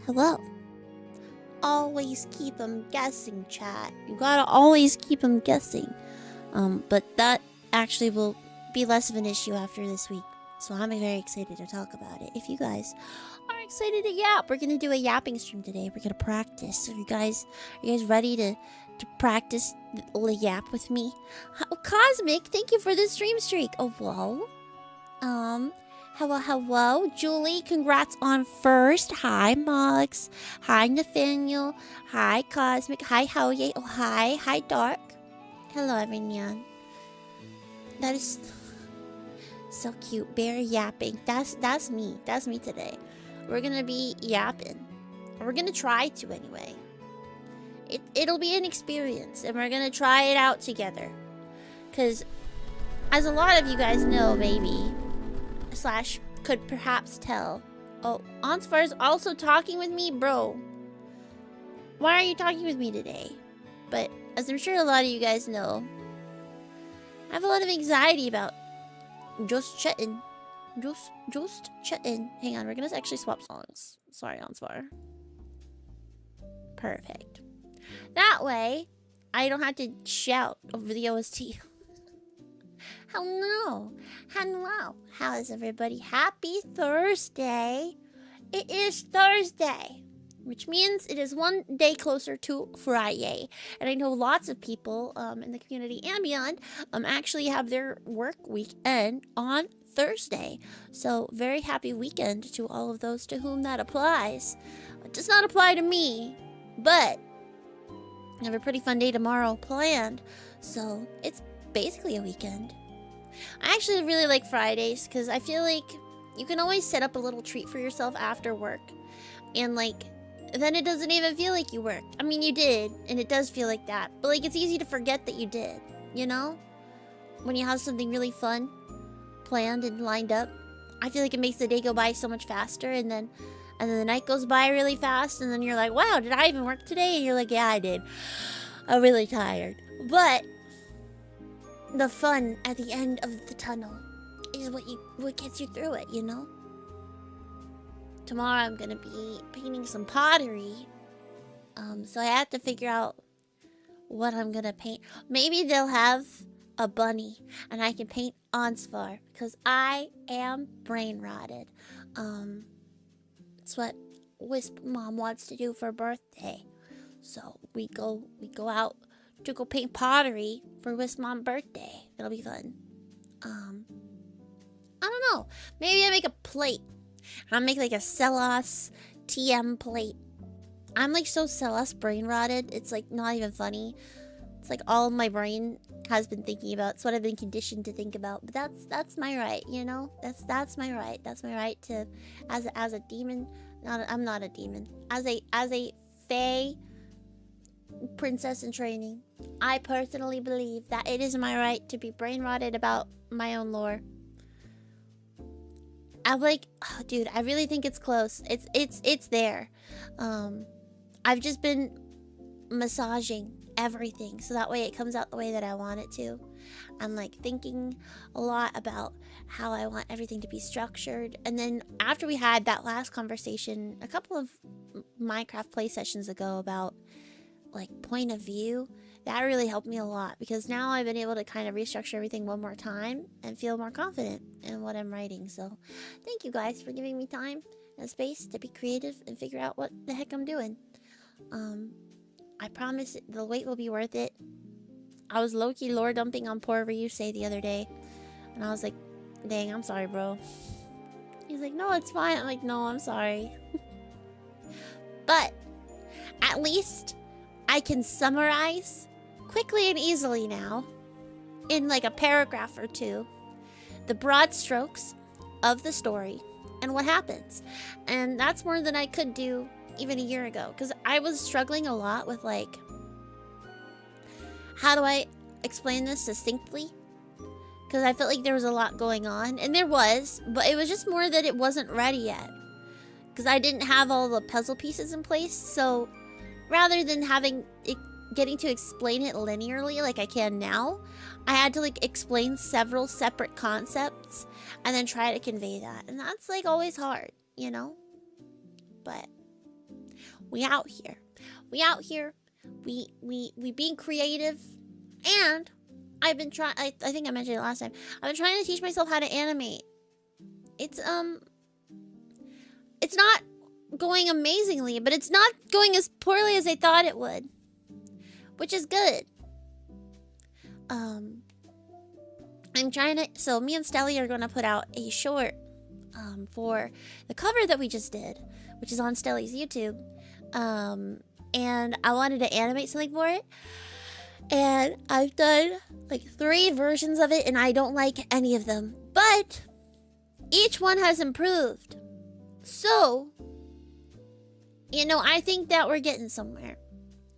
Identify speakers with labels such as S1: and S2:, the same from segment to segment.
S1: Hello. Always keep them guessing, chat. You gotta always keep them guessing. But that actually will be less of an issue after this week. So I'm very excited to talk about it. If you guys are excited to yap, we're gonna do a yapping stream today. We're gonna practice. So are you guys ready to practice the yap with me? Cosmic, thank you for the stream streak. Oh, whoa. Hello. Julie, congrats on first. Hi, Mugs. Hi, Nathaniel. Hi, Cosmic. Hi, Howye. Oh, hi. Hi, Dark. Hello, everyone. That is so cute. Bear yapping. That's me. That's me today. We're gonna be yapping. We're gonna try to anyway. It'll be an experience, and we're gonna try it out together. Cause, as a lot of you guys know, maybe / could perhaps tell. Oh, Ansvar is also talking with me, bro. Why are you talking with me today? But as I'm sure a lot of you guys know, I have a lot of anxiety about just chatting. Just chatting. Hang on, we're gonna actually swap songs. Sorry, Ansvar. Perfect. That way, I don't have to shout over the OST. Hello. How is everybody? Happy Thursday. It is Thursday, which means it is one day closer to Friday. And I know lots of people in the community and beyond actually have their work weekend on Thursday. So very happy weekend to all of those to whom that applies. It does not apply to me, but I have a pretty fun day tomorrow planned. So it's basically a weekend. I actually really like Fridays because I feel like you can always set up a little treat for yourself after work. And like, then it doesn't even feel like you worked. I mean, you did, and it does feel like that. But like, it's easy to forget that you did, you know? When you have something really fun planned and lined up, I feel like it makes the day go by so much faster. And then the night goes by really fast. And then you're like, wow, did I even work today? And you're like, yeah, I did. I'm really tired. But the fun at the end of the tunnel is what gets you through it, you know? Tomorrow I'm gonna be painting some pottery. So I have to figure out what I'm gonna paint. Maybe they'll have a bunny and I can paint Ansvar because I am brain rotted. It's what Wisp Mom wants to do for her birthday. So we go out to go paint pottery for Wisp Mom's birthday. It'll be fun. I don't know. Maybe I make a plate. I'll make like a Celos TM plate. I'm like so Celos brain rotted. It's like not even funny. It's like all my brain has been thinking about. It's what I've been conditioned to think about. But that's my right, you know? That's my right. That's my right to as a demon. I'm not a demon. As a fae princess in training, I personally believe that it is my right to be brain rotted about my own lore. I'm like, oh, dude, I really think it's close. It's there. I've just been massaging everything so that way it comes out the way that I want it to. I'm like thinking a lot about how I want everything to be structured. And then after we had that last conversation a couple of Minecraft play sessions ago about like point of view, that really helped me a lot because now I've been able to kind of restructure everything one more time and feel more confident in what I'm writing. So thank you guys for giving me time and space to be creative and figure out what the heck I'm doing. I promise the wait will be worth it. I was low-key lore dumping on poor Ryusei the other day and I was like, dang, I'm sorry, bro. He's like, no, it's fine. I'm like, no, I'm sorry. But at least I can summarize quickly and easily now, in like a paragraph or two, the broad strokes of the story and what happens. And that's more than I could do even a year ago, because I was struggling a lot with like, how do I explain this succinctly? Because I felt like there was a lot going on, and there was, but it was just more that it wasn't ready yet. Because I didn't have all the puzzle pieces in place, so rather than getting to explain it linearly like I can now, I had to like explain several separate concepts and then try to convey that. And that's like always hard, you know? But We out here. We out here. We being creative. And I've been trying, I think I mentioned it last time. I've been trying to teach myself how to animate. It's not going amazingly, but it's not going as poorly as I thought it would, which is good. I'm trying to, so me and Stelly are going to put out a short for the cover that we just did, which is on Stelly's YouTube. And I wanted to animate something for it. And I've done like 3 versions of it and I don't like any of them. But each one has improved. So, you know, I think that we're getting somewhere.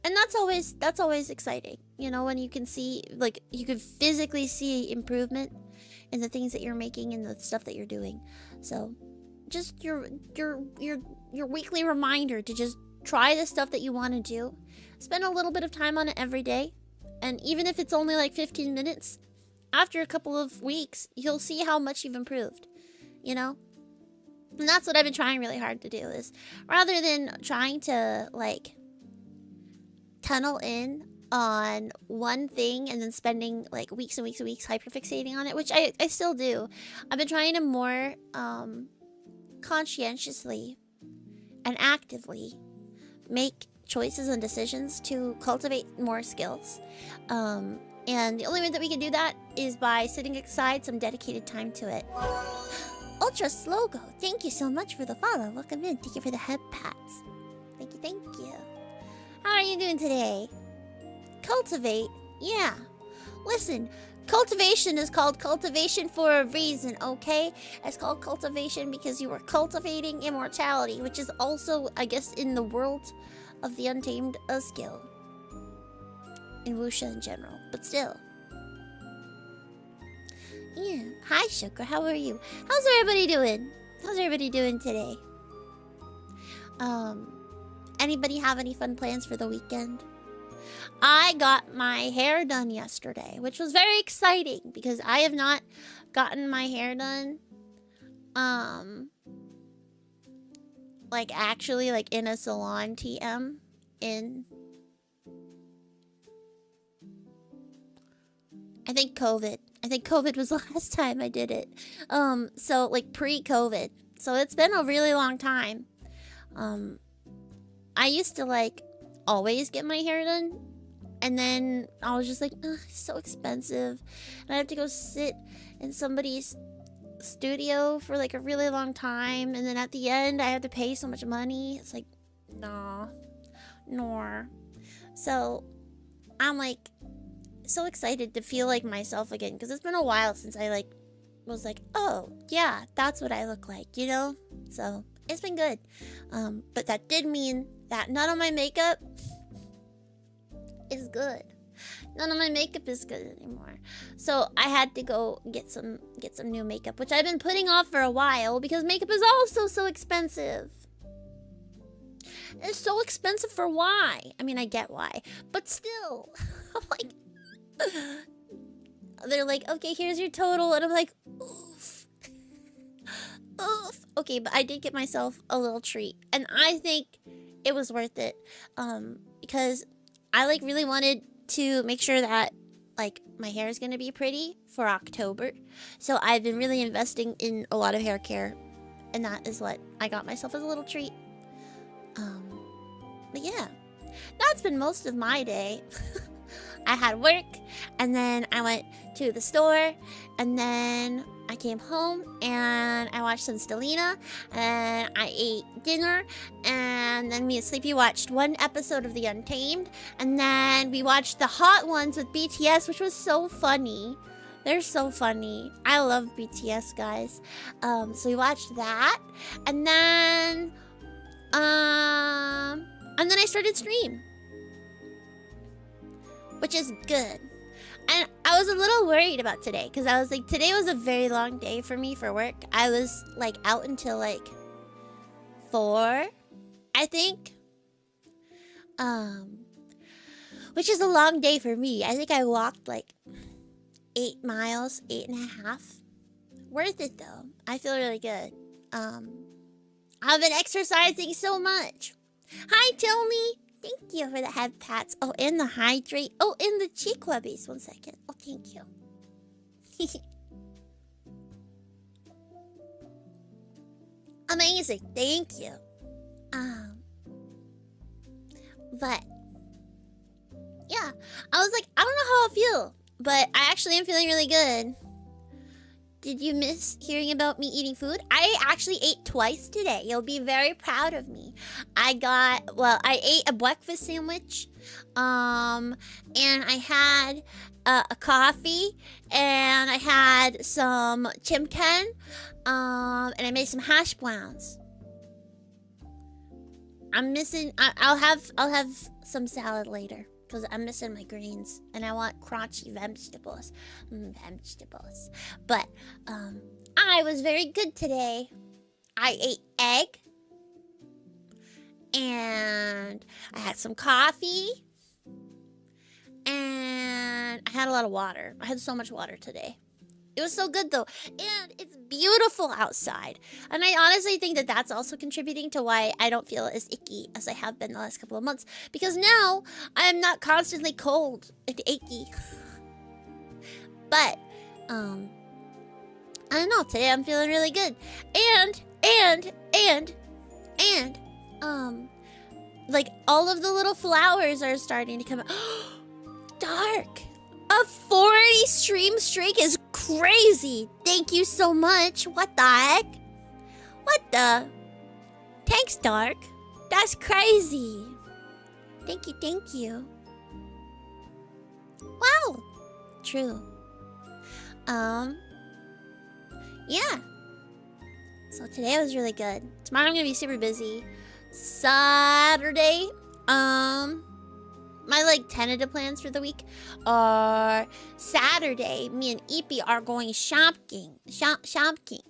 S1: And that's always exciting. You know, when you can see, like, you can physically see improvement in the things that you're making and the stuff that you're doing. So, just your weekly reminder to just try the stuff that you want to do. Spend a little bit of time on it every day. And even if it's only like 15 minutes, after a couple of weeks, you'll see how much you've improved, you know? And that's what I've been trying really hard to do, is rather than trying to like tunnel in on one thing and then spending like weeks and weeks and weeks hyperfixating on it, which I still do. I've been trying to more conscientiously and actively make choices and decisions to cultivate more skills. And the only way that we can do that is by setting aside some dedicated time to it. Ultra Slogo, thank you so much for the follow. Welcome in. Thank you for the head pats. Thank you, thank you. How are you doing today? Cultivate? Yeah. Listen, cultivation is called cultivation for a reason, okay? It's called cultivation because you are cultivating immortality, which is also, I guess, in the world of the Untamed, a skill. In Wuxia in general, but still. Yeah. Hi, Sugar. How are you? How's everybody doing? How's everybody doing today? Anybody have any fun plans for the weekend? I got my hair done yesterday, which was very exciting because I have not gotten my hair done like actually like in a salon TM in I think COVID was the last time I did it. So like pre-COVID. So it's been a really long time. I used to like always get my hair done. And then I was just like, it's so expensive. And I have to go sit in somebody's studio for like a really long time. And then at the end, I have to pay so much money. It's like, nah, nor. So I'm like so excited to feel like myself again. Because it's been a while since I like was like, oh, yeah, that's what I look like, you know? So it's been good. But that did mean that none of my makeup is good. None of my makeup is good anymore. So I had to go get some new makeup, which I've been putting off for a while because makeup is also so expensive. It's so expensive for why? I mean, I get why, but still, I'm like, they're like, okay, here's your total, and I'm like, oof. Oof. Okay, but I did get myself a little treat, and I think it was worth it, because I like really wanted to make sure that like my hair is gonna be pretty for October. So I've been really investing in a lot of hair care, and that is what I got myself as a little treat. But yeah, that's been most of my day. I had work, and then I went to the store, and then I came home and I watched some Stellina, and I ate dinner, and then me and Sleepy watched one episode of The Untamed, and then we watched the Hot Ones with BTS, which was so funny. They're so funny. I love BTS, guys. So we watched that, and then I started stream, which is good. And I was a little worried about today because I was like, today was a very long day for me for work. I was like out until like 4, I think. Which is a long day for me. I think I walked like 8 miles, 8.5. Worth it though. I feel really good. I've been exercising so much. Hi, Tommy. Thank you for the head pats. Oh, and the hydrate. Oh, and the cheek wubbies. 1 second. Oh, thank you. Amazing. Thank you. But yeah, I was like, I don't know how I feel, but I actually am feeling really good. Did you miss hearing about me eating food? I actually ate twice today. You'll be very proud of me. I ate a breakfast sandwich, and I had a coffee, and I had some chimken, and I made some hash browns. I'm missing. I'll have some salad later because I'm missing my greens and I want crunchy vegetables. Vegetables. But I was very good today. I ate egg and I had some coffee and I had a lot of water. I had so much water today. It was so good though, and it's beautiful outside. And I honestly think that that's also contributing to why I don't feel as icky as I have been the last couple of months. Because now I am not constantly cold and achy. But I don't know. Today I'm feeling really good, and like all of the little flowers are starting to come out. Dark. A 40 stream streak is crazy. Thank you so much. What the heck? What the? Thanks, Dark. That's crazy. Thank you, thank you. Wow. True. Yeah. So today was really good. Tomorrow I'm gonna be super busy. Saturday, my like tentative plans for the week are Saturday. Me and Eepy are going shopping. Shopping.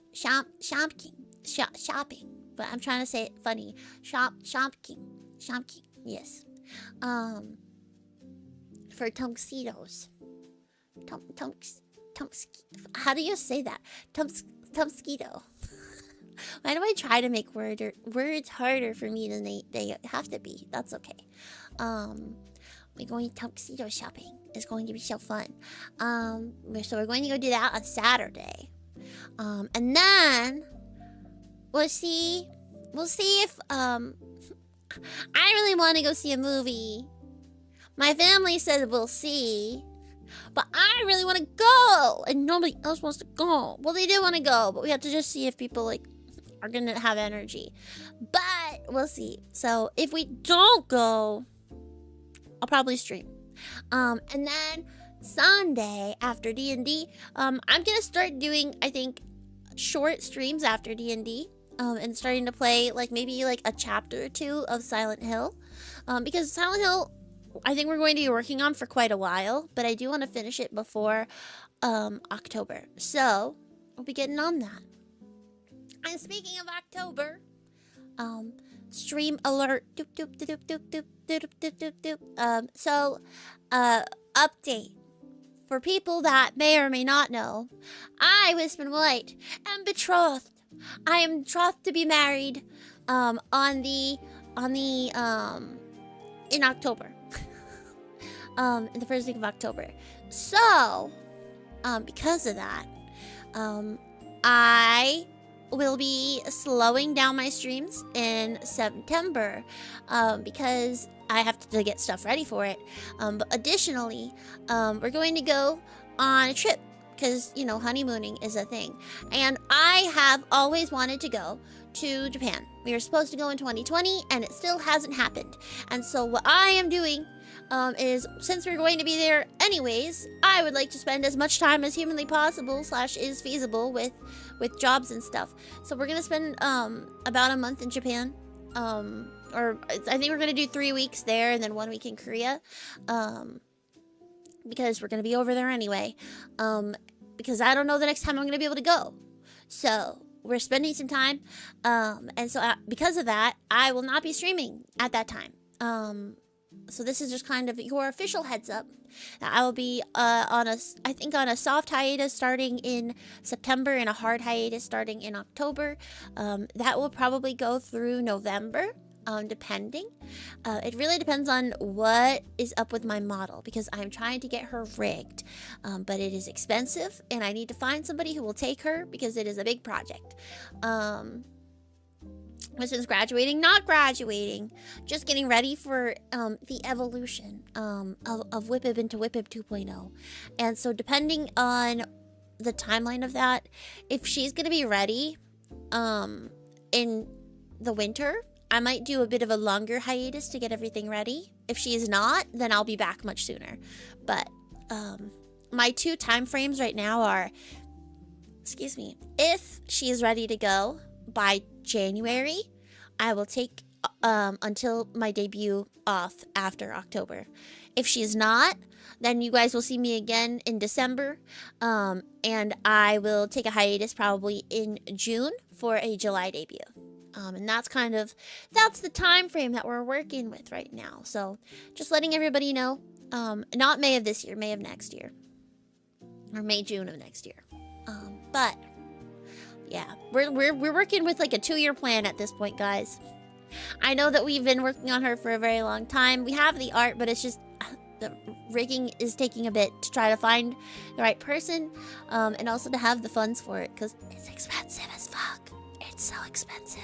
S1: But I'm trying to say it funny. Shopping. Yes. For tuxedos. How do you say that? Tuxedo. Why do I try to make words harder for me than they have to be? That's okay. We're going tuxedo shopping. It's going to be so fun. So we're going to go do that on Saturday. And then we'll see if I really want to go see a movie. My family said we'll see, but I really want to go, and nobody else wants to go. Well, they do want to go, but we have to just see if people like are gonna have energy. But we'll see. So if we don't go, I'll probably stream. And then Sunday after D&D, I'm gonna start doing, I think, short streams after D&D, and starting to play like maybe like a chapter or two of Silent Hill, because Silent Hill, I think we're going to be working on for quite a while, but I do want to finish it before October. So we'll be getting on that. And speaking of October, stream alert. So, update. For people that may or may not know, I, Wispen White, am betrothed. I am betrothed to be married, in October. In the first week of October. So, because of that, I will be slowing down my streams in September, because I have to get stuff ready for it. But additionally, we're going to go on a trip because, you know, honeymooning is a thing. And I have always wanted to go to Japan. We were supposed to go in 2020 and it still hasn't happened. And so what I am doing is, since we're going to be there anyways, I would like to spend as much time as humanly possible / is feasible with jobs and stuff. So we're gonna spend about a month in Japan, or I think we're gonna do 3 weeks there and then 1 week in Korea, because we're gonna be over there anyway, because I don't know the next time I'm gonna be able to go. So we're spending some time, and so because of that, I will not be streaming at that time. So this is just kind of your official heads up. I will be on a soft hiatus starting in September and a hard hiatus starting in October. That will probably go through November. depending. It really depends on what is up with my model, because I'm trying to get her rigged, but it is expensive and I need to find somebody who will take her because it is a big project. Which is graduating, not graduating, just getting ready for the evolution of Whip-Ib into Whip-Ib 2.0. And so depending on the timeline of that, if she's going to be ready in the winter, I might do a bit of a longer hiatus to get everything ready. If she is not, then I'll be back much sooner. But my two time frames right now are, excuse me, if she is ready to go by January, I will take until my debut off after October. If she's not, then you guys will see me again in December, and I will take a hiatus probably in June for a July debut. And that's the time frame that we're working with right now. So just letting everybody know, not May of this year, May of next year, or May, June of next year. But yeah, we're working with like a 2-year plan at this point, guys. I know that we've been working on her for a very long time. We have the art, but it's just the rigging is taking a bit to try to find the right person, and also to have the funds for it, because it's expensive as fuck. It's so expensive.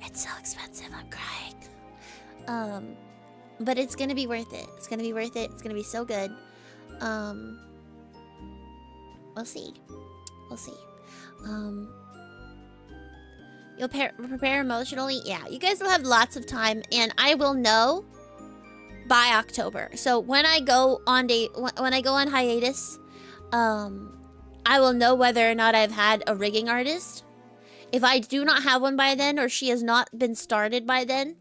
S1: It's so expensive. I'm crying. But it's gonna be worth it. It's gonna be worth it. It's gonna be so good. We'll see. We'll see. You'll prepare emotionally. Yeah, you guys will have lots of time, and I will know by October. So when I go on hiatus, I will know whether or not I've had a rigging artist. If I do not have one by then, or she has not been started by then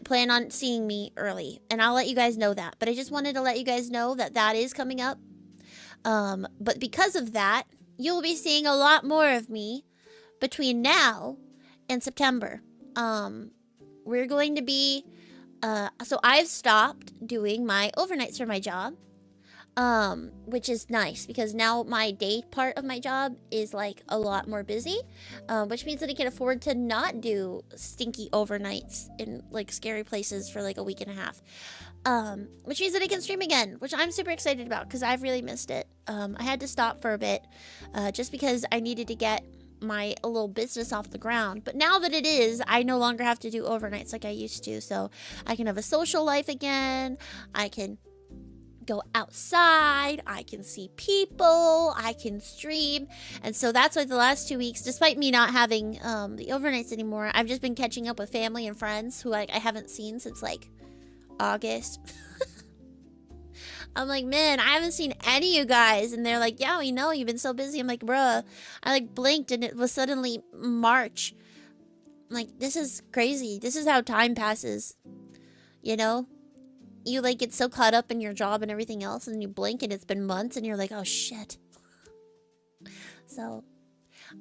S1: plan on seeing me early, and I'll let you guys know that. But I just wanted to let you guys know that that is coming up. But because of that, you'll be seeing a lot more of me between now and September. We're going to be, so I've stopped doing my overnights for my job, which is nice, because now my day part of my job is like a lot more busy, which means that I can afford to not do stinky overnights in like scary places for like a week and a half. Which means that I can stream again, which I'm super excited about, because I've really missed it. I had to stop for a bit, just because I needed to get my little business off the ground. But now that it is, I no longer have to do overnights like I used to, so I can have a social life again. I can go outside, I can see people, I can stream. And so that's why the last 2 weeks, despite me not having the overnights anymore, I've just been catching up with family and friends who I haven't seen since like August. I'm like, man, I haven't seen any of you guys. And they're like, yeah, we know, you've been so busy. I'm like, bruh, I like blinked and it was suddenly March. I'm like, this is crazy. This is how time passes. You know? You like get so caught up in your job and everything else, and you blink and it's been months and you're like, oh shit. So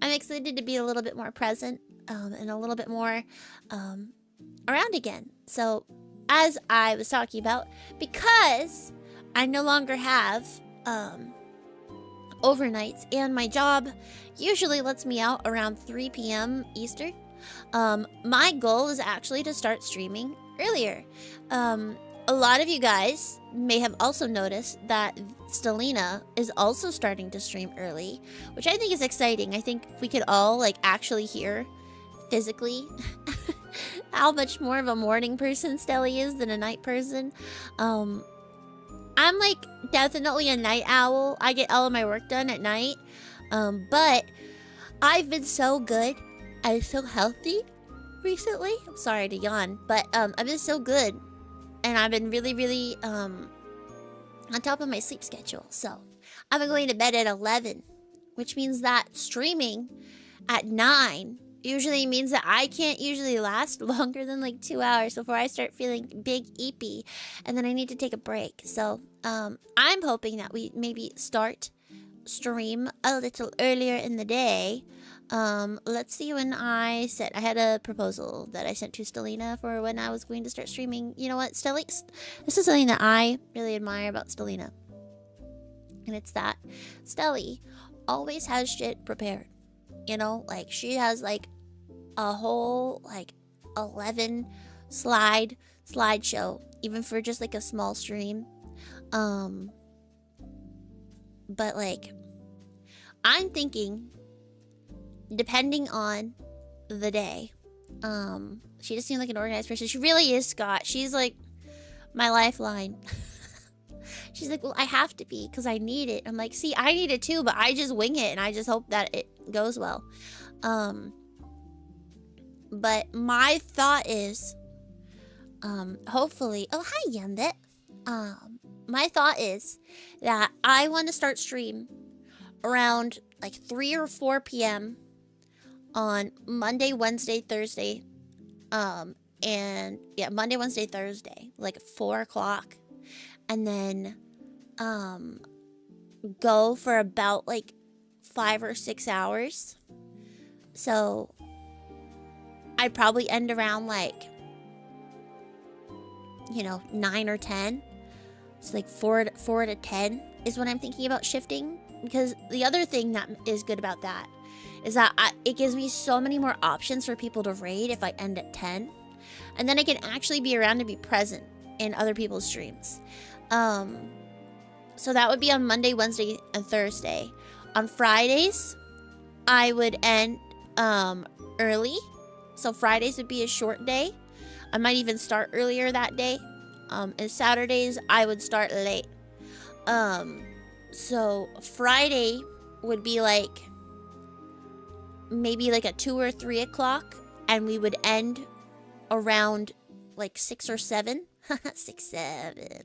S1: I'm excited to be a little bit more present, and a little bit more around again. So as I was talking about, because I no longer have overnights, and my job usually lets me out around 3 p.m. Eastern, my goal is actually to start streaming earlier. A lot of you guys may have also noticed that Stellina is also starting to stream early, which I think is exciting. I think we could all like actually hear physically how much more of a morning person Stelly is than a night person. I'm like definitely a night owl. I get all of my work done at night. But I've been so good and so healthy recently. I'm sorry to yawn, but I've been so good. And I've been really, really on top of my sleep schedule. So I've been going to bed at 11, which means that streaming at 9 usually means that I can't usually last longer than like 2 hours before I start feeling big eepy, and then I need to take a break. So I'm hoping that we maybe start stream a little earlier in the day. Let's see when I had a proposal that I sent to Stellina for when I was going to start streaming. You know what, this is something that I really admire about Stellina. And it's that Stelly always has shit prepared. You know, like she has like a whole like 11 slideshow, even for just like a small stream. But like, I'm thinking, depending on the day, she just seemed like an organized person. She really is, Scott. She's like my lifeline. She's like, well, I have to be because I need it. I'm like, see, I need it too, but I just wing it and I just hope that it goes well. But my thought is, hopefully, oh, hi, Yandit. My thought is that I want to start stream around like 3 or 4 p.m. on Monday, Wednesday, Thursday. And yeah, Monday, Wednesday, Thursday, like 4 o'clock. And then, go for about like 5 or 6 hours. So I'd probably end around like, 9 or 10. So like 4 to 10 is what I'm thinking about shifting. Because the other thing that is good about that is that it gives me so many more options for people to raid if I end at 10. And then I can actually be around to be present in other people's streams. So that would be on Monday, Wednesday, and Thursday. On Fridays, I would end early. So Fridays would be a short day. I might even start earlier that day. And Saturdays, I would start late. So Friday would be like maybe like a 2 or 3 o'clock, and we would end around like 6 or 7. 6, 7.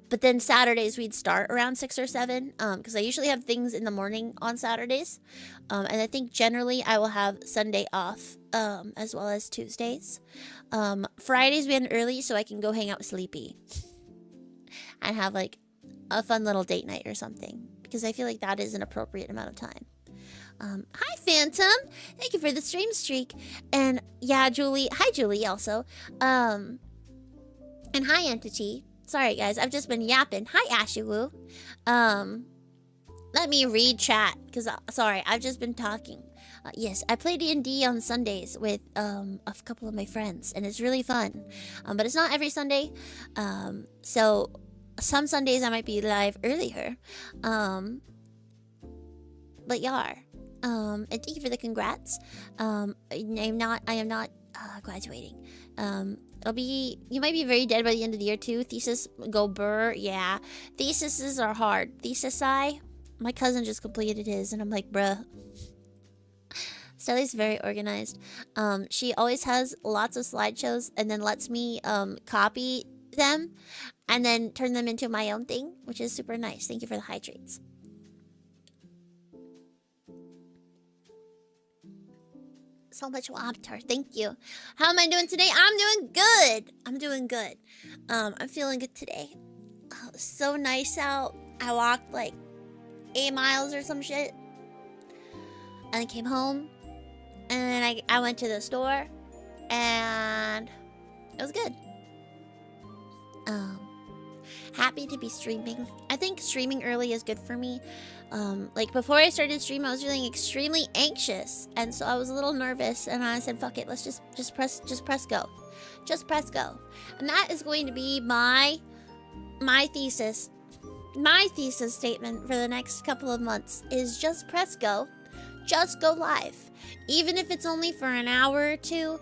S1: But then Saturdays we'd start around 6 or 7, because I usually have things in the morning on Saturdays. And I think generally I will have Sunday off, as well as Tuesdays. Fridays we end early so I can go hang out with Sleepy and have like a fun little date night or something, because I feel like that is an appropriate amount of time. Hi Phantom, thank you for the stream streak. And yeah, Julie, hi Julie also. And hi Entity. Sorry guys, I've just been yapping. Hi Ashiwu. Let me read chat, because sorry, I've just been talking. Yes, I play D&D on Sundays with a couple of my friends, and it's really fun. But it's not every Sunday. So some Sundays I might be live earlier. But yeah. And thank you for the congrats. I am not graduating. You might be very dead by the end of the year too. Thesis go burr. Yeah. Theses are hard. Thesis-I, my cousin just completed his, and I'm like, bruh. Stelli's very organized. She always has lots of slideshows and then lets me copy them and then turn them into my own thing, which is super nice. Thank you for the hydrates. So much water. Thank you. How am I doing today? I'm doing good. I'm feeling good today. Oh, it's so nice out. I walked like 8 miles or some shit. And I came home. And I went to the store. And it was good. Happy to be streaming. I think streaming early is good for me. Like before I started streaming, I was feeling extremely anxious, and so I was a little nervous, and I said, fuck it, let's just press go. Just press go. And that is going to be my thesis. My thesis statement for the next couple of months is just press go. Just go live. Even if it's only for an hour or two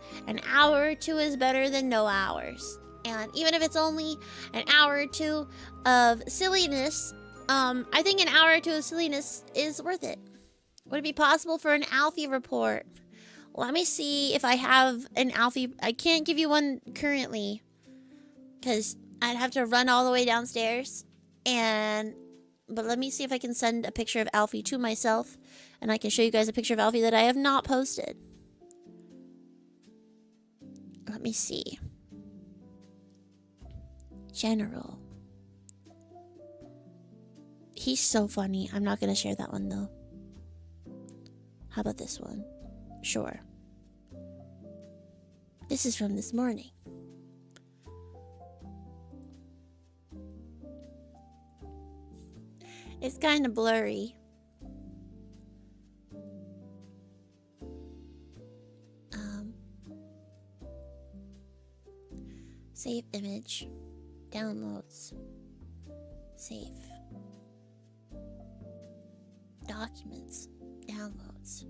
S1: is better than no hours. And even if it's only an hour or two of silliness, I think an hour or two of silliness is worth it. Would it be possible for an Alfie report? Let me see if I have an Alfie. I can't give you one currently, because I'd have to run all the way downstairs. But let me see if I can send a picture of Alfie to myself, and I can show you guys a picture of Alfie that I have not posted. Let me see. General. He's so funny. I'm not gonna share that one though. How about this one? Sure. This is from this morning. It's kind of blurry. Save image. Downloads. Save. Documents. Downloads.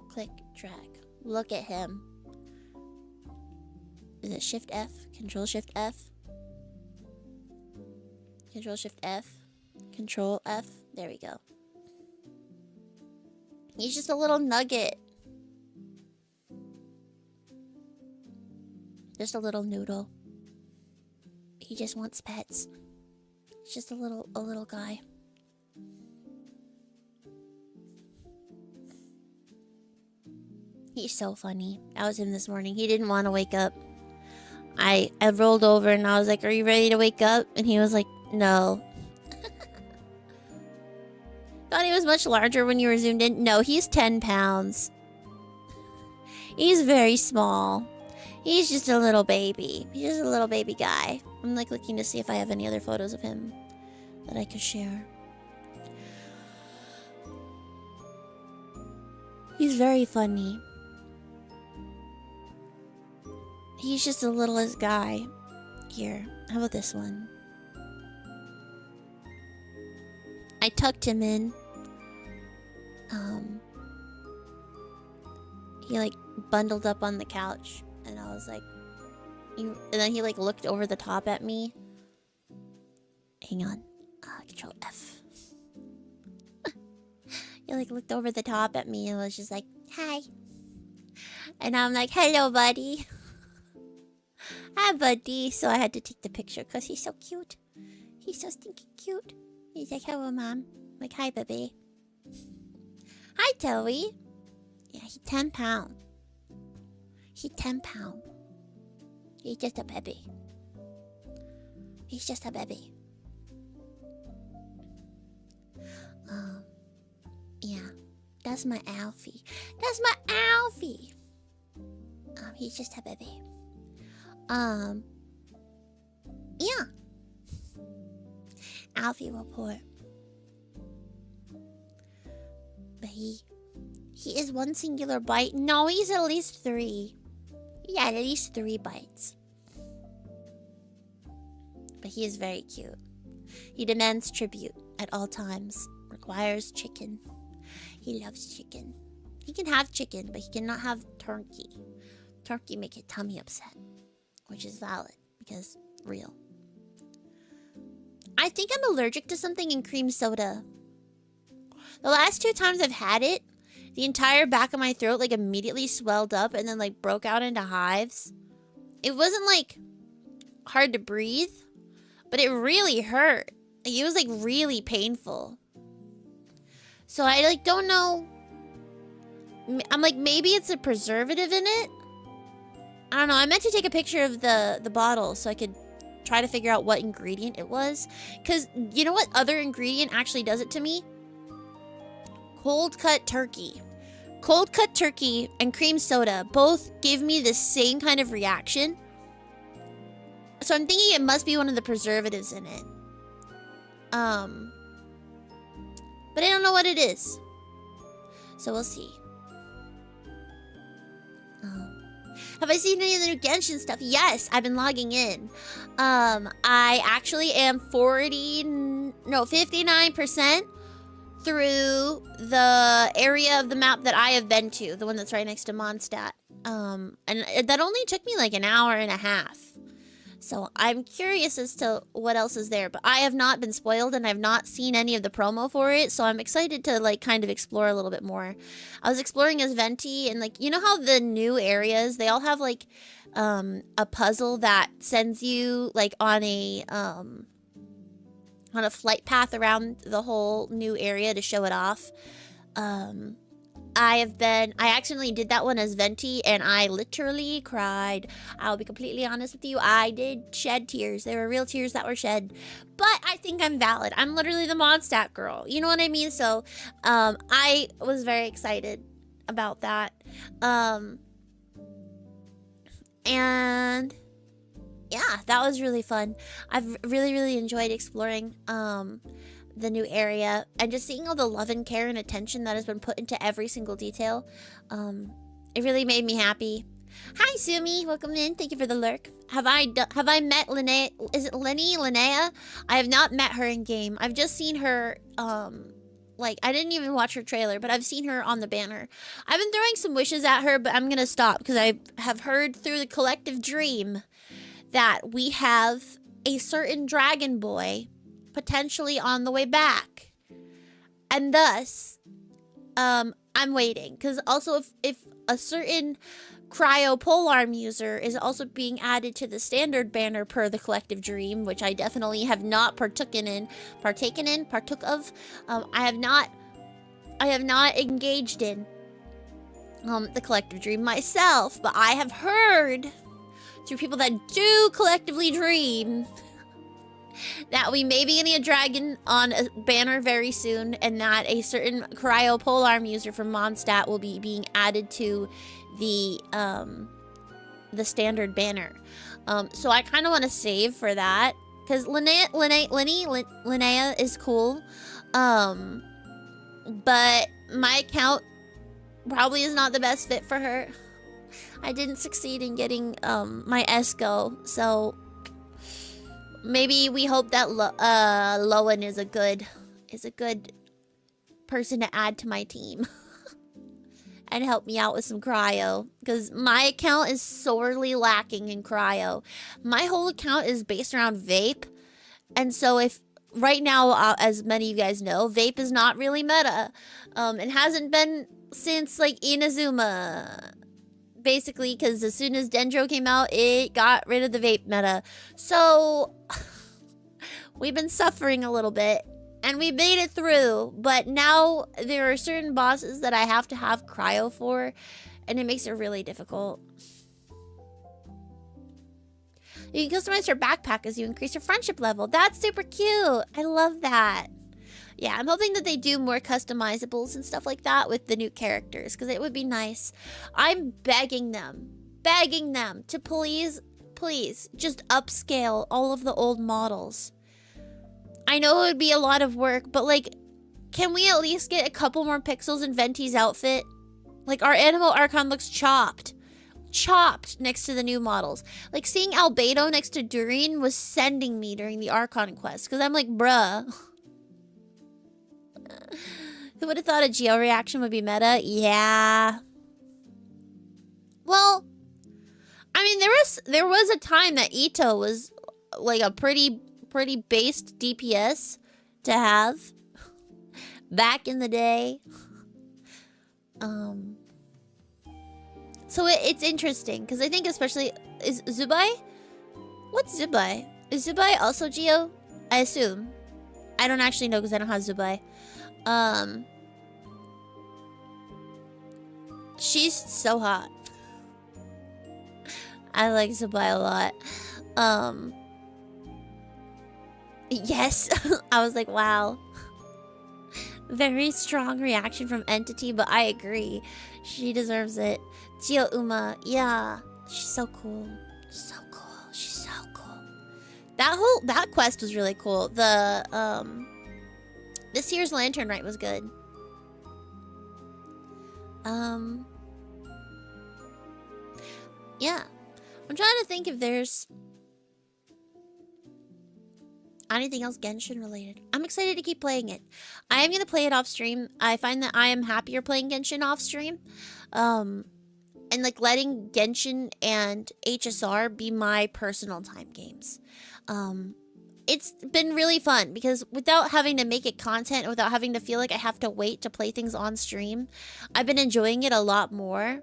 S1: Click, drag. Look at him. Is it Shift F? Control Shift F? Control Shift F? Control F? There we go. He's just a little nugget. Just a little noodle. He just wants pets. He's just a little guy. He's so funny. That was him this morning. He didn't want to wake up. I rolled over and I was like, "Are you ready to wake up?" And he was like, "No." Thought he was much larger when you were zoomed in. No, he's 10 pounds. He's very small. He's just a little baby. He's just a little baby guy. I'm like looking to see if I have any other photos of him that I could share. He's very funny. He's just the littlest guy. Here, how about this one? I tucked him in. He like bundled up on the couch, and I was like, and then he like looked over the top at me. Hang on, Control F. He like looked over the top at me and was just like, "Hi," and I'm like, "Hello, buddy." Hi, buddy. So I had to take the picture because he's so cute. He's so stinking cute. He's like, "Hello, Mom." I'm like, "Hi, baby." Hi, Toey. Yeah, he's 10 pounds. He's 10 pounds. He's just a baby. He's just a baby. Yeah. That's my Alfie. That's my Alfie. He's just a baby. Yeah. Alfie report. But he is one singular bite. No, he's at least 3. Yeah, at least 3 bites. But he is very cute. He demands tribute at all times. Requires chicken. He loves chicken. He can have chicken, but he cannot have turkey. Turkey make his tummy upset. Which is valid, because real. I think I'm allergic to something in cream soda. The last 2 times I've had it, the entire back of my throat like immediately swelled up and then like broke out into hives. It wasn't like hard to breathe, but it really hurt. Like, it was like really painful. So I like don't know. I'm like, maybe it's a preservative in it. I don't know. I meant to take a picture of the bottle so I could try to figure out what ingredient it was. Because you know what other ingredient actually does it to me? Cold cut turkey. Cold cut turkey and cream soda both give me the same kind of reaction. So I'm thinking it must be one of the preservatives in it. But I don't know what it is. So we'll see. Have I seen any of the new Genshin stuff? Yes, I've been logging in. I actually am 59% through the area of the map that I have been to, the one that's right next to Mondstadt. And that only took me like an hour and a half. So I'm curious as to what else is there, but I have not been spoiled and I've not seen any of the promo for it, so I'm excited to like kind of explore a little bit more. I was exploring as Venti, and like, you know how the new areas, they all have like a puzzle that sends you like on a flight path around the whole new area to show it off. I accidentally did that one as Venti, and I literally cried. I'll be completely honest with you. I did shed tears. There were real tears that were shed. But I think I'm valid. I'm literally the Mondstadt girl. You know what I mean? So, I was very excited about that. And yeah, that was really fun. I've really, really enjoyed exploring, the new area and just seeing all the love and care and attention that has been put into every single detail. It really made me happy. Hi, Sumi. Welcome in. Thank you for the lurk. Have I met Linnea? Is it Linnea? I have not met her in game. I've just seen her, like, I didn't even watch her trailer, but I've seen her on the banner. I've been throwing some wishes at her, but I'm gonna stop because I have heard through the collective dream that we have a certain dragon boy potentially on the way back. And thus, I'm waiting. Because also, if a certain cryo polearm user is also being added to the standard banner per the collective dream, which I definitely have not partook of. I have not engaged in the collective dream myself, but I have heard through people that do collectively dream that we may be getting a dragon on a banner very soon, and that a certain cryo polearm user from Mondstadt will be being added to the standard banner. So I kind of want to save for that because Linnea is cool, but my account probably is not the best fit for her. I didn't succeed in getting my Esco, so maybe we hope that Lowen is a good person to add to my team and help me out with some cryo, because my account is sorely lacking in cryo. My whole account is based around vape, and so if right now, as many of you guys know, vape is not really meta. It hasn't been since like Inazuma. Basically, because as soon as Dendro came out, it got rid of the vape meta. So, we've been suffering a little bit. And we made it through. But now, there are certain bosses that I have to have cryo for. And it makes it really difficult. You can customize your backpack as you increase your friendship level. That's super cute. I love that. Yeah, I'm hoping that they do more customizables and stuff like that with the new characters, because it would be nice. I'm begging them to please just upscale all of the old models. I know it would be a lot of work, but like, can we at least get a couple more pixels in Venti's outfit? Like, our Animo Archon looks chopped next to the new models. Like, seeing Albedo next to Durin was sending me during the Archon quest, because I'm like, bruh. Who would have thought a Geo reaction would be meta? Yeah. Well, I mean, there was a time that Ito was like a pretty based DPS to have back in the day. So it's interesting because I think especially is Zubai. What's Zubai? Is Zubai also Geo? I assume. I don't actually know because I don't have Zubai. She's so hot. I like Zubai a lot. Yes. I was like, wow. Very strong reaction from Entity, but I agree. She deserves it. Gio Uma, yeah. She's so cool. So cool. She's so cool. That quest was really cool. This year's Lantern Rite was good. Yeah. I'm trying to think if there's anything else Genshin related. I'm excited to keep playing it. I am going to play it off stream. I find that I am happier playing Genshin off stream. And like letting Genshin and HSR be my personal time games. It's been really fun because without having to make it content, without having to feel like I have to wait to play things on stream, I've been enjoying it a lot more.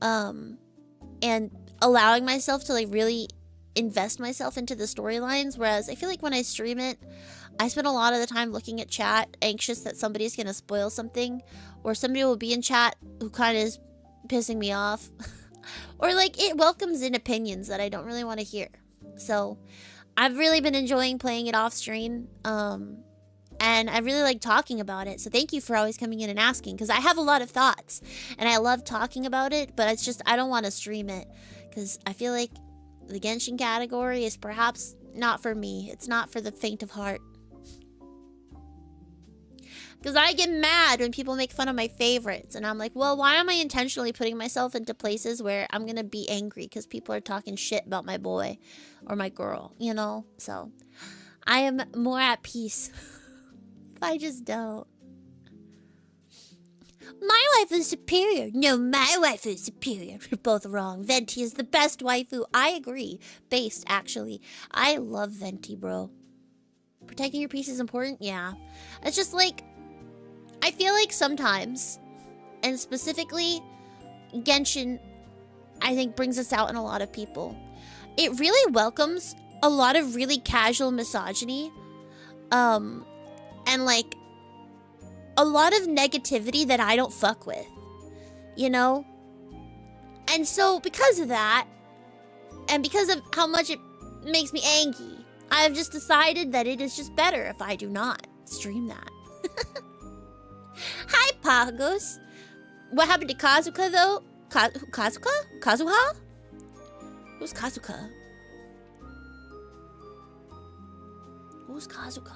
S1: And allowing myself to like really invest myself into the storylines, whereas I feel like when I stream it, I spend a lot of the time looking at chat, anxious that somebody's gonna spoil something, or somebody will be in chat who kind of is pissing me off, or like it welcomes in opinions that I don't really want to hear. So I've really been enjoying playing it off stream, and I really like talking about it. So thank you for always coming in and asking, because I have a lot of thoughts and I love talking about it, but it's just I don't want to stream it because I feel like the Genshin category is perhaps not for me. It's not for the faint of heart. Because I get mad when people make fun of my favorites. And I'm like, well, why am I intentionally putting myself into places where I'm going to be angry because people are talking shit about my boy or my girl, you know? So I am more at peace if I just don't. My wife is superior. No, my wife is superior. We're both wrong. Venti is the best waifu. I agree. Based, actually. I love Venti, bro. Protecting your peace is important? Yeah. It's just like, I feel like sometimes, and specifically, Genshin, I think brings this out in a lot of people. It really welcomes a lot of really casual misogyny. And like, a lot of negativity that I don't fuck with, you know? And so because of that, and because of how much it makes me angry, I've just decided that it is just better if I do not stream that. Hi, Pagos. What happened to Kazuka, though? Kazuka? Kazuha? Who's Kazuka? Who's Kazuka?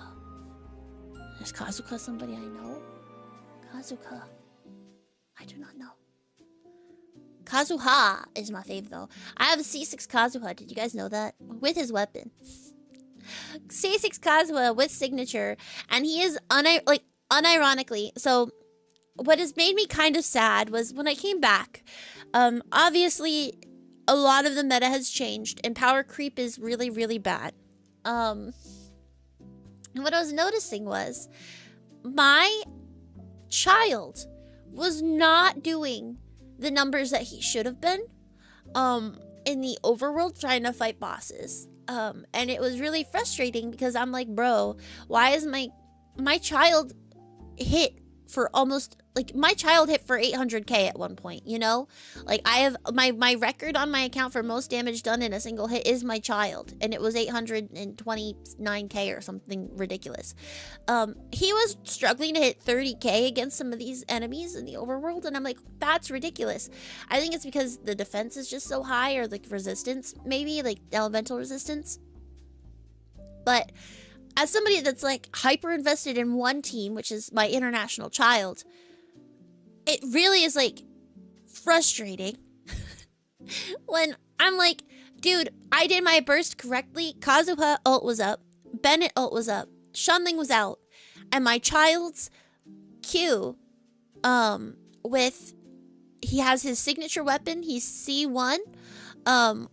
S1: Is Kazuka somebody I know? Kazuka. I do not know. Kazuha is my fave, though. I have a C6 Kazuha. Did you guys know that? With his weapon. C6 Kazuha with signature. And he is, unironically... So, what has made me kind of sad was when I came back. Obviously, a lot of the meta has changed. And power creep is really, really bad. And what I was noticing was my child was not doing the numbers that he should have been in the overworld trying to fight bosses. And it was really frustrating because I'm like, bro, why is my child hit for almost, like, my child hit for 800k at one point, you know? Like, I have, my record on my account for most damage done in a single hit is my child, and it was 829k or something ridiculous. He was struggling to hit 30k against some of these enemies in the overworld, and I'm like, that's ridiculous. I think it's because the defense is just so high, or like resistance, maybe, like elemental resistance. But as somebody that's like hyper invested in one team, which is my international child, it really is like frustrating when I'm like, dude, I did my burst correctly. Kazuha ult was up. Bennett ult was up. Shunling was out. And my child's Q, with, he has his signature weapon. He's C1,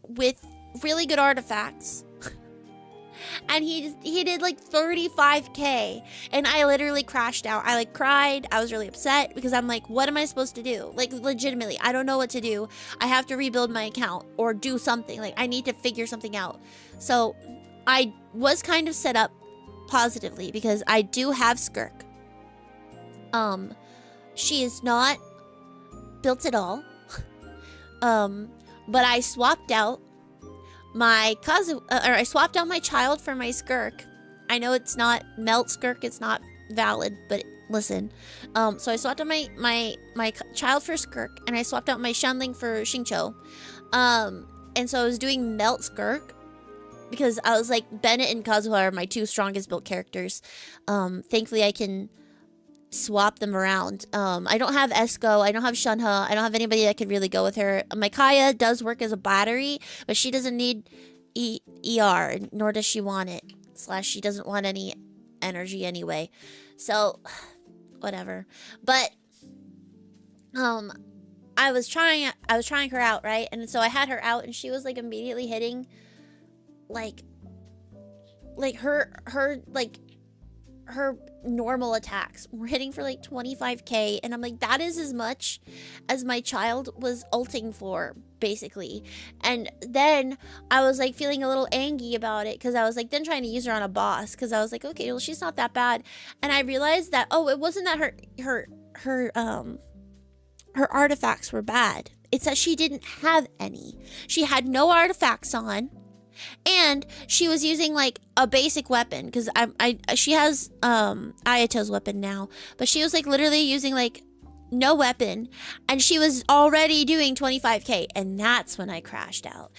S1: with really good artifacts. And he did like 35k, and I literally crashed out. I like cried. I was really upset because I'm like, what am I supposed to do? Like, legitimately, I don't know what to do. I have to rebuild my account or do something. Like, I need to figure something out. So I was kind of set up positively because I do have Skirk. She is not built at all. But I swapped out my I swapped out my child for my Skirk. I know it's not melt Skirk, it's not valid, but listen. So I swapped out my child for Skirk, and I swapped out my Shanling for Xingqiu. And so I was doing melt Skirk because I was like, Bennett and Kazuha are my two strongest built characters. Thankfully I can swap them around. I don't have Esco, I don't have Shunha, I don't have anybody that could really go with her. My Kaya does work as a battery, but she doesn't need ER, nor does she want it. / she doesn't want any energy anyway. So, whatever. But, I was trying her out, right? And so I had her out, and she was like immediately hitting like her normal attacks were hitting for like 25k, and I'm like, that is as much as my child was ulting for, basically. And then I was like feeling a little angry about it because I was like then trying to use her on a boss because I was like, okay, well, she's not that bad. And I realized that, oh, it wasn't that her artifacts were bad, it's that she didn't have any. She had no artifacts on, and she was using like a basic weapon because she has Ayato's weapon now, but she was like literally using like no weapon, and she was already doing 25k, and that's when I crashed out.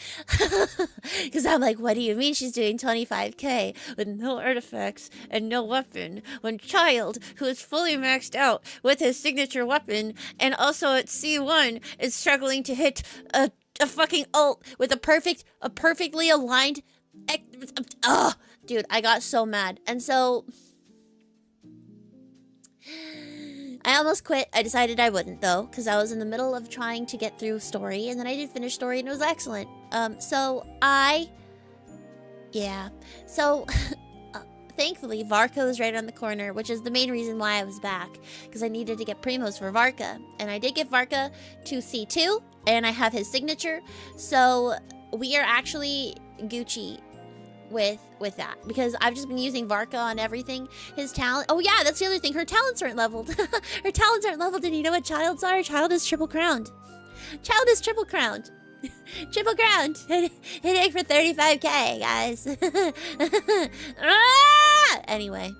S1: Because I'm like, what do you mean she's doing 25k with no artifacts and no weapon, when Child, who is fully maxed out with his signature weapon and also at C1, is struggling to hit a fucking ult with a perfectly aligned... Dude, I got so mad. And so... I almost quit. I decided I wouldn't, though, because I was in the middle of trying to get through story, and then I did finish story, and it was excellent. Thankfully, Varka was right around the corner, which is the main reason why I was back, because I needed to get primos for Varka, and I did get Varka to C2, and I have his signature, so we are actually Gucci with that, because I've just been using Varka on everything. His talent, oh yeah, that's the other thing, her talents aren't leveled. Her talents aren't leveled, and you know what Child's are? Child is triple crowned. Child is triple crowned. Triple crowned. Hitting for 35k, guys. Anyway.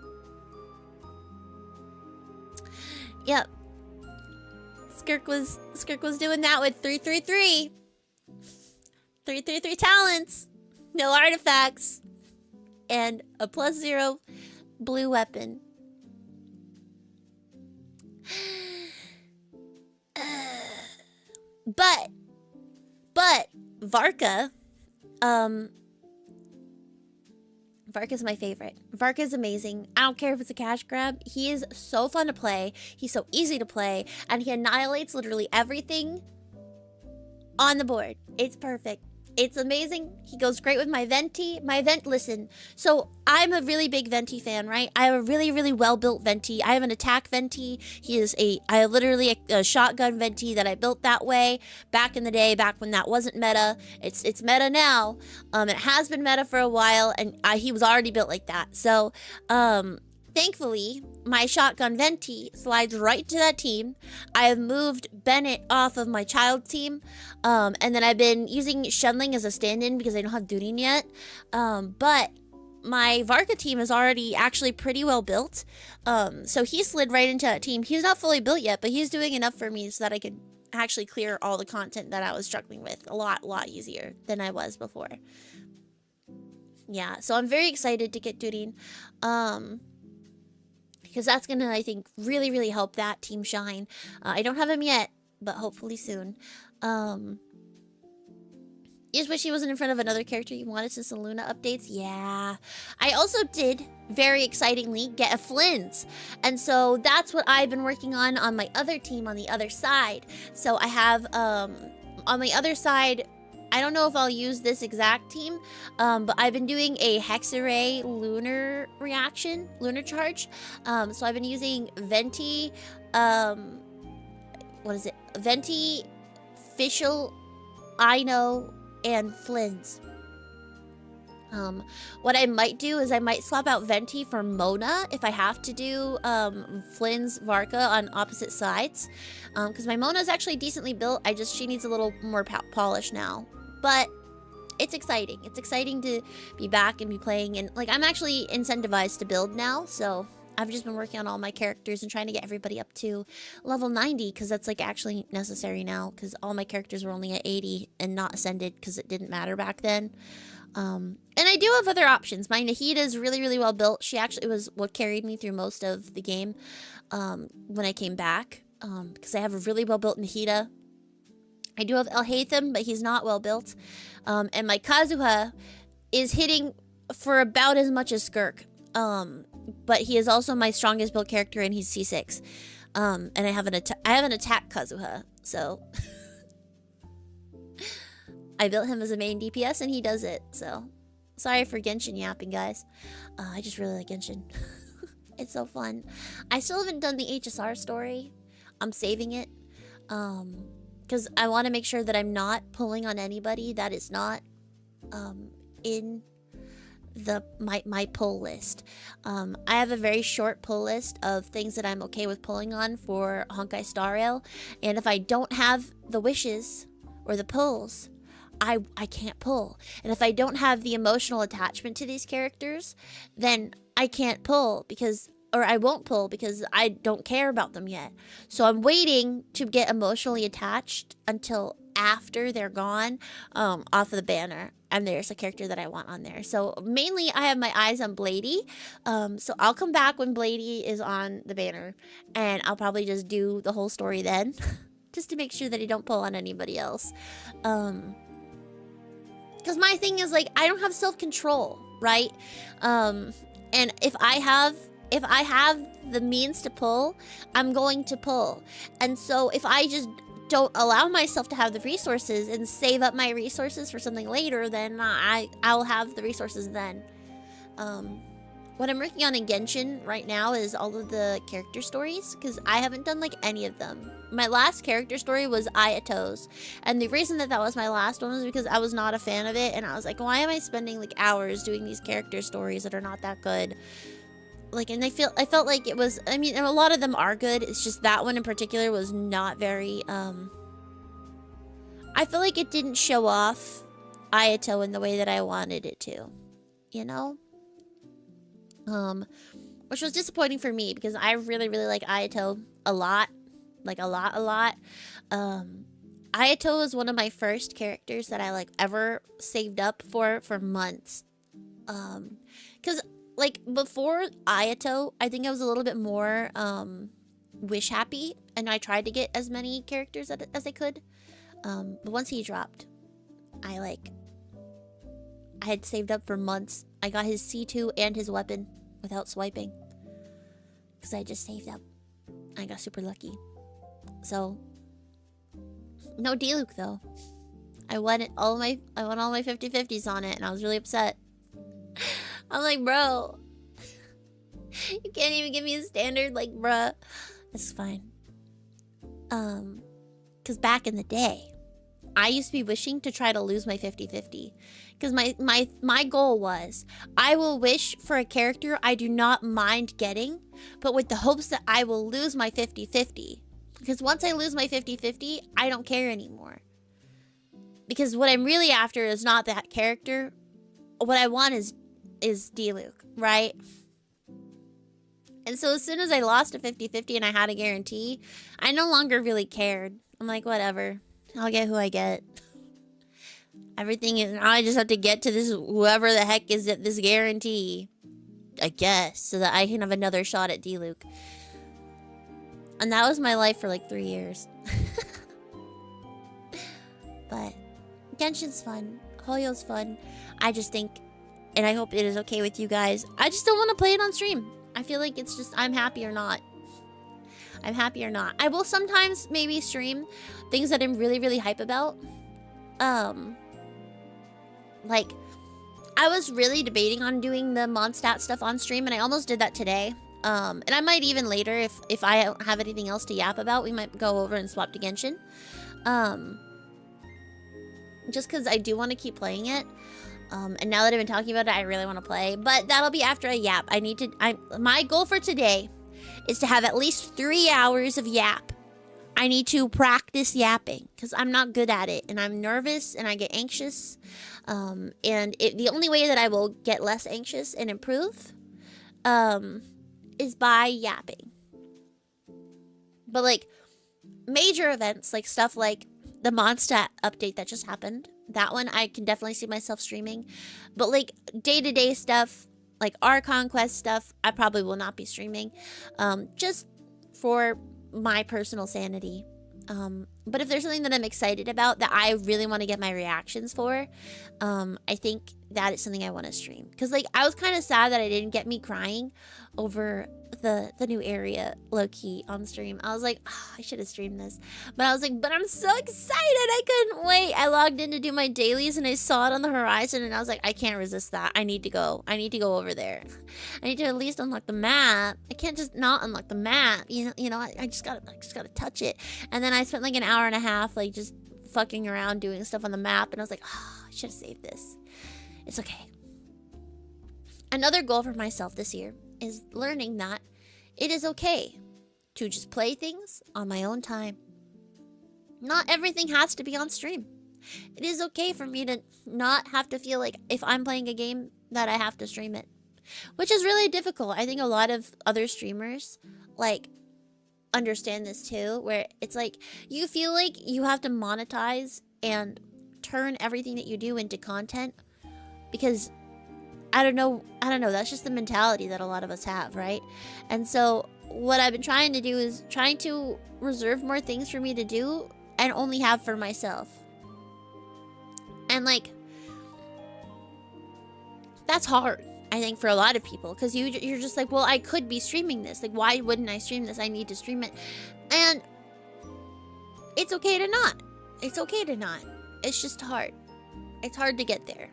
S1: Yep. Skirk was doing that with 333. 333 talents. No artifacts. And a +0 blue weapon. But Varka, Varka's my favorite. Varka's amazing. I don't care if it's a cash grab. He is so fun to play. He's so easy to play, and he annihilates literally everything on the board. It's perfect. It's amazing. He goes great with my Venti. Listen, so I'm a really big Venti fan, right? I have a really, really well-built Venti. I have an attack Venti. I have literally a shotgun Venti that I built that way back in the day, back when that wasn't meta. It's meta now. It has been meta for a while, and he was already built like that. So, thankfully, my shotgun Venti slides right to that team. I have moved Bennett off of my Child team, and then I've been using Shenling as a stand-in because I don't have Durin yet. But my Varka team is already actually pretty well built, so he slid right into that team. He's not fully built yet, but he's doing enough for me so that I could actually clear all the content that I was struggling with a lot easier than I was before. Yeah, so I'm very excited to get Durin. Because that's gonna, I think, really, really help that team shine. I don't have him yet, but hopefully soon. You just wish he wasn't in front of another character you wanted since the Luna updates? Yeah. I also did, very excitingly, get a Flynn's. And so that's what I've been working on my other team on the other side. So I have, on my other side, I don't know if I'll use this exact team, but I've been doing a Hexarray lunar reaction, lunar charge. So I've been using Venti, Venti, Fischl, Ino, and Flynn's. What I might do is I might swap out Venti for Mona if I have to do Flynn's Varka on opposite sides. Because my Mona is actually decently built, she needs a little more polish now. But it's exciting. It's exciting to be back and be playing. And, like, I'm actually incentivized to build now. So I've just been working on all my characters and trying to get everybody up to level 90. Because that's, like, actually necessary now. Because all my characters were only at 80 and not ascended because it didn't matter back then. And I do have other options. My Nahida is really, really well built. She actually was what carried me through most of the game when I came back. Because I have a really well built Nahida. I do have El Haytham, but he's not well built. And my Kazuha is hitting for about as much as Skirk. But he is also my strongest built character, and he's C6. And I have an attack Kazuha, so I built him as a main DPS, and he does it. So sorry for Genshin yapping, guys. I just really like Genshin. It's so fun. I still haven't done the HSR story. I'm saving it. Because I want to make sure that I'm not pulling on anybody that is not in my pull list. I have a very short pull list of things that I'm okay with pulling on for Honkai Star Rail, and if I don't have the wishes or the pulls, I can't pull. And if I don't have the emotional attachment to these characters, then I can't pull, because or I won't pull because I don't care about them yet. So I'm waiting to get emotionally attached until after they're gone, off of the banner, and there's a character that I want on there. So mainly I have my eyes on Blady. So I'll come back when Blady is on the banner, and I'll probably just do the whole story then, just to make sure that I don't pull on anybody else. Because my thing is, like, I don't have self-control, right? And if I have the means to pull, I'm going to pull. And so if I just don't allow myself to have the resources and save up my resources for something later, then I'll have the resources then. What I'm working on in Genshin right now is all of the character stories, because I haven't done like any of them. My last character story was Ayato's, and the reason that was my last one was because I was not a fan of it, and I was like, why am I spending like hours doing these character stories that are not that good? Like, and I felt like it was, I mean, a lot of them are good, it's just that one in particular was not very, I feel like it didn't show off Ayato in the way that I wanted it to, you know? Which was disappointing for me because I really, really like Ayato a lot. Like, a lot. Ayato was one of my first characters that I, like, ever saved up for months. Because, like, before Ayato, I think I was a little bit more, wish happy, and I tried to get as many characters as I could. But once he dropped, I had saved up for months. I got his C2 and his weapon without swiping, because I just saved up. I got super lucky. So, no D-Luke though. I won all my 50/50s on it, and I was really upset. I'm like, bro, you can't even give me a standard, like, bruh. It's fine. Because back in the day, I used to be wishing to try to lose my 50/50. Because my goal was, I will wish for a character I do not mind getting, but with the hopes that I will lose my 50/50. Because once I lose my 50/50, I don't care anymore. Because what I'm really after is not that character. What I want is D-Luke, right? And so as soon as I lost a 50/50 and I had a guarantee, I no longer really cared. I'm like, whatever. I'll get who I get. Everything is, I just have to get to this, whoever the heck is at this guarantee, I guess, so that I can have another shot at D-Luke. And that was my life for like 3 years. But Genshin's fun. Hoyo's fun. I just think, and I hope it is okay with you guys, I just don't want to play it on stream. I feel like it's just, I'm happy or not. I'm happy or not. I will sometimes maybe stream things that I'm really, really hype about. Like, I was really debating on doing the Mondstadt stuff on stream, and I almost did that today. And I might even later, if I don't have anything else to yap about, we might go over and swap to Genshin. Just because I do want to keep playing it. And now that I've been talking about it, I really want to play. But that'll be after I yap. My goal for today is to have at least 3 hours of yap. I need to practice yapping because I'm not good at it, and I'm nervous and I get anxious. And the only way that I will get less anxious and improve is by yapping. But like major events, like stuff like the Mondstadt update that just happened, that one I can definitely see myself streaming. But like day-to-day stuff, like our conquest stuff, I probably will not be streaming, just for my personal sanity. But if there's something that I'm excited about that I really want to get my reactions for, I think that is something I want to stream. Because like I was kind of sad that I didn't get me crying over the new area low-key on stream. I was like, oh, I should have streamed this. But I was like, but I'm so excited, I couldn't wait. I logged in to do my dailies and I saw it on the horizon and I was like, I can't resist that. I need to go over there. I need to at least unlock the map. I can't just not unlock the map. You know, I just gotta touch it. And then I spent like an hour and a half like just fucking around doing stuff on the map, and I was like, oh, I should have saved this. It's okay. Another goal for myself this year is learning that it is okay to just play things on my own time. Not everything has to be on stream. It is okay for me to not have to feel like if I'm playing a game that I have to stream it. which is really difficult. I think a lot of other streamers like understand this too, where it's like you feel like you have to monetize and turn everything that you do into content because I don't know, that's just the mentality that a lot of us have, right? And so what I've been trying to do is trying to reserve more things for me to do and only have for myself. And like that's hard, I think, for a lot of people, because you're just like, well, I could be streaming this. Like, why wouldn't I stream this? I need to stream it. And it's okay to not. It's okay to not. It's just hard. It's hard to get there.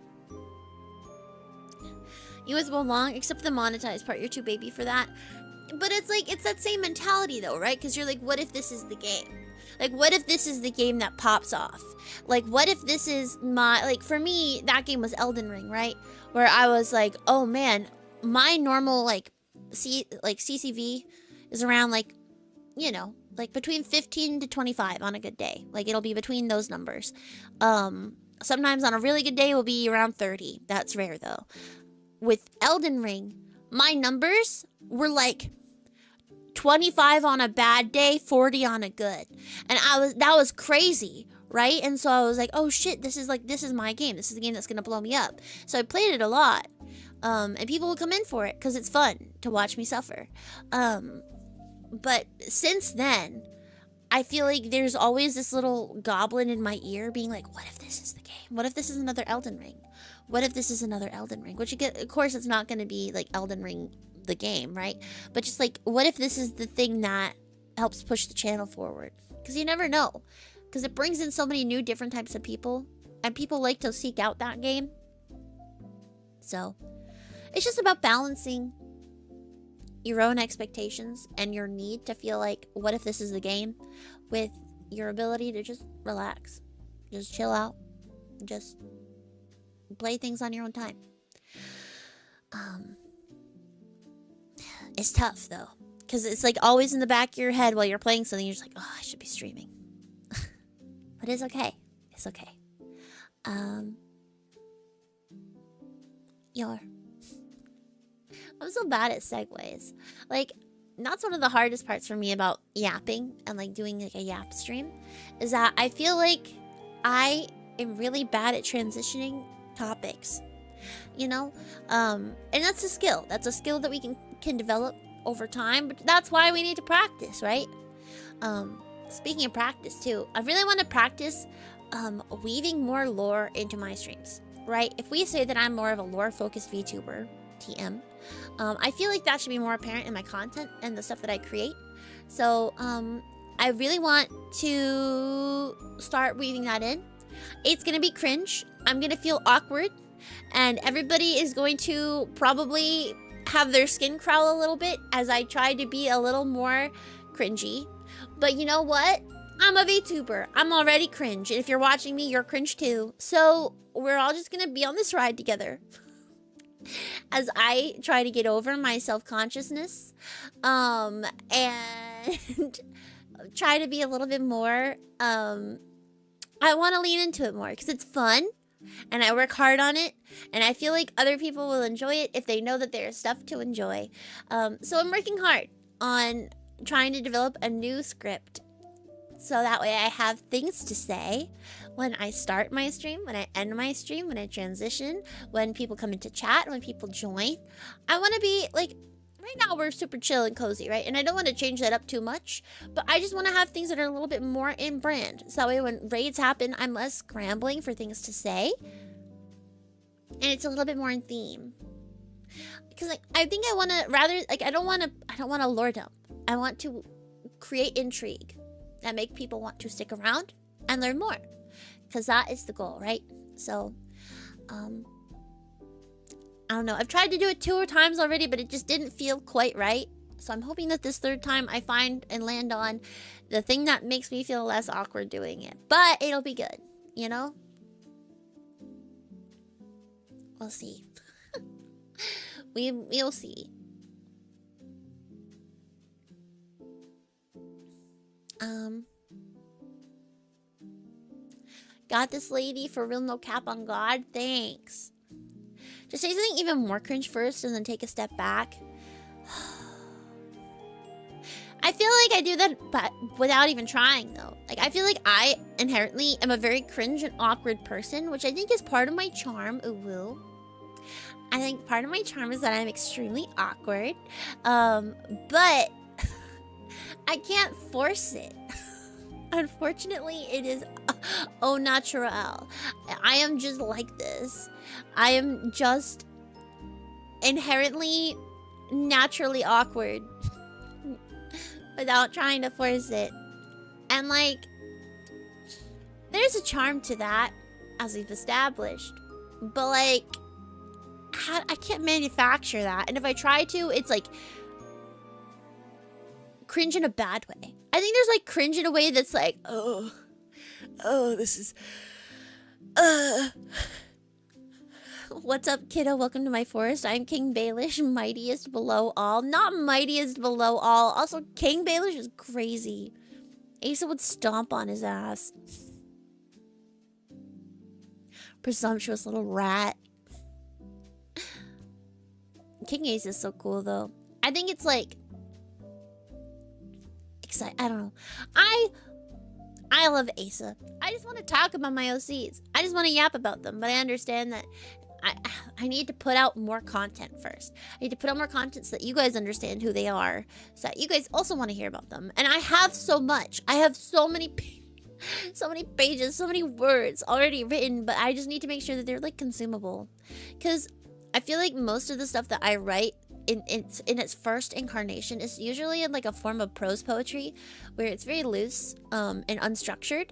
S1: You as well long, except the monetized part. You're too baby for that. But it's like, it's that same mentality though, right? Because you're like, what if this is the game? Like, what if this is the game that pops off? Like, what if this is my, like, for me, that game was Elden Ring, right? Where I was like, oh man, my normal, like CCV is around, like, you know, like between 15 to 25 on a good day. Like, it'll be between those numbers. Sometimes on a really good day, it will be around 30. That's rare, though. With Elden Ring, my numbers were like 25 on a bad day, 40 on a good. And that was crazy, right? And so I was like, oh shit, this is my game. This is the game that's gonna blow me up. So I played it a lot. And people will come in for it because it's fun to watch me suffer. But since then, I feel like there's always this little goblin in my ear being like, what if this is the game? What if this is another Elden Ring? What if this is another Elden Ring? Which, of course, it's not going to be like Elden Ring, the game, right? But just like, what if this is the thing that helps push the channel forward? Because you never know. Because it brings in so many new different types of people. And people like to seek out that game. So, it's just about balancing your own expectations and your need to feel like, what if this is the game? With your ability to just relax. Just chill out. Just play things on your own time. It's tough though, because it's like always in the back of your head while you're playing something. You're just like, oh, I should be streaming. But it's okay. It's okay. I'm so bad at segues. Like, that's one of the hardest parts for me about yapping and like doing like a yap stream, is that I feel like I am really bad at transitioning topics, you know? And that's a skill. That's a skill that we can develop over time, but that's why we need to practice, right? Speaking of practice too, I really want to practice weaving more lore into my streams, right? If we say that I'm more of a lore-focused VTuber, TM, I feel like that should be more apparent in my content and the stuff that I create. So, I really want to start weaving that in. It's gonna be cringe. I'm gonna feel awkward. And everybody is going to probably have their skin crawl a little bit as I try to be a little more cringy. But you know what? I'm a VTuber. I'm already cringe. And if you're watching me, you're cringe too. So we're all just gonna be on this ride together. As I try to get over my self-consciousness. And try to be a little bit more, I want to lean into it more because it's fun and I work hard on it, and I feel like other people will enjoy it if they know that there's stuff to enjoy. So I'm working hard on trying to develop a new script so that way I have things to say when I start my stream, when I end my stream, when I transition, when people come into chat, when people join. I want to be like, right now we're super chill and cozy, right? And I don't want to change that up too much, but I just want to have things that are a little bit more in brand. So that way when raids happen, I'm less scrambling for things to say. And it's a little bit more in theme. Because like, I think I want to rather, like, I don't want to lore dump. I want to create intrigue and make people want to stick around and learn more. Because that is the goal, right? So, I don't know. I've tried to do it 2 times already, but it just didn't feel quite right. So I'm hoping that this 3rd time I find and land on the thing that makes me feel less awkward doing it. But it'll be good, you know? We'll see. We'll see. Got this lady for real, no cap on God. Thanks. To say something even more cringe first and then take a step back. I feel like I do that but without even trying, though. Like, I feel like I inherently am a very cringe and awkward person, which I think is part of my charm. Ooh, woo. I think part of my charm is that I'm extremely awkward. But I can't force it. Unfortunately, it is au naturel. I am just like this. I am just inherently, naturally awkward without trying to force it. And like, there's a charm to that, as we've established. But like, I can't manufacture that. And if I try to, it's like cringe in a bad way. I think there's like cringe in a way that's like, oh, this is, What's up, kiddo? Welcome to my forest. I'm King Baelish, mightiest below all. Not mightiest below all. Also, King Baelish is crazy. Asa would stomp on his ass. Presumptuous little rat. King Asa is so cool, though. I think it's like... I don't know. I love Asa. I just want to talk about my OCs. I just want to yap about them, but I understand that I need to put out more content first. I need to put out more content so that you guys understand who they are, so that you guys also want to hear about them. And I have so much. I have so many pages, so many words already written, but I just need to make sure that they're like consumable. Because I feel like most of the stuff that I write in its first incarnation is usually in like a form of prose poetry where it's very loose and unstructured.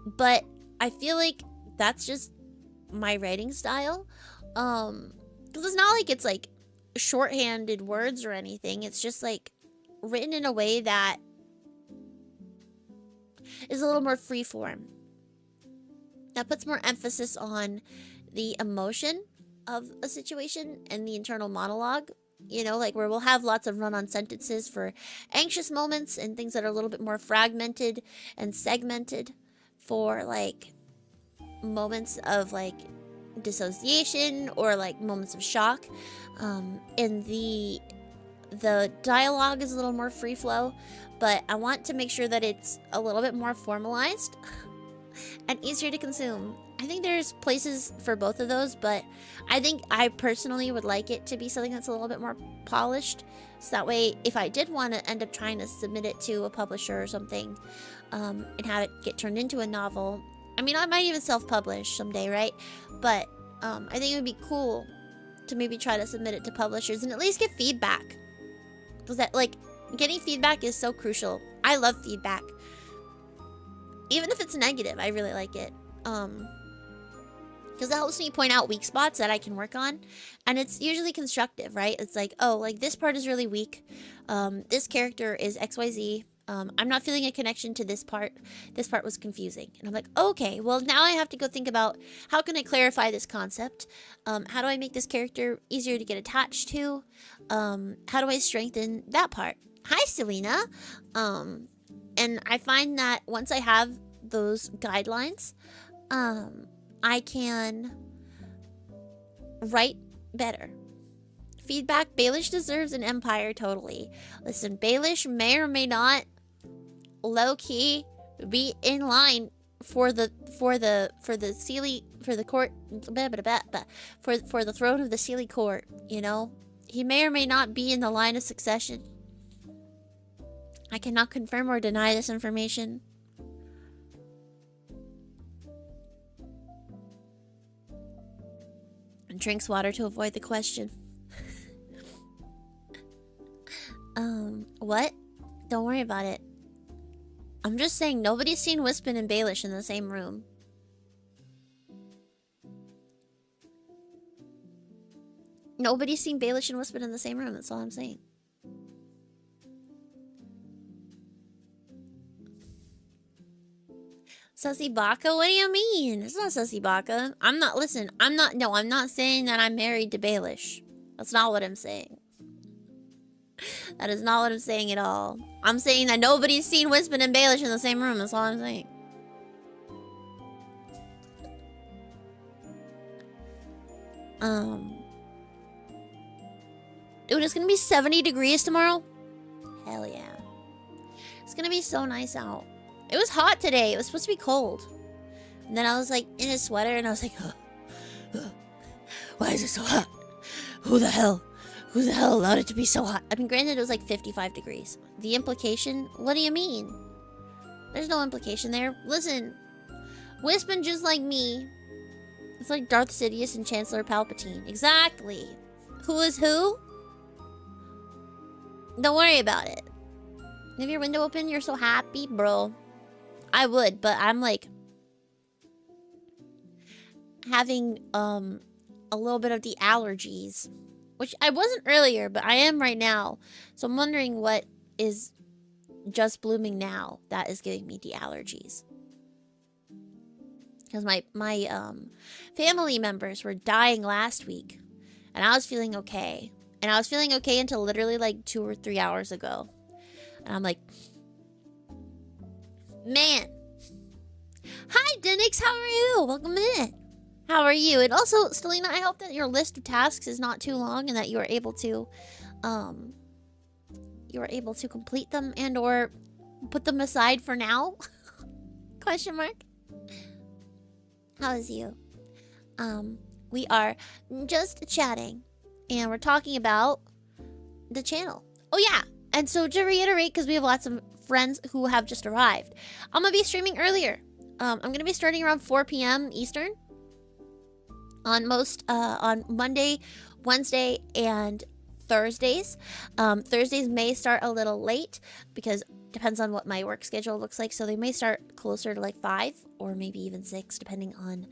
S1: But I feel like that's just my writing style, because it's not like it's like shorthanded words or anything. It's just like written in a way that is a little more freeform, that puts more emphasis on the emotion of a situation and the internal monologue, you know, like where we'll have lots of run-on sentences for anxious moments and things that are a little bit more fragmented and segmented for like moments of like dissociation or like moments of shock. And the dialogue is a little more free flow, but I want to make sure that it's a little bit more formalized and easier to consume. I think there's places for both of those, but I think I personally would like it to be something that's a little bit more polished, so that way if I did want to end up trying to submit it to a publisher or something, and have it get turned into a novel, I mean, I might even self-publish someday, right? But I think it would be cool to maybe try to submit it to publishers and at least get feedback. Because that, like, getting feedback is so crucial. I love feedback. Even if it's negative, I really like it. Because it helps me point out weak spots that I can work on. And it's usually constructive, right? It's like, oh, like this part is really weak. This character is XYZ. I'm not feeling a connection to this part. This part was confusing. And I'm like, okay, well, now I have to go think about how can I clarify this concept? How do I make this character easier to get attached to? How do I strengthen that part? Hi, Stellina. And I find that once I have those guidelines, I can write better. Feedback, Baelish deserves an empire, totally. Listen, Baelish may or may not low-key be in line for the Sealy, for the court, for the throne of the Sealy court, you know? He may or may not be in the line of succession. I cannot confirm or deny this information. And drinks water to avoid the question. What? Don't worry about it. I'm just saying nobody's seen Wispin and Baelish in the same room. Nobody's seen Baelish and Wispin in the same room, that's all I'm saying. Sussy Baka? What do you mean? It's not Sussy Baka. I'm not saying that I'm married to Baelish. That's not what I'm saying. That is not what I'm saying at all. I'm saying that nobody's seen Wispin and Baelish in the same room. That's all I'm saying. Dude, it's gonna be 70 degrees tomorrow. Hell yeah. It's gonna be so nice out. It was hot today. It was supposed to be cold. And then I was like in a sweater and I was like, why is it so hot? Who the hell allowed it to be so hot? I mean, granted, it was like 55 degrees. The implication? What do you mean? There's no implication there. Listen, Wispin just like me. It's like Darth Sidious and Chancellor Palpatine. Exactly. Who is who? Don't worry about it. Have your window open? You're so happy, bro. I would, but I'm like having a little bit of the allergies, which I wasn't earlier, but I am right now. So I'm wondering what is just blooming now that is giving me the allergies. Because my family members were dying last week, and I was feeling okay. And I was feeling okay until literally like 2 or 3 hours ago. And I'm like, man. Hi, Denix. How are you? Welcome in. How are you? And also, Stellina, I hope that your list of tasks is not too long and that you are able to complete them and or put them aside for now. Question mark. How is you? We are just chatting and we're talking about the channel. Oh yeah. And so to reiterate, because we have lots of friends who have just arrived, I'm gonna be streaming earlier. I'm gonna be starting around 4 p.m. Eastern on Monday, Wednesday, and Thursdays. Thursdays may start a little late because depends on what my work schedule looks like. So they may start closer to like 5 or maybe even 6, depending on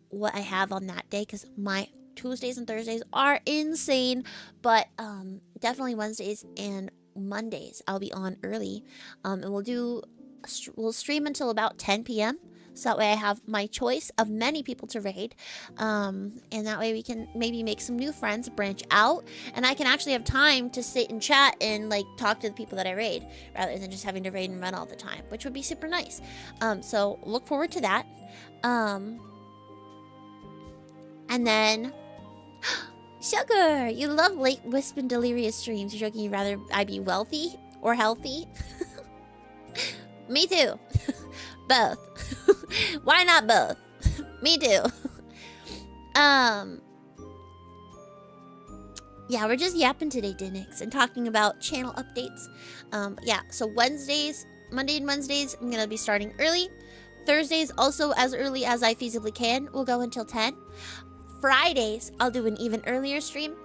S1: what I have on that day. Because my Tuesdays and Thursdays are insane, but definitely Wednesdays and Mondays I'll be on early, and we'll stream until about 10 p.m. So that way I have my choice of many people to raid. And that way we can maybe make some new friends, branch out. And I can actually have time to sit and chat and like talk to the people that I raid. Rather than just having to raid and run all the time. Which would be super nice. So look forward to that. And then... Sugar! You love late wisp and delirious streams. You're joking you'd rather I be wealthy or healthy? Me too. Both. Why not both? Me too. Yeah, we're just yapping today, Dinix, and talking about channel updates. Yeah, so Monday and Wednesdays, I'm gonna be starting early. Thursdays, also as early as I feasibly can. We'll go until 10. Fridays, I'll do an even earlier stream.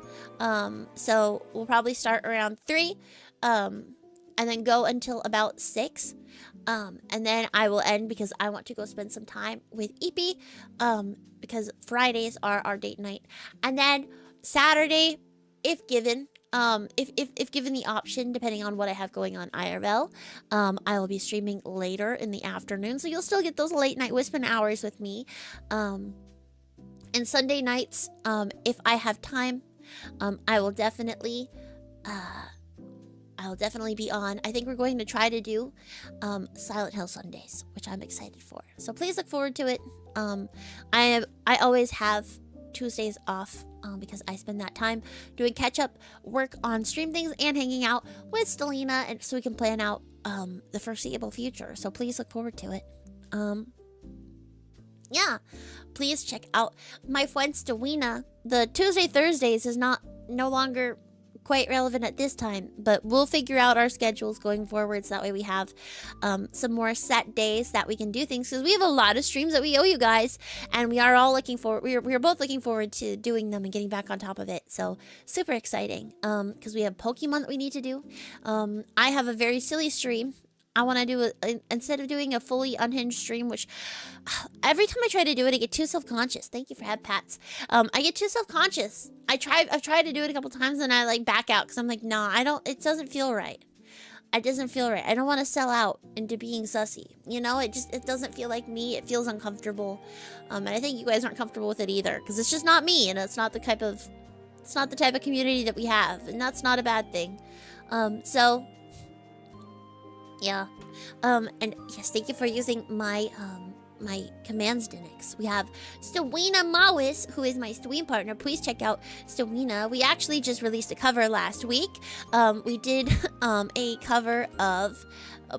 S1: So we'll probably start around 3. And then go until about 6. And then I will end because I want to go spend some time with Eepy. Because Fridays are our date night. And then Saturday, if given, if given the option, depending on what I have going on IRL, I will be streaming later in the afternoon. So you'll still get those late night Wispin hours with me. And Sunday nights, if I have time, I will definitely be on. I think we're going to try to do Silent Hill Sundays, which I'm excited for. So please look forward to it. I always have Tuesdays off because I spend that time doing catch-up work on stream things and hanging out with Stellina, and so we can plan out the foreseeable future. So please look forward to it. Yeah, please check out my friend Stellina. The Thursdays is no longer quite relevant at this time, but we'll figure out our schedules going forward so that way we have some more set days that we can do things, because we have a lot of streams that we owe you guys, and we are all looking forward, we are both looking forward to doing them and getting back on top of it. So super exciting, because we have Pokemon that we need to do. I have a very silly stream. I want to do instead of doing a fully unhinged stream, which every time I try to do it, I get too self-conscious. Thank you for head pats. I get too self-conscious. I've tried to do it a couple times and I like back out because I'm like, nah, it doesn't feel right. It doesn't feel right. I don't want to sell out into being sussy. You know, it doesn't feel like me. It feels uncomfortable. And I think you guys aren't comfortable with it either, because it's just not me, and it's not the type of community that we have, and that's not a bad thing. So yeah. And yes, thank you for using my my commands Dinix. We have Stowina Mawis, who is my stream partner. Please check out Stowina. We actually just released a cover last week. We did a cover of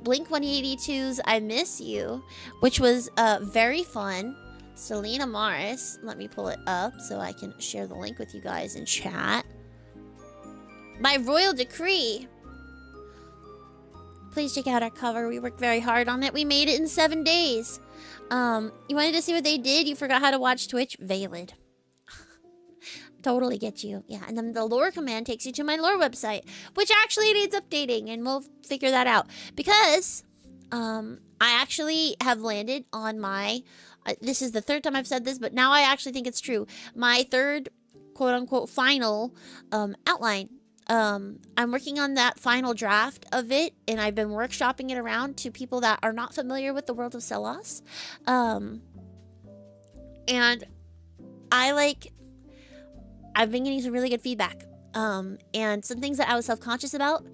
S1: Blink-182's I Miss You, which was very fun. Stellina Morris, let me pull it up so I can share the link with you guys in chat. By royal decree. Please check out our cover. We worked very hard on it. We made it in 7 days. You wanted to see what they did? You forgot how to watch Twitch? Valid. Totally get you. Yeah, and then the lore command takes you to my lore website, which actually needs updating, and we'll figure that out. Because, I actually have landed on my... this is the third time I've said this, but now I actually think it's true. My third, quote-unquote, final outline. I'm working on that final draft of it, and I've been workshopping it around to people that are not familiar with the world of Celos. And I've been getting some really good feedback. And some things that I was self-conscious about,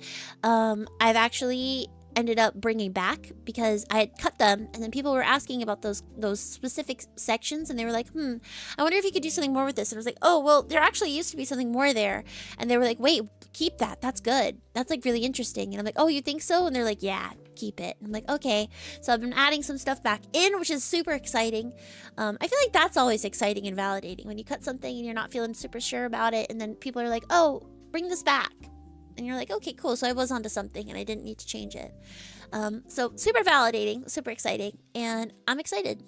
S1: I've actually ended up bringing back because I had cut them, and then people were asking about those specific sections, and they were like, I wonder if you could do something more with this. And I was like, oh, well, there actually used to be something more there. And they were like, wait, keep that. That's good. That's like really interesting. And I'm like, oh, you think so? And they're like, yeah, keep it. And I'm like, okay. So I've been adding some stuff back in, which is super exciting. I feel like that's always exciting and validating when you cut something and you're not feeling super sure about it, and then people are like, oh, bring this back. And you're like, okay, cool. So I was onto something and I didn't need to change it. So super validating, super exciting, and I'm excited.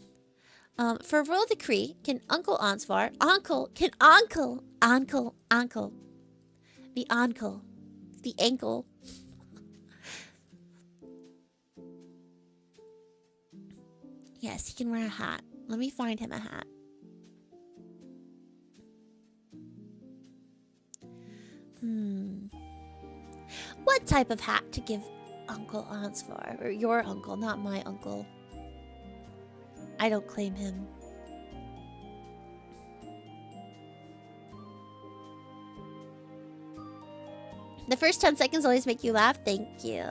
S1: For royal decree, can Uncle Ansvar, the uncle, the ankle. Yes, he can wear a hat. Let me find him a hat. What type of hat to give Uncle Ansvar? Or your uncle, not my uncle. I don't claim him. The first 10 seconds always make you laugh. Thank you.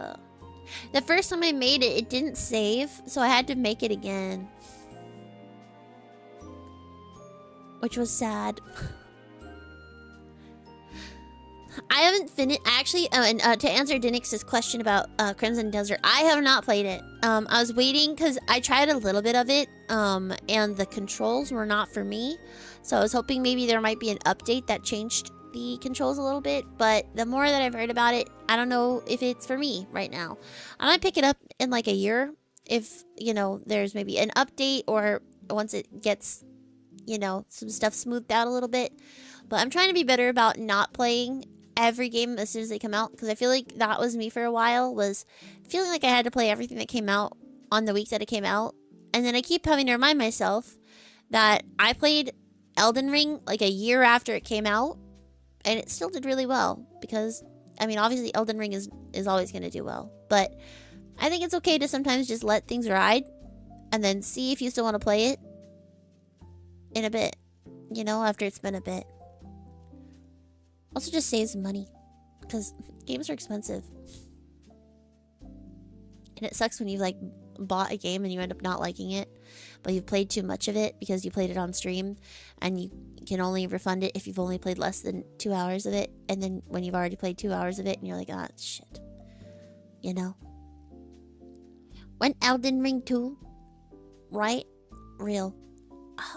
S1: The first time I made it, it didn't save, so I had to make it again. Which was sad. I haven't finished, actually, and to answer Dinix's question about Crimson Desert, I have not played it. I was waiting because I tried a little bit of it, and the controls were not for me. So I was hoping maybe there might be an update that changed the controls a little bit, but the more that I've heard about it, I don't know if it's for me right now. I might pick it up in like a year if, you know, there's maybe an update, or once it gets, you know, some stuff smoothed out a little bit. But I'm trying to be better about not playing every game as soon as they come out, because I feel like that was me for a while, was feeling like I had to play everything that came out on the week that it came out. And then I keep having to remind myself that I played Elden Ring like a year after it came out, and it still did really well, because I mean, obviously Elden Ring is always going to do well, but I think it's okay to sometimes just let things ride and then see if you still want to play it in a bit, you know, after it's been a bit. Also just saves money, because games are expensive. And it sucks when you've like bought a game and you end up not liking it, but you've played too much of it because you played it on stream, and you can only refund it if you've only played less than 2 hours of it. And then when you've already played 2 hours of it and you're like, ah, shit. You know? When Elden Ring 2, right? Real.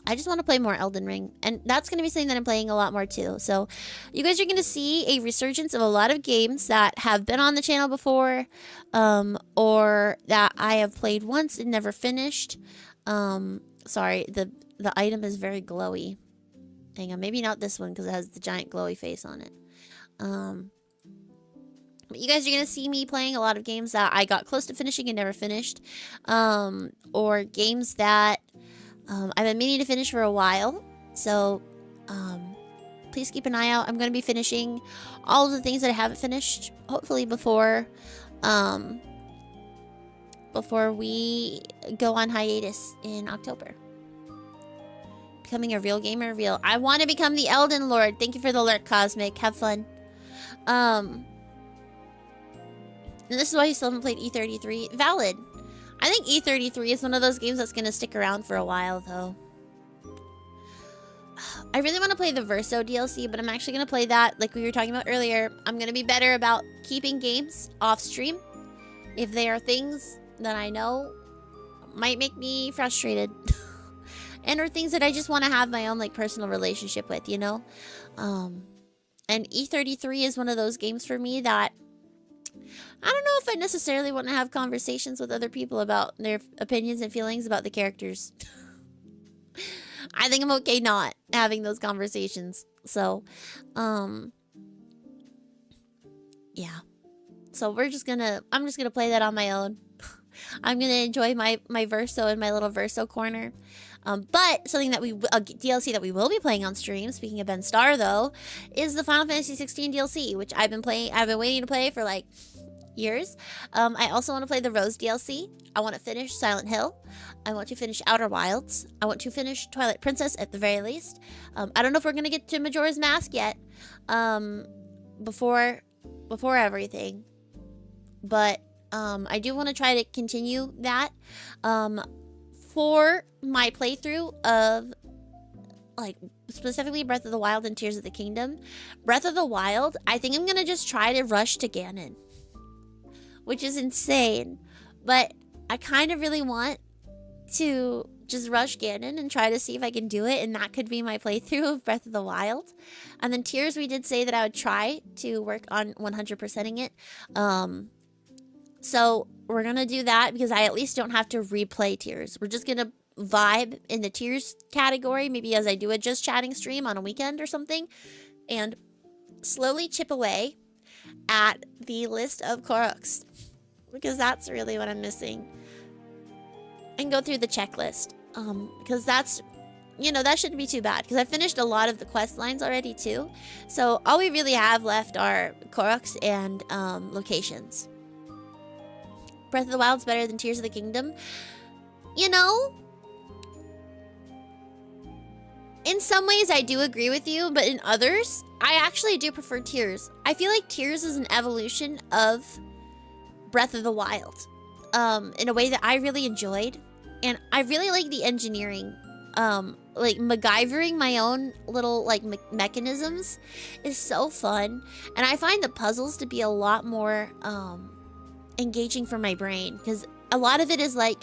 S1: I just want to play more Elden Ring, and that's going to be something that I'm playing a lot more too. So you guys are going to see a resurgence of a lot of games that have been on the channel before, or that I have played once and never finished. Sorry, the item is very glowy. Hang on, maybe not this one because it has the giant glowy face on it. But you guys are going to see me playing a lot of games that I got close to finishing and never finished, or games that I've been meaning to finish for a while, so please keep an eye out. I'm going to be finishing all of the things that I haven't finished, hopefully before we go on hiatus in October. Becoming a real gamer, real. I want to become the Elden Lord. Thank you for the alert, Cosmic. Have fun. And this is why you still haven't played E33. Valid. I think E33 is one of those games that's gonna stick around for a while, though. I really want to play the Verso DLC, but I'm actually gonna play that like we were talking about earlier. I'm gonna be better about keeping games off stream if they are things that I know might make me frustrated. And or things that I just want to have my own like personal relationship with, you know? And E33 is one of those games for me that I don't know if I necessarily want to have conversations with other people about their opinions and feelings about the characters. I think I'm okay not having those conversations. So, yeah. So I'm just gonna play that on my own. I'm gonna enjoy my Verso in my little Verso corner. But something that DLC that we will be playing on stream, speaking of Ben Starr though, is the Final Fantasy 16 DLC, which I've been waiting to play for like years. I also want to play the Rose DLC. I want to finish Silent Hill. I want to finish Outer Wilds. I want to finish Twilight Princess at the very least. I don't know if we're gonna get to Majora's Mask yet. Before everything. But I do want to try to continue that. For my playthrough of like specifically Breath of the Wild and Tears of the Kingdom. Breath of the Wild, I think I'm gonna just try to rush to Ganon, which is insane, but I kind of really want to just rush Ganon and try to see if I can do it, and that could be my playthrough of Breath of the Wild. And then Tears, we did say that I would try to work on 100%ing it. So we're gonna do that because I at least don't have to replay Tears. We're just gonna vibe in the Tears category, maybe as I do a just chatting stream on a weekend or something, and slowly chip away at the list of Koroks, because that's really what I'm missing, and go through the checklist, because that's, you know, that shouldn't be too bad, because I finished a lot of the quest lines already too, so all we really have left are Koroks and locations. Breath of the Wild's better than Tears of the Kingdom. You know, in some ways I do agree with you, but in others, I actually do prefer Tears. I feel like Tears is an evolution of Breath of the Wild, in a way that I really enjoyed. And I really like the engineering. Like MacGyvering my own little like mechanisms is so fun. And I find the puzzles to be a lot more engaging for my brain, because a lot of it is like,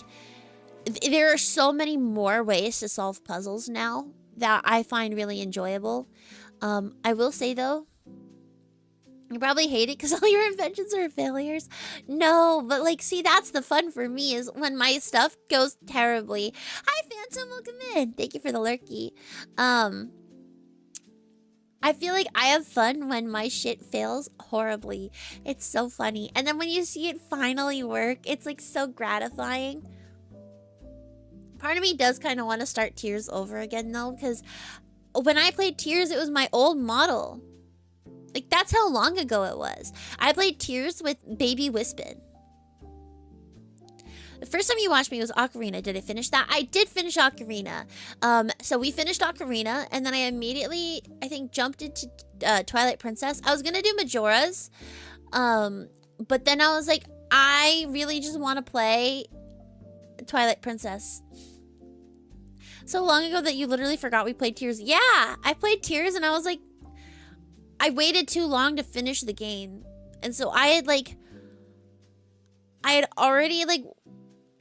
S1: there are so many more ways to solve puzzles now that I find really enjoyable. I will say though, you probably hate it because all your inventions are failures. No, but like, see, that's the fun for me, is when my stuff goes terribly. Hi, Phantom, welcome in. Thank you for the lurky. I feel like I have fun when my shit fails horribly. It's so funny. And then when you see it finally work, it's like so gratifying. Part of me does kind of want to start Tears over again though, because when I played Tears, it was my old model. Like, that's how long ago it was. I played Tears with Baby Wispin. The first time you watched me was Ocarina. Did I finish that? I did finish Ocarina. So we finished Ocarina, and then I immediately, I think, jumped into Twilight Princess. I was gonna do Majora's, but then I was like, I really just want to play Twilight Princess. So long ago that you literally forgot we played Tears. Yeah, I played Tears, and I was like, I waited too long to finish the game, and so I had already like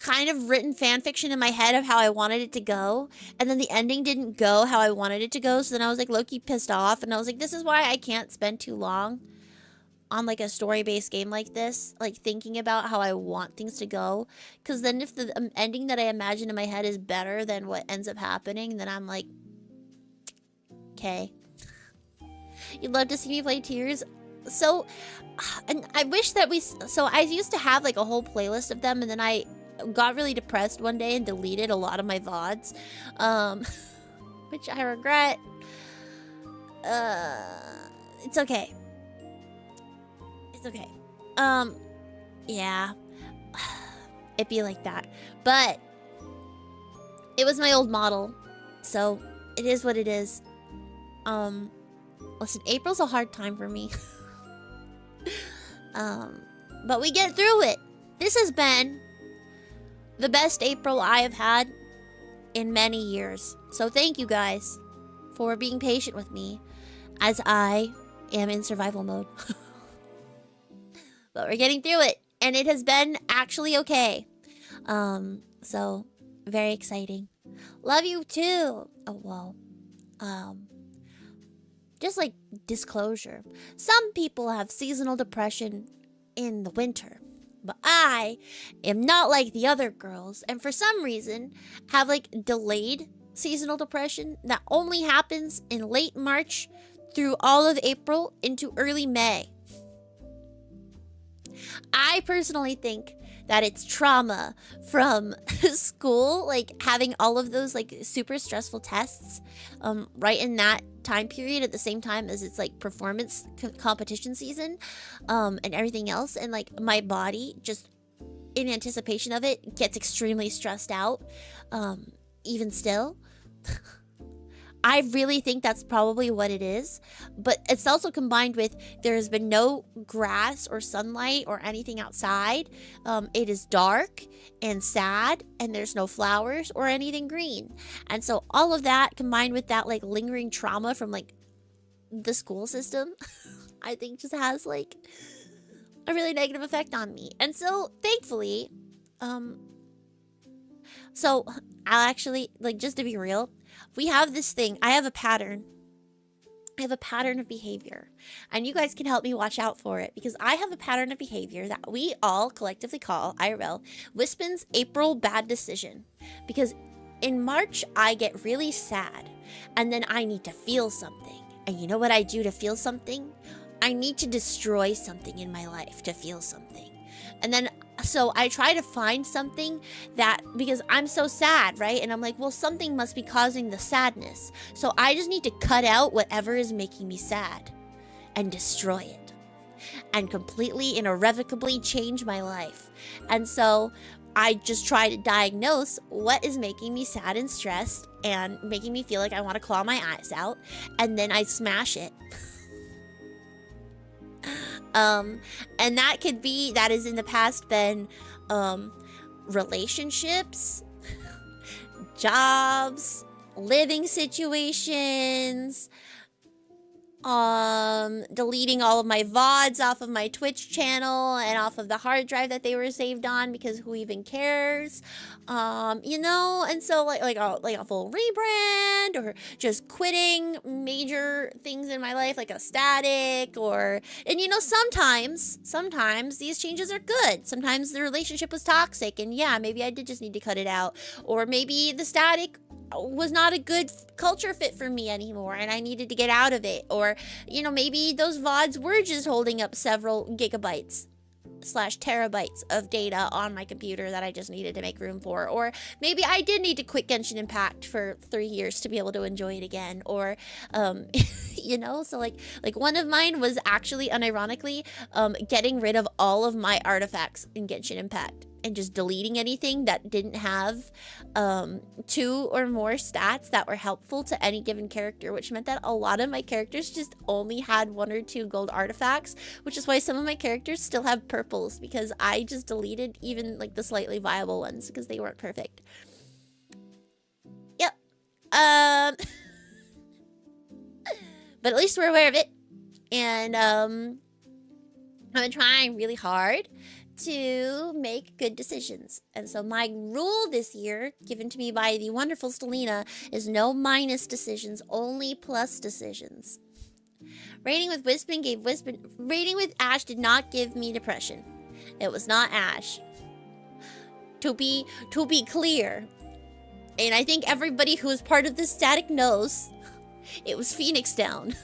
S1: kind of written fan fiction in my head of how I wanted it to go, and then the ending didn't go how I wanted it to go, so then I was like low-key pissed off, and I was like, this is why I can't spend too long on like a story-based game like this, like thinking about how I want things to go, because then if the ending that I imagine in my head is better than what ends up happening, then I'm like, okay. You'd love to see me play Tears? So, and I wish that so I used to have like a whole playlist of them, and then I got really depressed one day and deleted a lot of my VODs, which I regret. It's okay. It's okay. Yeah. It'd be like that. But it was my old model, so it is what it is. Listen, April's a hard time for me. But we get through it. This has been the best April I have had in many years. So thank you guys for being patient with me as I am in survival mode. But we're getting through it, and it has been actually okay. So very exciting. Love you too. Oh well. Just like disclosure, some people have seasonal depression in the winter, but I am not like the other girls, and for some reason have like delayed seasonal depression that only happens in late March through all of April into early May. I personally think that it's trauma from school, like having all of those like super stressful tests right in that time period at the same time as it's like performance competition season and everything else, and like my body just in anticipation of it gets extremely stressed out even still. I really think that's probably what it is, but it's also combined with there has been no grass or sunlight or anything outside. It is dark and sad, and there's no flowers or anything green. And so all of that combined with that like lingering trauma from like the school system, I think just has like a really negative effect on me. And so thankfully, so I'll actually, like, just to be real, we have this thing. I have a pattern. I have a pattern of behavior. And you guys can help me watch out for it, because I have a pattern of behavior that we all collectively call, IRL, Wispin's April bad decision. Because in March, I get really sad. And then I need to feel something. And you know what I do to feel something? I need to destroy something in my life to feel something. And then, so I try to find something that, because I'm so sad, right? And I'm like, well, something must be causing the sadness. So I just need to cut out whatever is making me sad and destroy it and completely and irrevocably change my life. And so I just try to diagnose what is making me sad and stressed and making me feel like I want to claw my eyes out. And then I smash it. And that could be, that is in the past been, relationships, jobs, living situations, deleting all of my VODs off of my Twitch channel and off of the hard drive that they were saved on, because who even cares? You know, and so like a full rebrand, or just quitting major things in my life, like a static, or, and you know, sometimes these changes are good. Sometimes the relationship was toxic, and yeah, maybe I did just need to cut it out, or maybe the static was not a good culture fit for me anymore and I needed to get out of it. Or, you know, maybe those VODs were just holding up several gigabytes / terabytes of data on my computer that I just needed to make room for. Or maybe I did need to quit Genshin Impact for 3 years to be able to enjoy it again. Or, you know, so like one of mine was actually unironically getting rid of all of my artifacts in Genshin Impact and just deleting anything that didn't have 2 or more stats that were helpful to any given character, which meant that a lot of my characters just only had 1 or 2 gold artifacts, which is why some of my characters still have purples, because I just deleted even like the slightly viable ones because they weren't perfect. Yep. But at least we're aware of it. And I've been trying really hard to make good decisions. And so my rule this year, given to me by the wonderful Stellina, is no minus decisions, only plus decisions. Rating with Wispin gave Wispin. Rating with Ash did not give me depression. It was not Ash. To be clear, and I think everybody who is part of this static knows, it was Phoenix Down.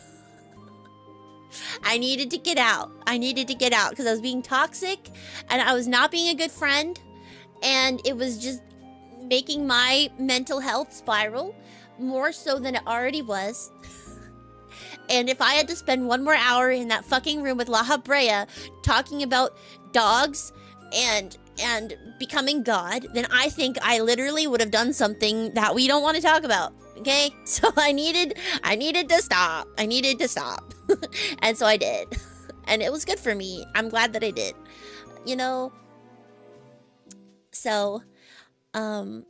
S1: I needed to get out. Because I was being toxic and I was not being a good friend, and it was just making my mental health spiral more so than it already was. And if I had to spend 1 more hour in that fucking room with La Brea talking about dogs and becoming God, then I think I literally would have done something that we don't want to talk about. Okay? So I needed to stop. And so I did. And it was good for me. I'm glad that I did. You know? So, Um,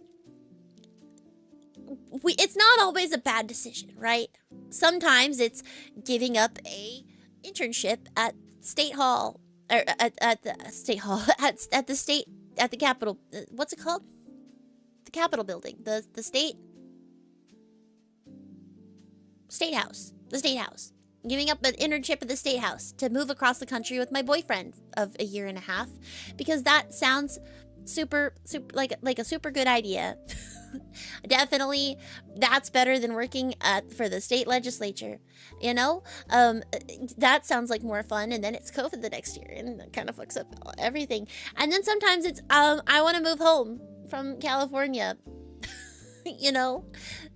S1: it's not always a bad decision, right? Sometimes it's giving up a internship at State Hall, or at the State Hall, at the state, at the Capitol. What's it called? The Capitol building. The State House. The State House. Giving up an internship at the State House to move across the country with my boyfriend of a year and a half, because that sounds super like a super good idea. Definitely, that's better than working for the state legislature. You know, that sounds like more fun. And then it's COVID the next year, and that kind of fucks up everything. And then sometimes it's I want to move home from California. You know,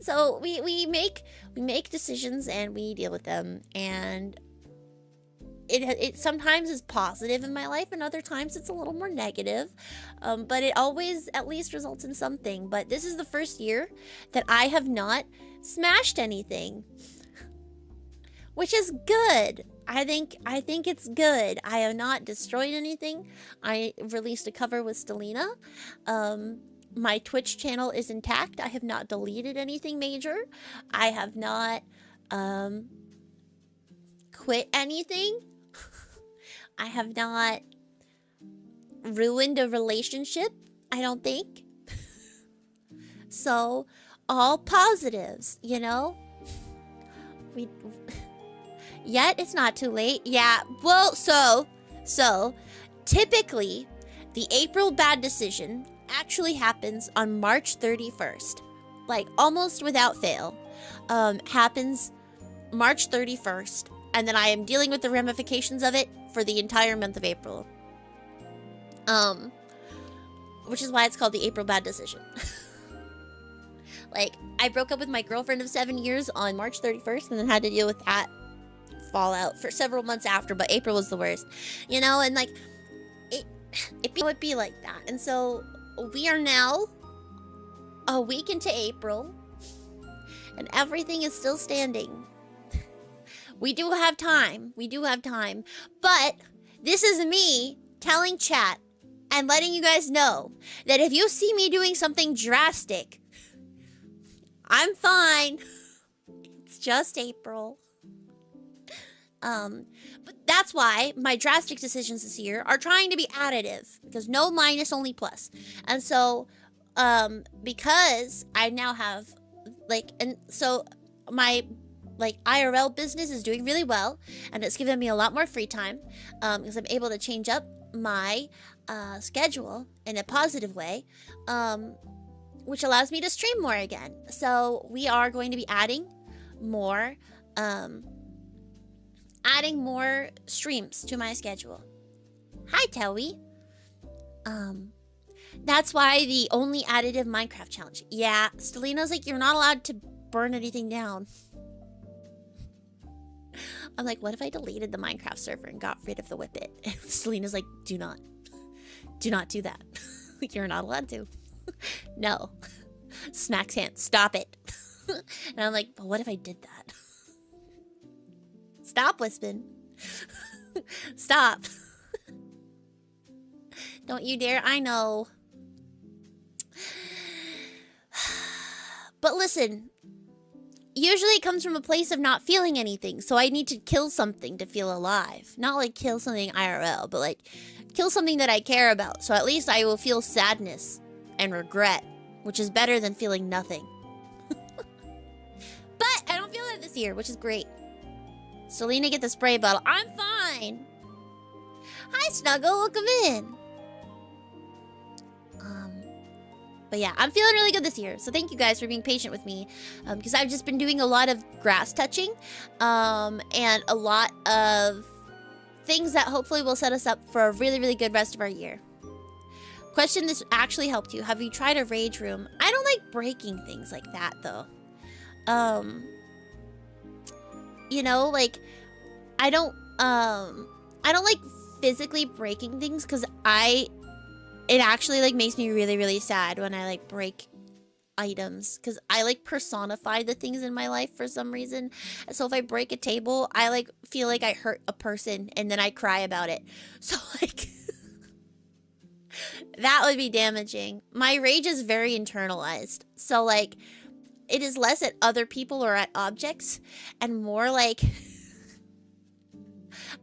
S1: so we make decisions and we deal with them, and it sometimes is positive in my life, and other times it's a little more negative, but it always at least results in something. But this is the first year that I have not smashed anything, which is good. I think it's good. I have not destroyed anything. I released a cover with Stellina. My Twitch channel is intact. I have not deleted anything major. I have not quit anything. I have not ruined a relationship, I don't think. So, all positives, you know? Yet it's not too late. Yeah, well, so typically the April bad decision actually happens on March 31st. Like, almost without fail. Happens March 31st. And then I am dealing with the ramifications of it for the entire month of April. Which is why it's called the April bad decision. Like, I broke up with my girlfriend of 7 years on March 31st and then had to deal with that fallout for several months after, but April was the worst. You know, and like, it would be like that. And so, we are now a week into April, and everything is still standing. We do have time. But this is me telling chat and letting you guys know that if you see me doing something drastic, I'm fine. It's just April. But that's why my drastic decisions this year are trying to be additive, because no minus, only plus. And so, because I now have, and so my IRL business is doing really well, and it's given me a lot more free time, because I'm able to change up my schedule in a positive way, which allows me to stream more again. So we are going to be adding more streams to my schedule. Hi, Towie. That's why the only additive Minecraft challenge. Yeah, Stellina's like, you're not allowed to burn anything down. I'm like, what if I deleted the Minecraft server and got rid of the whippet? And Selena's like, do not do that. You're not allowed to. No. Smacks hand, stop it. And I'm like, but what if I did that? Stop, Wispin. Stop. Don't you dare, I know. But listen, usually it comes from a place of not feeling anything, so I need to kill something to feel alive. Not like kill something IRL, but like kill something that I care about, so at least I will feel sadness and regret, which is better than feeling nothing. But I don't feel that this year, which is great. Selena, get the spray bottle. I'm fine. Hi, Snuggle, welcome in. But yeah, I'm feeling really good this year. So thank you guys for being patient with me. Because I've just been doing a lot of grass touching. And a lot of things that hopefully will set us up for a really, really good rest of our year. Question, this actually helped you. Have you tried a rage room? I don't like breaking things like that, though. You know, like, I don't like physically breaking things, because it actually like makes me really, really sad when I like break items, because I like personify the things in my life for some reason. So if I break a table, I like feel like I hurt a person and then I cry about it. So like That would be damaging. My rage is very internalized. So, like, it is less at other people or at objects, and more like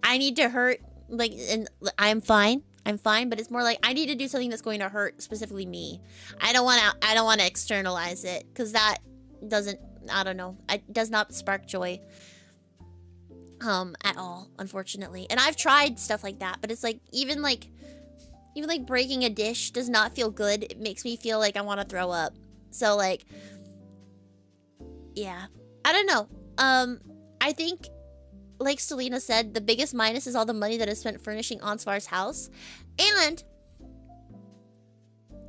S1: I need to hurt, like, and I'm fine. I'm fine, but it's more like I need to do something that's going to hurt specifically me. I don't want to. I don't want to externalize it because that doesn't. I don't know. It does not spark joy. At all, unfortunately. And I've tried stuff like that, but it's like even like breaking a dish does not feel good. It makes me feel like I want to throw up. So like, yeah, I don't know. I think, like Stellina said, the biggest minus is all the money that is spent furnishing Ansvar's house. And,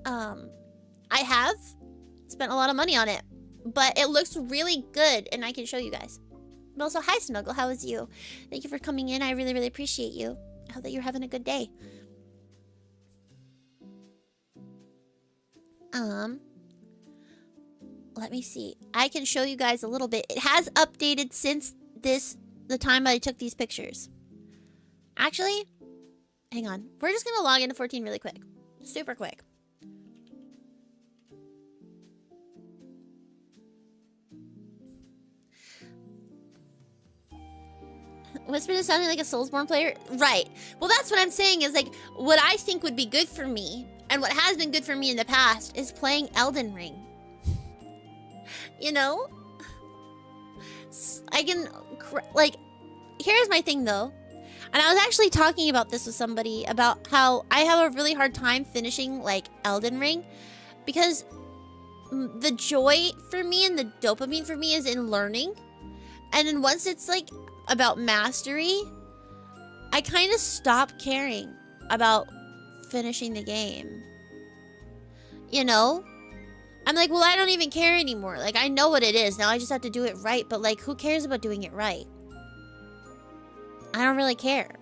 S1: I have spent a lot of money on it, but it looks really good and I can show you guys. But also, hi Snuggle, how is you? Thank you for coming in. I really, really appreciate you. I hope that you're having a good day. Let me see. I can show you guys a little bit. It has updated since the time I took these pictures. Actually, hang on. We're just gonna log into 14 really quick. Super quick. Whisper is sounding like a Soulsborne player? Right. Well, that's what I'm saying is, like, what I think would be good for me, and what has been good for me in the past, is playing Elden Ring. You know? I can, like, here's my thing, though. And I was actually talking about this with somebody, about how I have a really hard time finishing, like, Elden Ring. Because the joy for me and the dopamine for me is in learning. And then once it's, like, about mastery, I kind of stop caring about finishing the game. You know? I'm like, well, I don't even care anymore. Like, I know what it is. Now I just have to do it right. But, like, who cares about doing it right? I don't really care.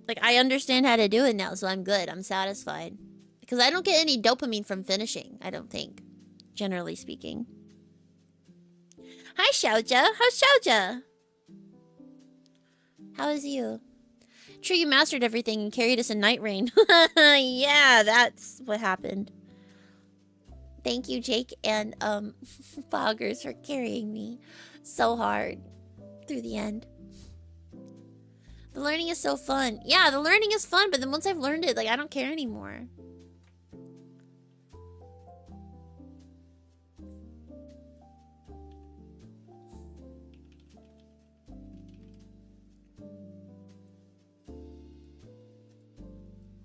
S1: Like, I understand how to do it now, so I'm good. I'm satisfied. Because I don't get any dopamine from finishing, I don't think. Generally speaking. Hi, Xiaojia. How's Xiaojia? How is you? True, you mastered everything and carried us in Night Rain. Yeah, that's what happened. Thank you, Jake and Boggers, for carrying me so hard through the end. The learning is so fun. Yeah, the learning is fun, but then once I've learned it, like, I don't care anymore.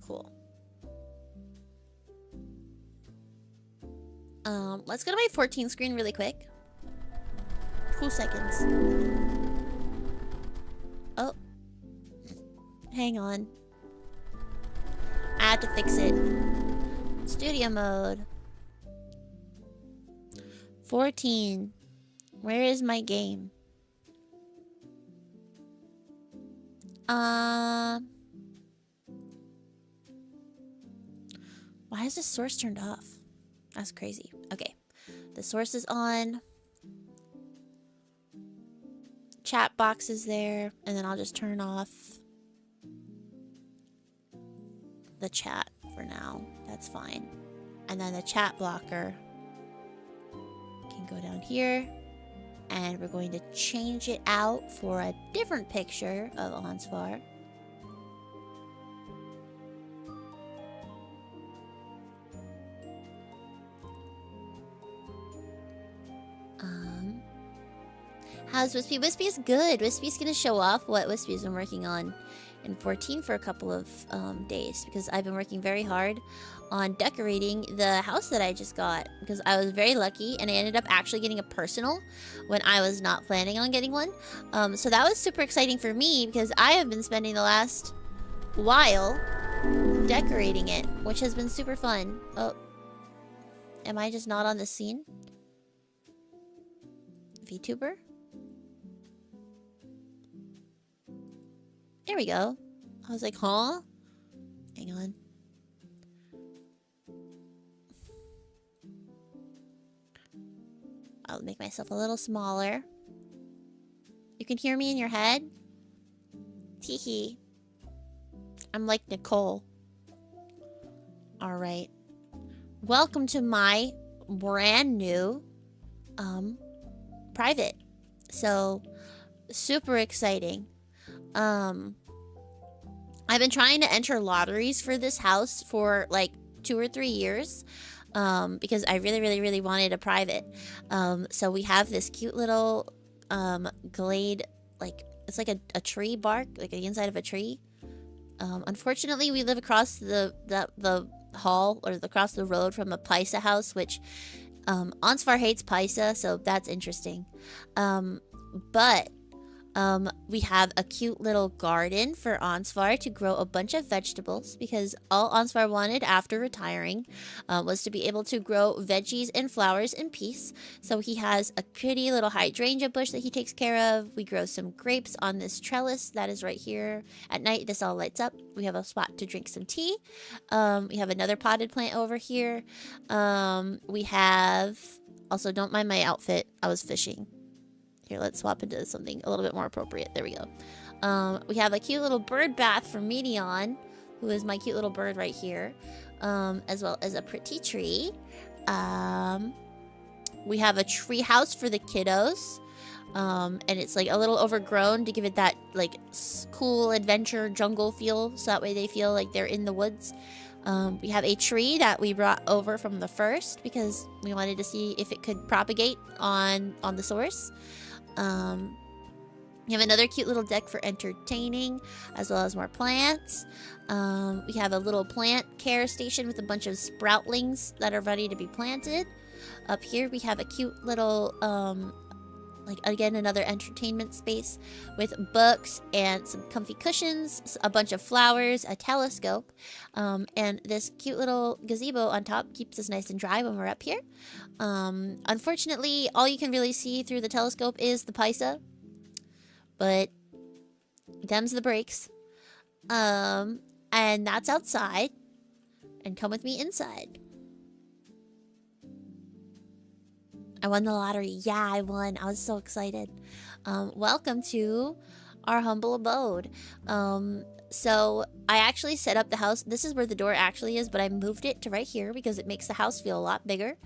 S1: Cool. Let's go to my 14 screen really quick. 2 seconds. Oh. Hang on. I have to fix it. Studio mode. 14. Where is my game? Why is the source turned off? That's crazy. Okay. The source is on. Chat box is there. And then I'll just turn off the chat for now. That's fine. And then the chat blocker can go down here. And we're going to change it out for a different picture of Ansvar. How's Wispy? Wispy is good. Wispy's gonna show off what Wispy's been working on in 14 for a couple of days, because I've been working very hard on decorating the house that I just got, because I was very lucky and I ended up actually getting a personal when I was not planning on getting one. So that was super exciting for me, because I have been spending the last while decorating it, which has been super fun. Oh, am I just not on the scene? VTuber? There we go. I was like, huh? Hang on. I'll make myself a little smaller. You can hear me in your head? Teehee. I'm like Nicole. All right. Welcome to my brand new private. So super exciting. I've been trying to enter lotteries for this house for like 2 or 3 years. Because I really wanted a private. So we have this cute little glade, like it's like a tree bark, like the inside of a tree. Unfortunately, we live across the hall or across the road from a Paisa house, which Ansvar hates Paisa, so that's interesting. But we have a cute little garden for Ansvar to grow a bunch of vegetables, because all Ansvar wanted after retiring was to be able to grow veggies and flowers in peace. So he has a pretty little hydrangea bush that he takes care of. We grow some grapes on this trellis that is right here. At night, this all lights up. We have a spot to drink some tea. We have another potted plant over here. We have... Also, don't mind my outfit. I was fishing. Here, let's swap into something a little bit more appropriate. There we go. We have a cute little bird bath for Medion, who is my cute little bird right here, as well as a pretty tree. We have a tree house for the kiddos, and it's like a little overgrown to give it that like cool adventure jungle feel, so that way they feel like they're in the woods. We have a tree that we brought over from the first because we wanted to see if it could propagate on the source. We have another cute little deck for entertaining, as well as more plants. We have a little plant care station with a bunch of sproutlings that are ready to be planted. Up here we have a cute little, like again, another entertainment space with books and some comfy cushions, a bunch of flowers, a telescope, and this cute little gazebo on top keeps us nice and dry when we're up here. Unfortunately, all you can really see through the telescope is the Paisa, but them's the breaks. And that's outside, and come with me inside. I won the lottery. Yeah, I won. I was so excited. Welcome to our humble abode. So I actually set up the house. This is where the door actually is, but I moved it to right here because it makes the house feel a lot bigger.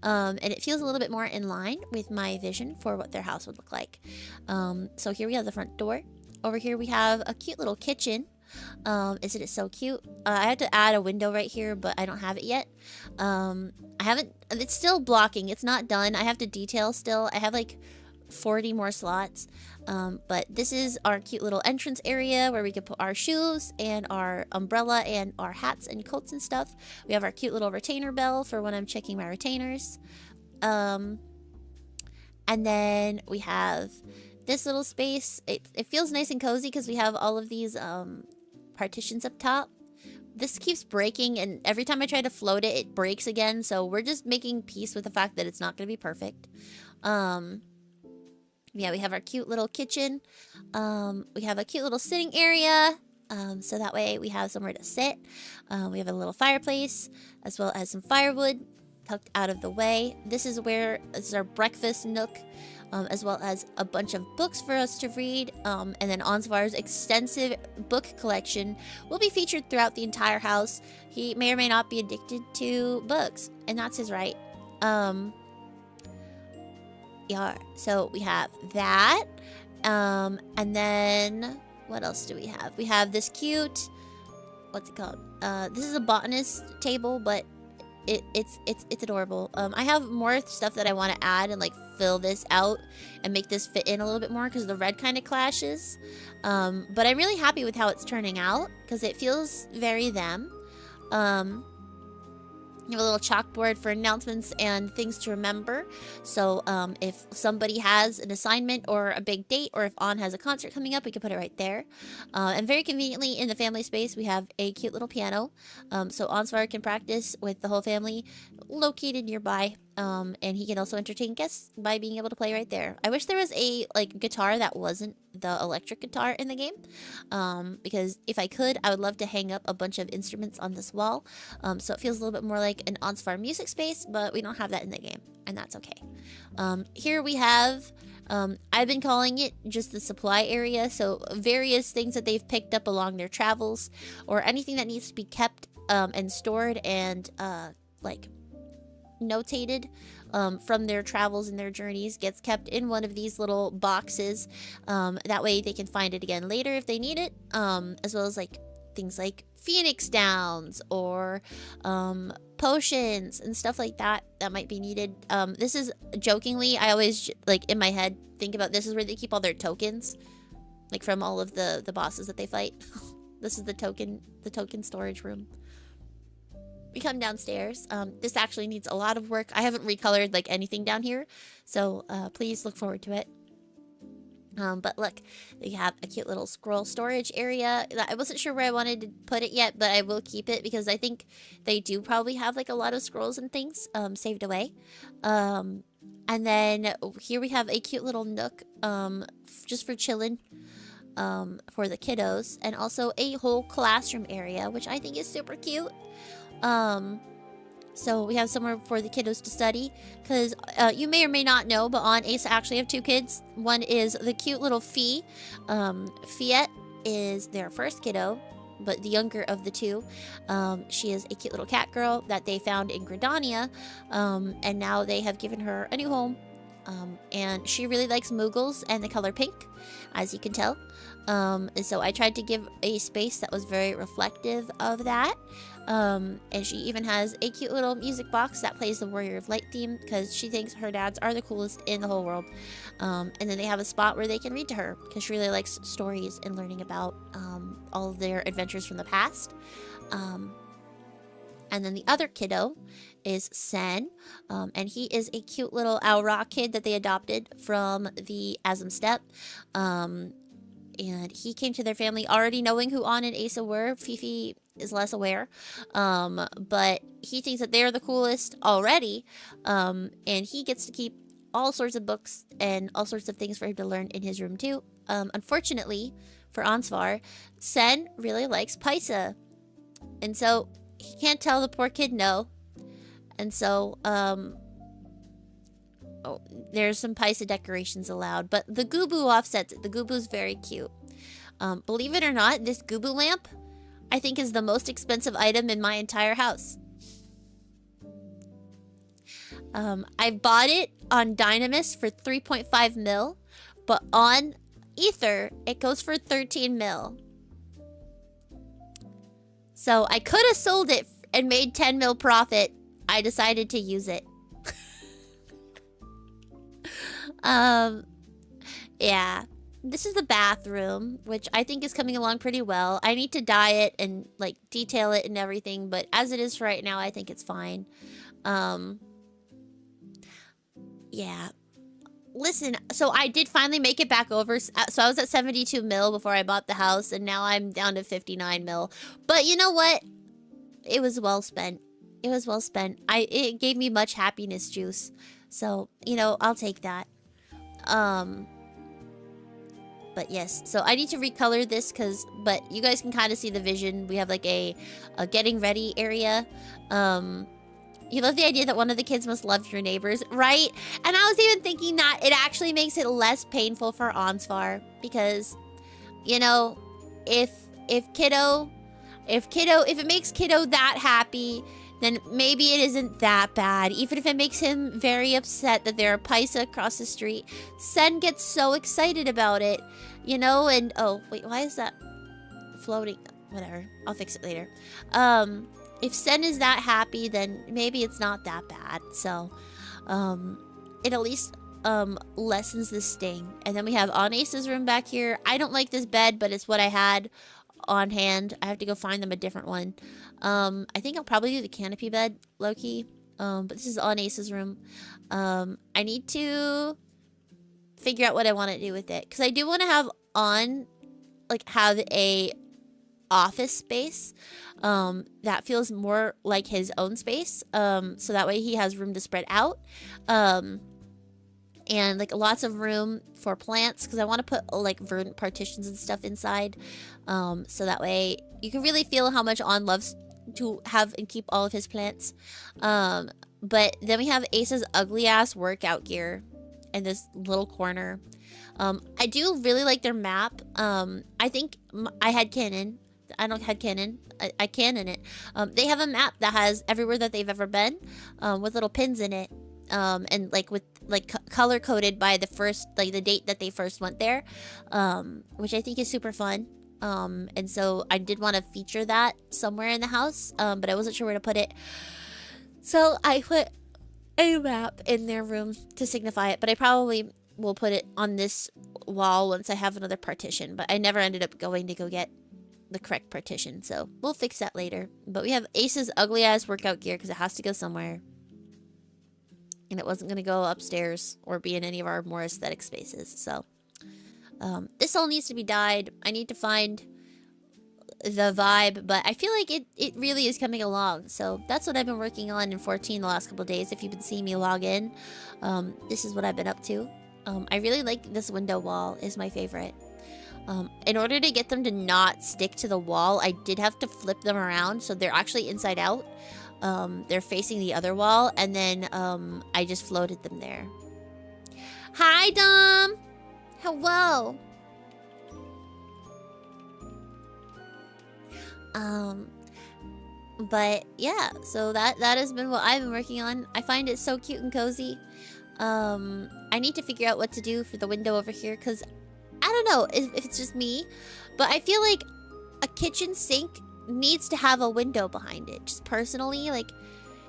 S1: And it feels a little bit more in line with my vision for what their house would look like. So here we have the front door. Over here we have a cute little kitchen. Isn't it so cute? I had to add a window right here, but I don't have it yet. I haven't, it's still blocking. It's not done. I have to detail still. I have like 40 more slots. But this is our cute little entrance area where we could put our shoes and our umbrella and our hats and coats and stuff. We have our cute little retainer bell for when I'm checking my retainers. And then we have this little space. It feels nice and cozy because we have all of these partitions up top. This keeps breaking, and every time I try to float it, it breaks again. So we're just making peace with the fact that it's not going to be perfect. Yeah, we have our cute little kitchen. We have a cute little sitting area. So that way we have somewhere to sit. We have a little fireplace, as well as some firewood tucked out of the way. This is our breakfast nook. As well as a bunch of books for us to read, and then Ansvar's extensive book collection will be featured throughout the entire house. He may or may not be addicted to books, and that's his right. Yeah, so we have that, and then what else do we have? We have this cute, what's it called? This is a botanist table, but it's adorable. I have more stuff that I want to add and like fill this out and make this fit in a little bit more because the red kind of clashes. But I'm really happy with how it's turning out because it feels very them. You have a little chalkboard for announcements and things to remember. So if somebody has an assignment or a big date, or if On has a concert coming up, we can put it right there. And very conveniently in the family space, we have a cute little piano. So Ansvar can practice with the whole family located nearby. And he can also entertain guests by being able to play right there. I wish there was a like guitar that wasn't the electric guitar in the game, because if I could, I would love to hang up a bunch of instruments on this wall, so it feels a little bit more like an Onsfar music space, but we don't have that in the game, and that's okay. Here we have, I've been calling it just the supply area, so various things that they've picked up along their travels, or anything that needs to be kept and stored and like notated from their travels and their journeys gets kept in one of these little boxes. That way they can find it again later if they need it, as well as like things like Phoenix Downs or potions and stuff like that that might be needed. This is jokingly, I always like in my head think about this is where they keep all their tokens, like from all of the bosses that they fight. This is the token storage room. We come downstairs. This actually needs a lot of work. I haven't recolored like anything down here, so please look forward to it. But look, they have a cute little scroll storage area. I wasn't sure where I wanted to put it yet, but I will keep it because I think they do probably have like a lot of scrolls and things saved away. And then here we have a cute little nook just for chilling for the kiddos, and also a whole classroom area, which I think is super cute. So we have somewhere for the kiddos to study, because you may or may not know, but on Ace I actually have 2 kids. One is the cute little Fee. Fiette is their first kiddo, but the younger of the 2. She is a cute little cat girl that they found in Gridania, and now they have given her a new home. And she really likes Moogles and the color pink, as you can tell. And so I tried to give a space that was very reflective of that. And she even has a cute little music box that plays the Warrior of Light theme, because she thinks her dads are the coolest in the whole world. And then they have a spot where they can read to her, because she really likes stories and learning about all of their adventures from the past. And then the other kiddo is Sen, and he is a cute little Aura kid that they adopted from the Asm Steppe. And he came to their family already knowing who An and Asa were. Fifi is less aware, but he thinks that they're the coolest already, and he gets to keep all sorts of books and all sorts of things for him to learn in his room too. Unfortunately for Onsfar, Sen really likes Paisa, and so he can't tell the poor kid no. And so there's some Paisa decorations allowed, but the Gubu offsets it. The Gubu's very cute. Believe it or not, this Gubu lamp I think is the most expensive item in my entire house. I bought it on Dynamis for 3.5 mil, but on Ether it goes for 13 mil. So I could have sold it and made 10 mil profit. I decided to use it. Yeah. This is the bathroom, which I think is coming along pretty well. I need to dye it and like detail it and everything, but as it is for right now, I think it's fine. Yeah. Listen, so I did finally make it back over. So I was at 72 mil before I bought the house, and now I'm down to 59 mil. But you know what? It was well spent. It was well spent. It gave me much happiness juice. So, you know, I'll take that. But yes, so I need to recolor this but you guys can kind of see the vision. We have like a getting ready area. You love the idea that one of the kids must love your neighbors, right? And I was even thinking that it actually makes it less painful for Onsfar, because, you know, if it makes Kiddo that happy, then maybe it isn't that bad. Even if it makes him very upset that there are Paisa across the street, Sen gets so excited about it, you know? And, oh, wait, why is that floating? Whatever, I'll fix it later. If Sen is that happy, then maybe it's not that bad. So, it at least lessens the sting. And then we have Anace's room back here. I don't like this bed, but it's what I had on hand. I have to go find them a different one. I think I'll probably do the canopy bed, low-key. But this is Anace's room. I need to figure out what I want to do with it, because I do want to have have a office space that feels more like his own space. So that way he has room to spread out. And like lots of room for plants because I want to put like verdant partitions and stuff inside. So that way you can really feel how much On loves to have and keep all of his plants. But then we have Ace's ugly ass workout gear in this little corner. I do really like their map. I think I had canon. I don't had canon. I canon it. They have a map that has everywhere that they've ever been, with little pins in it. And like with like color coded by the first, like the date that they first went there, which I think is super fun. And so I did want to feature that somewhere in the house, but I wasn't sure where to put it. So I put a map in their room to signify it, but I probably will put it on this wall once I have another partition, but I never ended up going to go get the correct partition, so we'll fix that later. But we have Ace's ugly ass workout gear because it has to go somewhere. And it wasn't going to go upstairs or be in any of our more aesthetic spaces. So this all needs to be dyed. I need to find the vibe, but I feel like it really is coming along. So that's what I've been working on in 14 the last couple of days. If you've been seeing me log in, this is what I've been up to. I really like this window wall is my favorite. In order to get them to not stick to the wall, I did have to flip them around so they're actually inside out. They're facing the other wall, and then I just floated them there. Hi, Dom! Hello! But yeah, so that has been what I've been working on. I find it so cute and cozy. I need to figure out what to do for the window over here, because I don't know if it's just me, but I feel like a kitchen sink needs to have a window behind it. Just personally, like,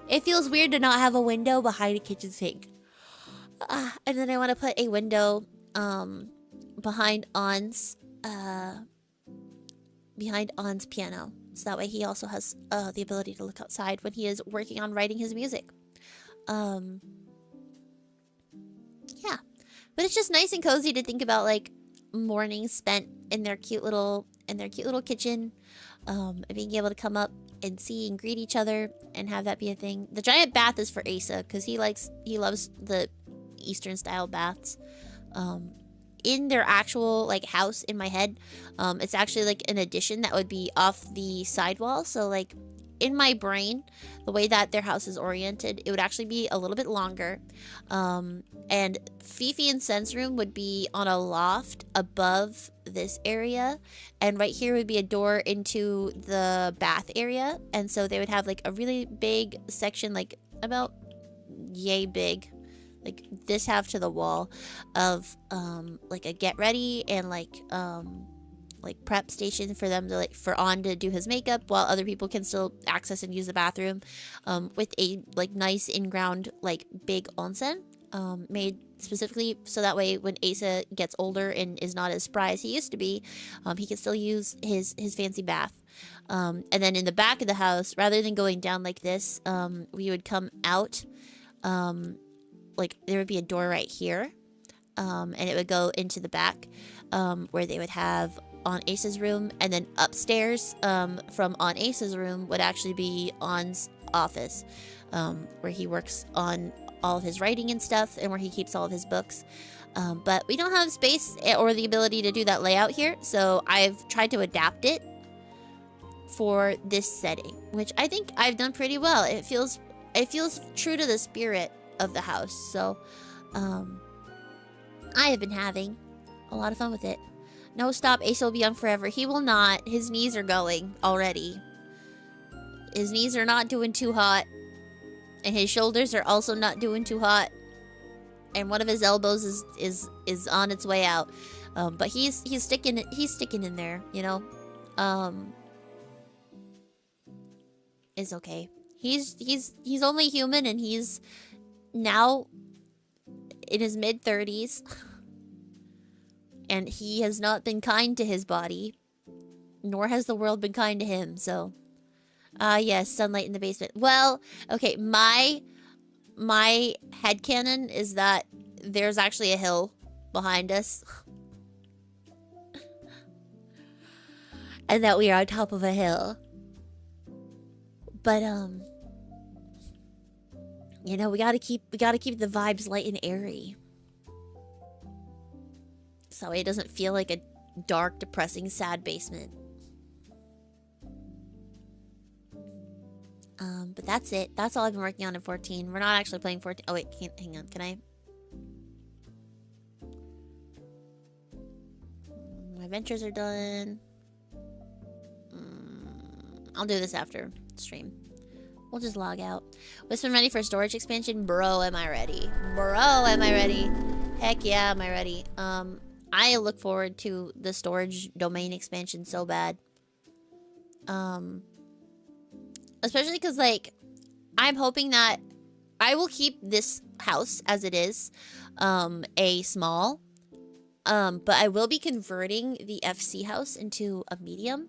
S1: it feels weird to not have a window behind a kitchen sink. And then I want to put a window behind On's piano, so that way he also has the ability to look outside when he is working on writing his music. Yeah, but it's just nice and cozy to think about, like, mornings spent in their cute little kitchen, and being able to come up and see and greet each other and have that be a thing. The giant bath is for Asa because he loves the Eastern style baths. In their actual like house in my head, it's actually like an addition that would be off the sidewall. So like in my brain, the way that their house is oriented, it would actually be a little bit longer. And Fifi and Sen's room would be on a loft above this area, and right here would be a door into the bath area. And so they would have like a really big section, like about yay big, like this half to the wall, of like a get ready and like prep station for them to like for On to do his makeup while other people can still access and use the bathroom, with a like nice in-ground like big onsen made specifically so that way when Asa gets older and is not as spry as he used to be, he can still use his fancy bath. And then in the back of the house, rather than going down like this, we would come out, like there would be a door right here, and it would go into the back, where they would have On Ace's room, and then upstairs from On Ace's room would actually be On's office, where he works on all of his writing and stuff, and where he keeps all of his books. But we don't have space or the ability to do that layout here, so I've tried to adapt it for this setting, which I think I've done pretty well. It feels true to the spirit of the house, so I have been having a lot of fun with it. No, stop. Asa will be young forever. He will not. His knees are going already. His knees are not doing too hot. And his shoulders are also not doing too hot. And one of his elbows is on its way out. But he's sticking in there, you know. It's okay. He's only human, and he's now in his mid-30s. And he has not been kind to his body, nor has the world been kind to him, so... yes, sunlight in the basement. Well, okay, my headcanon is that there's actually a hill behind us. and that we are on top of a hill. But you know, we gotta keep the vibes light and airy, so it doesn't feel like a dark, depressing, sad basement. But that's it. That's all I've been working on in 14. We're not actually playing 14. Oh wait, hang on. Can I? My ventures are done. I'll do this after stream. We'll just log out. Whisper ready for storage expansion? Bro, am I ready? Bro, am I ready? Heck yeah, am I ready? I look forward to the storage domain expansion so bad. Especially because, like, I'm hoping that I will keep this house as it is, a small, but I will be converting the FC house into a medium.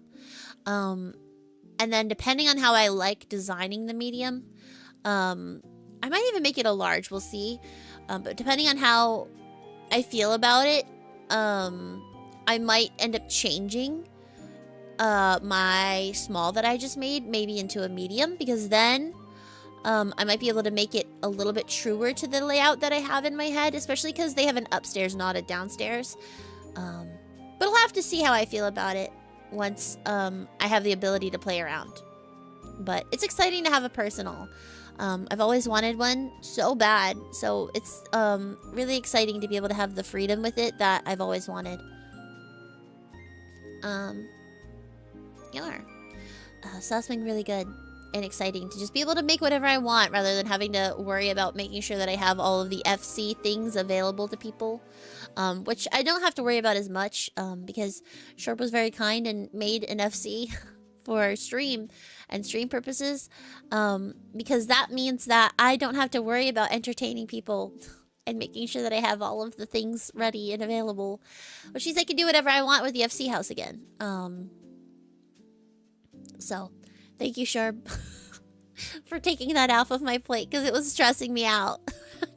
S1: And then depending on how I like designing the medium, I might even make it a large, we'll see. But depending on how I feel about it, I might end up changing my small that I just made maybe into a medium, because then I might be able to make it a little bit truer to the layout that I have in my head, especially because they have an upstairs, not a downstairs. But I'll have to see how I feel about it once I have the ability to play around. But it's exciting to have a personal. I've always wanted one so bad, so it's really exciting to be able to have the freedom with it that I've always wanted. Yeah. So that's been really good and exciting to just be able to make whatever I want rather than having to worry about making sure that I have all of the FC things available to people. Which I don't have to worry about as much, because Sharp was very kind and made an FC for stream and stream purposes, because that means that I don't have to worry about entertaining people and making sure that I have all of the things ready and available, which means I can do whatever I want with the FC house again. So thank you, Sharp, for taking that off of my plate, because it was stressing me out.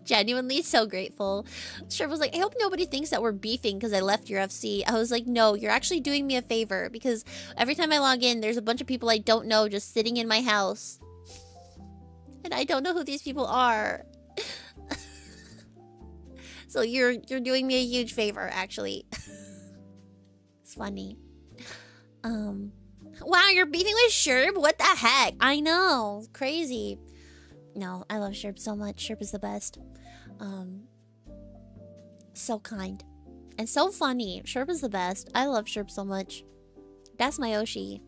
S1: Genuinely so grateful. Sharp was like, I hope nobody thinks that we're beefing because I left your FC. I was like, no, you're actually doing me a favor, because every time I log in, there's a bunch of people I don't know just sitting in my house. And I don't know who these people are. So you're doing me a huge favor, actually. It's funny. Wow, you're beefing with Sherb? What the heck? I know. Crazy. No, I love Sherb so much. Sherb is the best. So kind. And so funny. Sherb is the best. I love Sherb so much. That's my Oshi.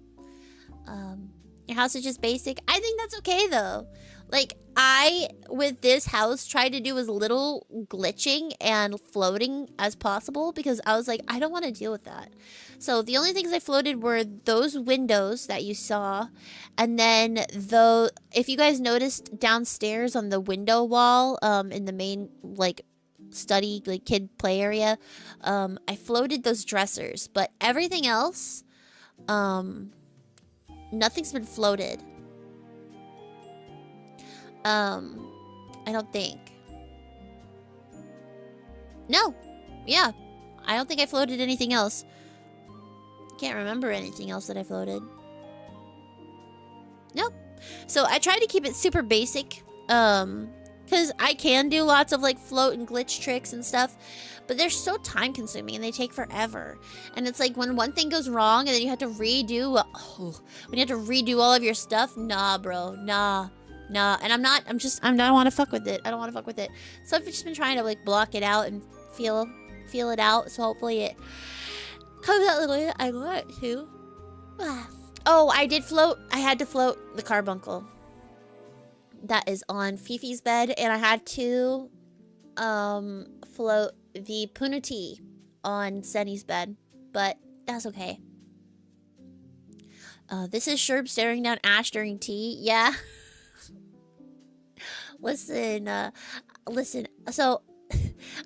S1: Your house is just basic. I think that's okay, though. Like, I, with this house, tried to do as little glitching and floating as possible, because I was like, I don't want to deal with that. So the only things I floated were those windows that you saw, and then if you guys noticed downstairs on the window wall, in the main, like, study, like, kid play area, I floated those dressers, but everything else, nothing's been floated. I don't think. No. Yeah. I don't think I floated anything else. Can't remember anything else that I floated. Nope. So I tried to keep it super basic. Because I can do lots of like float and glitch tricks and stuff, but they're so time consuming and they take forever. And it's like when one thing goes wrong and then you have to redo, when you have to redo all of your stuff, nah, bro, nah. And I don't want to fuck with it. I don't want to fuck with it. So I've just been trying to like block it out and feel it out. So hopefully it comes out the way that I want it to. Oh, I did float. I had to float the carbuncle that is on Fifi's bed, and I had to float the Punuti on Senny's bed, but that's okay. This is Sherb staring down Ash during tea. Yeah. Listen. So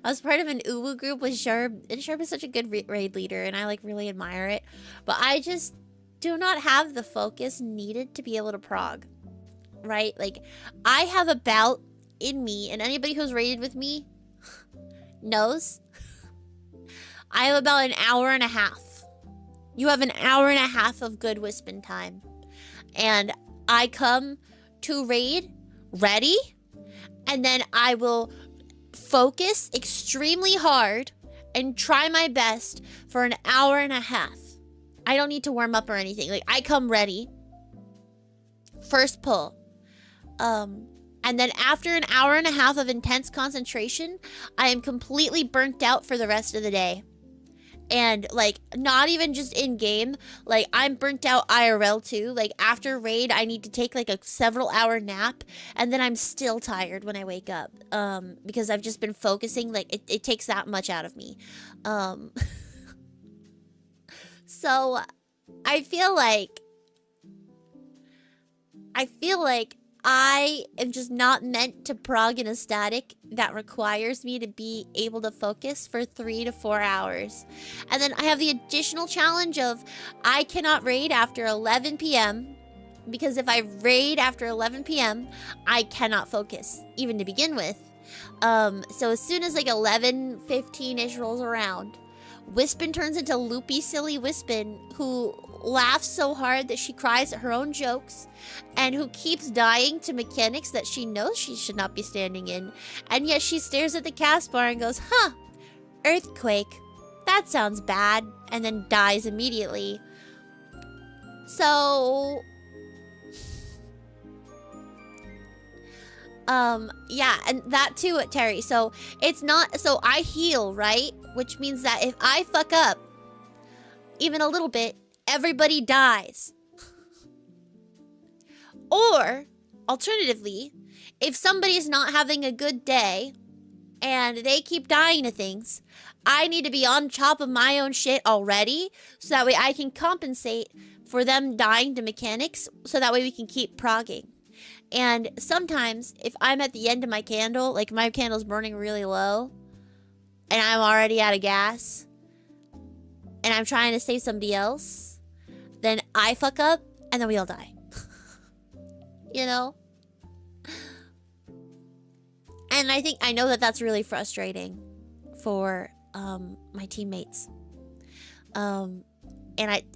S1: I was part of an Uwu group with Sherb, and Sherb is such a good raid leader, and I like really admire it. But I just do not have the focus needed to be able to prog. Right? Like, I have a bout in me, and anybody who's raided with me knows I have about an hour and a half You have an hour and a half of good Wispin time. And I come to raid ready, and then I will focus extremely hard and try my best for an hour and a half. I don't need to warm up or anything. Like, I come ready. First pull. And then after an hour and a half of intense concentration, I am completely burnt out for the rest of the day. And, like, not even just in-game. Like, I'm burnt out IRL, too. Like, after raid, I need to take, like, a several-hour nap. And then I'm still tired when I wake up. Because I've just been focusing. Like, it takes that much out of me. So, I feel like I am just not meant to prog in a static that requires me to be able to focus for 3 to 4 hours. And then I have the additional challenge of I cannot raid after 11 p.m. because if I raid after 11 p.m., I cannot focus, even to begin with. So as soon as like 11:15-ish rolls around, Wispin turns into loopy, silly Wispin who laughs so hard that she cries at her own jokes and who keeps dying to mechanics that she knows she should not be standing in. And yet she stares at the cast bar and goes, huh, earthquake. That sounds bad. And then dies immediately. So... yeah, and that too, Terry. So it's not, so I heal, right? Which means that if I fuck up even a little bit, everybody dies. Or, alternatively, if somebody's not having a good day and they keep dying to things, I need to be on top of my own shit already so that way I can compensate for them dying to mechanics so that way we can keep progging. And sometimes, if I'm at the end of my candle, like my candle's burning really low, and I'm already out of gas, and I'm trying to save somebody else, then I fuck up, and then we all die. You know? And I know that that's really frustrating for my teammates. And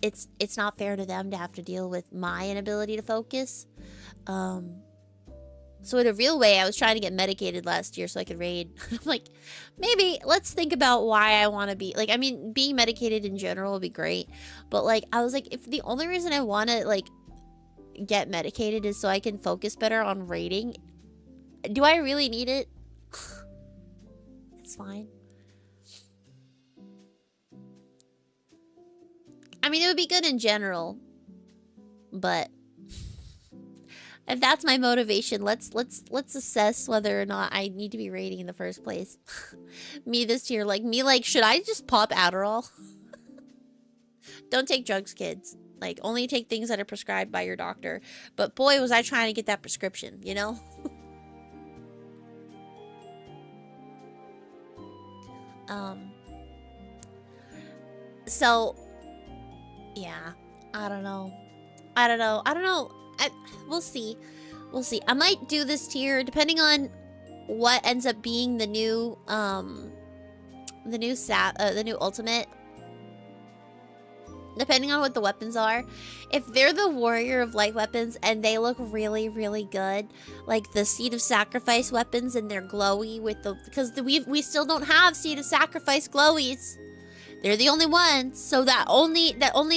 S1: it's not fair to them to have to deal with my inability to focus. So in a real way, I was trying to get medicated last year so I could raid. I'm like, maybe let's think about why I want to be, like, I mean, being medicated in general would be great. But, like, I was like, if the only reason I want to, like, get medicated is so I can focus better on raiding, do I really need it? It's fine. I mean, it would be good in general. But... if that's my motivation, let's assess whether or not I need to be raiding in the first place. Me this tier, like, should I just pop Adderall? Don't take drugs, kids. Like, only take things that are prescribed by your doctor. But boy, was I trying to get that prescription, you know? So, yeah, I don't know. We'll see. We'll see. I might do this tier depending on what ends up being the new ultimate. Depending on what the weapons are. If they're the warrior of light weapons and they look really, really good, like the Seed of Sacrifice weapons and they're glowy with the, because we still don't have Seed of Sacrifice glowies. They're the only ones, so that only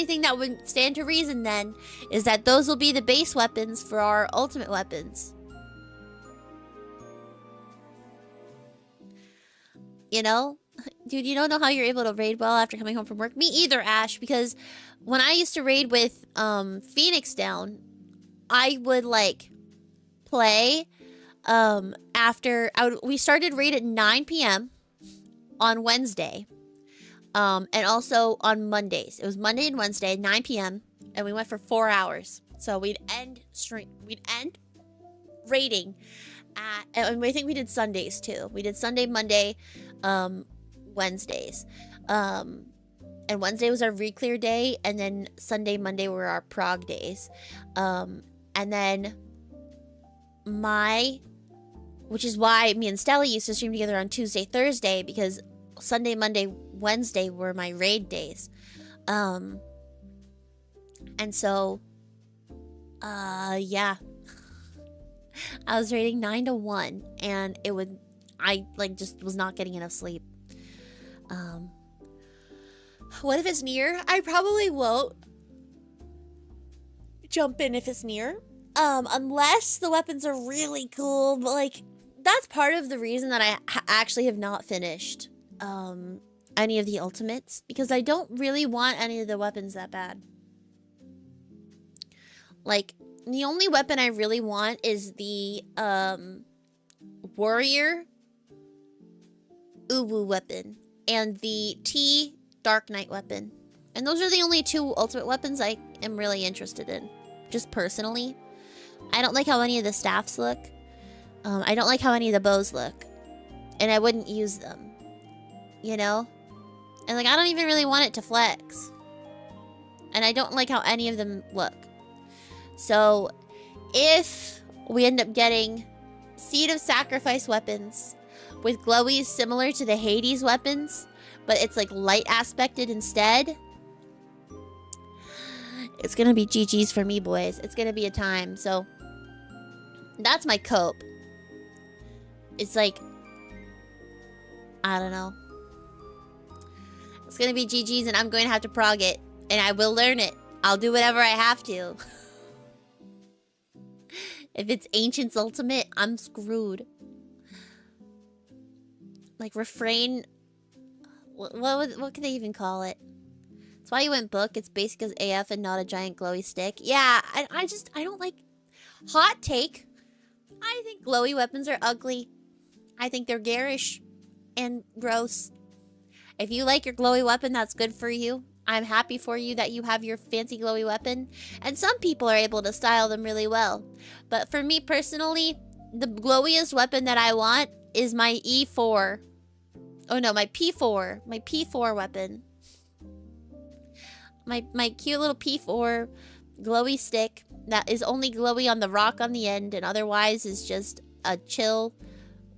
S1: thing that would stand to reason then is that those will be the base weapons for our ultimate weapons. You know? Dude, you don't know how you're able to raid well after coming home from work? Me either, Ash, because when I used to raid with Phoenix down, I would, like, play we started raid at 9 p.m. on Wednesday. And also on Mondays. It was Monday and Wednesday, 9 p.m. And we went for 4 hours. So we'd end raiding at, and I think we did Sundays too. We did Sunday, Monday, Wednesdays. And Wednesday was our re-clear day. And then Sunday, Monday were our prog days. And then which is why me and Stella used to stream together on Tuesday, Thursday, because Sunday, Monday, Wednesday were my raid days. And so, yeah. I was rating 9 to 1, and I, like, just was not getting enough sleep. What if it's near? I probably won't jump in if it's near. Unless the weapons are really cool, but, like, that's part of the reason that I actually have not finished, any of the ultimates, because I don't really want any of the weapons that bad. Like, the only weapon I really want is the, warrior Uwu weapon and the T Dark Knight weapon. And those are the only two ultimate weapons I am really interested in, just personally. I don't like how any of the staffs look. I don't like how any of the bows look. And I wouldn't use them. You know? And, like, I don't even really want it to flex. And I don't like how any of them look. So, if we end up getting Seed of Sacrifice weapons with glowies similar to the Hades weapons, but it's, like, light aspected instead, it's gonna be GG's for me, boys. It's gonna be a time. So, that's my cope. It's like, I don't know. It's gonna be GG's and I'm going to have to prog it. And I will learn it. I'll do whatever I have to. If it's Ancient's Ultimate, I'm screwed. Like, refrain... What can they even call it? That's why you went book. It's basic as AF and not a giant glowy stick. Yeah, I don't like... Hot take. I think glowy weapons are ugly. I think they're garish and gross. If you like your glowy weapon, that's good for you. I'm happy for you that you have your fancy glowy weapon. And some people are able to style them really well. But for me personally, the glowiest weapon that I want is my E4. Oh no, my P4. My P4 weapon. My cute little P4 glowy stick that is only glowy on the rock on the end and otherwise is just a chill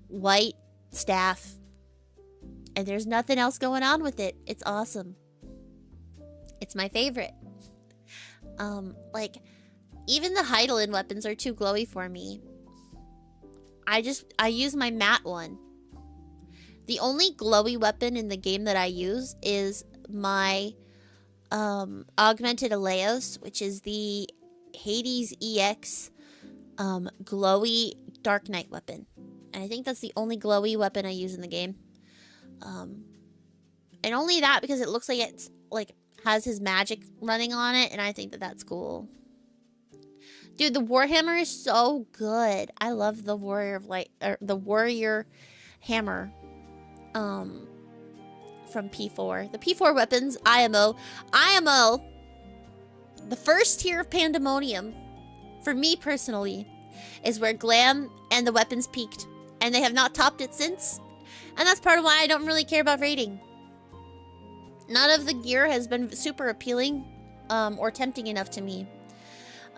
S1: white staff. And there's nothing else going on with it. It's awesome. It's my favorite. Like, even the Heidelin weapons are too glowy for me. I use my matte one. The only glowy weapon in the game that I use is my Augmented Aleos, which is the Hades EX glowy Dark Knight weapon. And I think that's the only glowy weapon I use in the game. And only that because it looks like it's, like, has his magic running on it, and I think that that's cool. Dude, the Warhammer is so good. I love the Warrior of Light, or the Warrior Hammer, from P4. The P4 weapons, IMO, the first tier of Pandemonium, for me personally, is where Glam and the weapons peaked, and they have not topped it since. And that's part of why I don't really care about rating. None of the gear has been super appealing or tempting enough to me.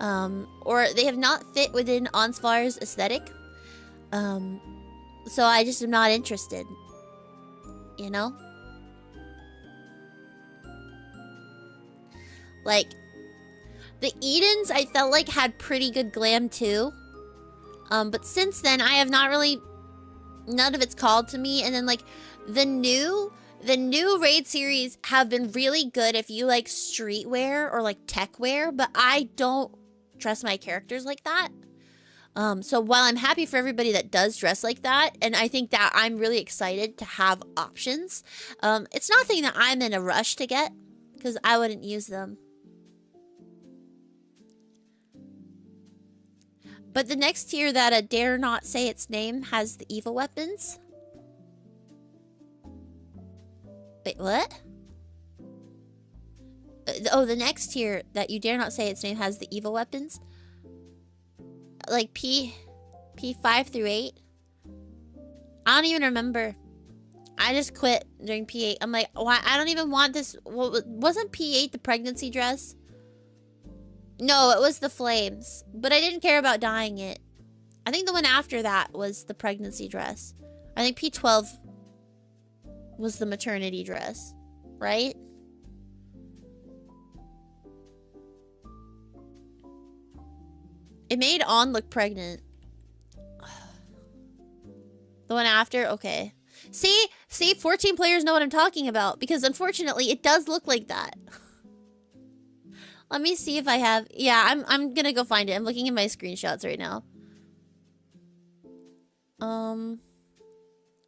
S1: Or they have not fit within Onsvar's aesthetic. So I just am not interested. You know? Like, the Edens I felt like had pretty good glam too. But since then I have not really... None of it's called to me. And then, like, the new raid series have been really good if you like streetwear or like tech wear, but I don't dress my characters like that. So while I'm happy for everybody that does dress like that, and I think that I'm really excited to have options, it's nothing that I'm in a rush to get, because I wouldn't use them. But the next tier that I dare not say its name has the evil weapons. Wait, what? Oh, the next tier that you dare not say its name has the evil weapons. Like P5 through 8. I don't even remember. I just quit during P8. I'm like, why? I don't even want this. Wasn't P8 the pregnancy dress? No, it was the flames. But I didn't care about dyeing it. I think the one after that was the pregnancy dress. I think P12 was the maternity dress, right? It made On look pregnant. The one after? Okay. See? 14 players know what I'm talking about. Because unfortunately, it does look like that. Let me see if I have... Yeah, I'm gonna go find it. I'm looking at my screenshots right now.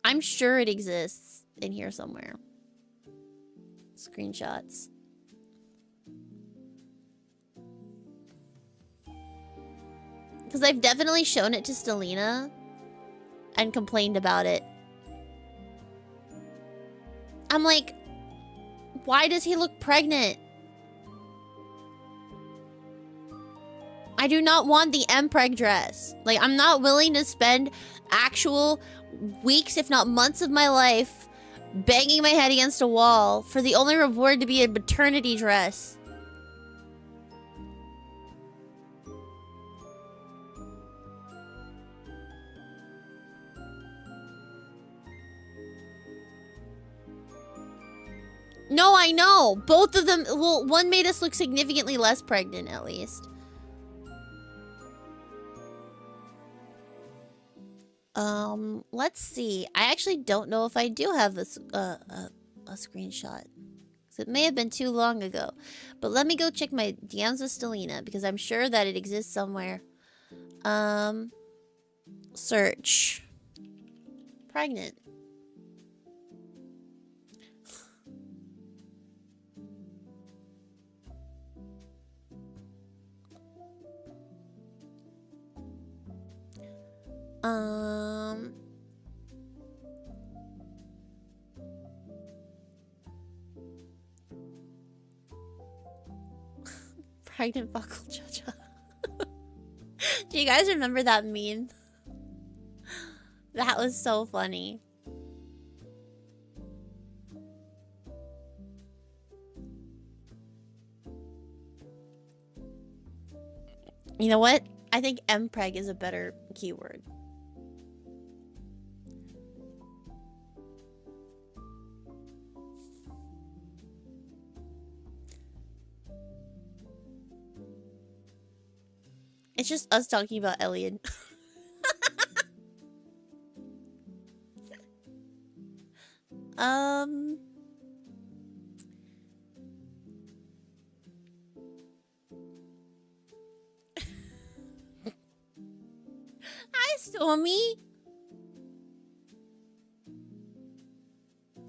S1: I'm sure it exists in here somewhere. Screenshots. Because I've definitely shown it to Stellina and complained about it. I'm like, why does he look pregnant? I do not want the MPreg dress. Like, I'm not willing to spend actual weeks, if not months of my life banging my head against a wall for the only reward to be a maternity dress. No, I know. Both of them, well, one made us look significantly less pregnant, at least. Let's see. I actually don't know if I do have this, a screenshot. So it may have been too long ago. But let me go check my DMs with Stellina, because I'm sure that it exists somewhere. Search. Pregnant. Pregnant buckle Jaja. Do you guys remember that meme? That was so funny. You know what? I think MPreg is a better keyword. It's just us talking about Elliot. Hi, Stormy.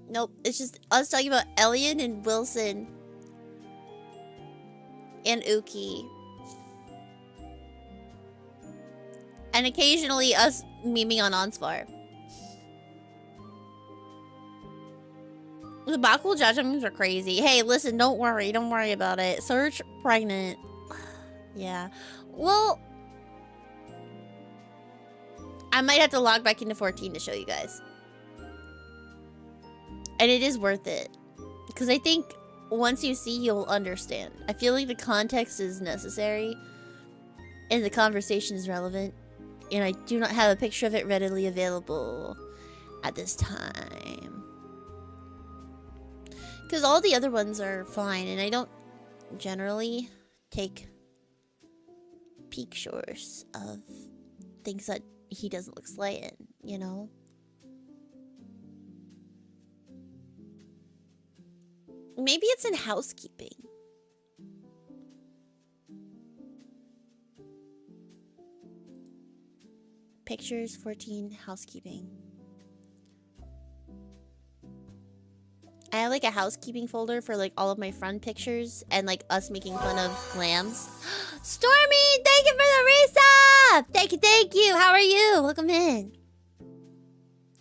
S1: Nope, it's just us talking about Elliot and Wilson. And Uki. And occasionally us memeing on Onsvar. The Bakul Jaja memes are crazy. Hey, listen, don't worry about it. Search pregnant. Yeah. Well, I might have to log back into 14 to show you guys. And it is worth it. Because I think once you see, you'll understand. I feel like the context is necessary. And the conversation is relevant. And I do not have a picture of it readily available at this time. Because all the other ones are fine. And I don't generally take pictures of things that he doesn't look slight in, you know? Maybe it's in housekeeping. Pictures, 14, housekeeping. I have like a housekeeping folder for like all of my friend pictures and like us making fun of clams. Stormy, thank you for the resub! Thank you. How are you? Welcome in.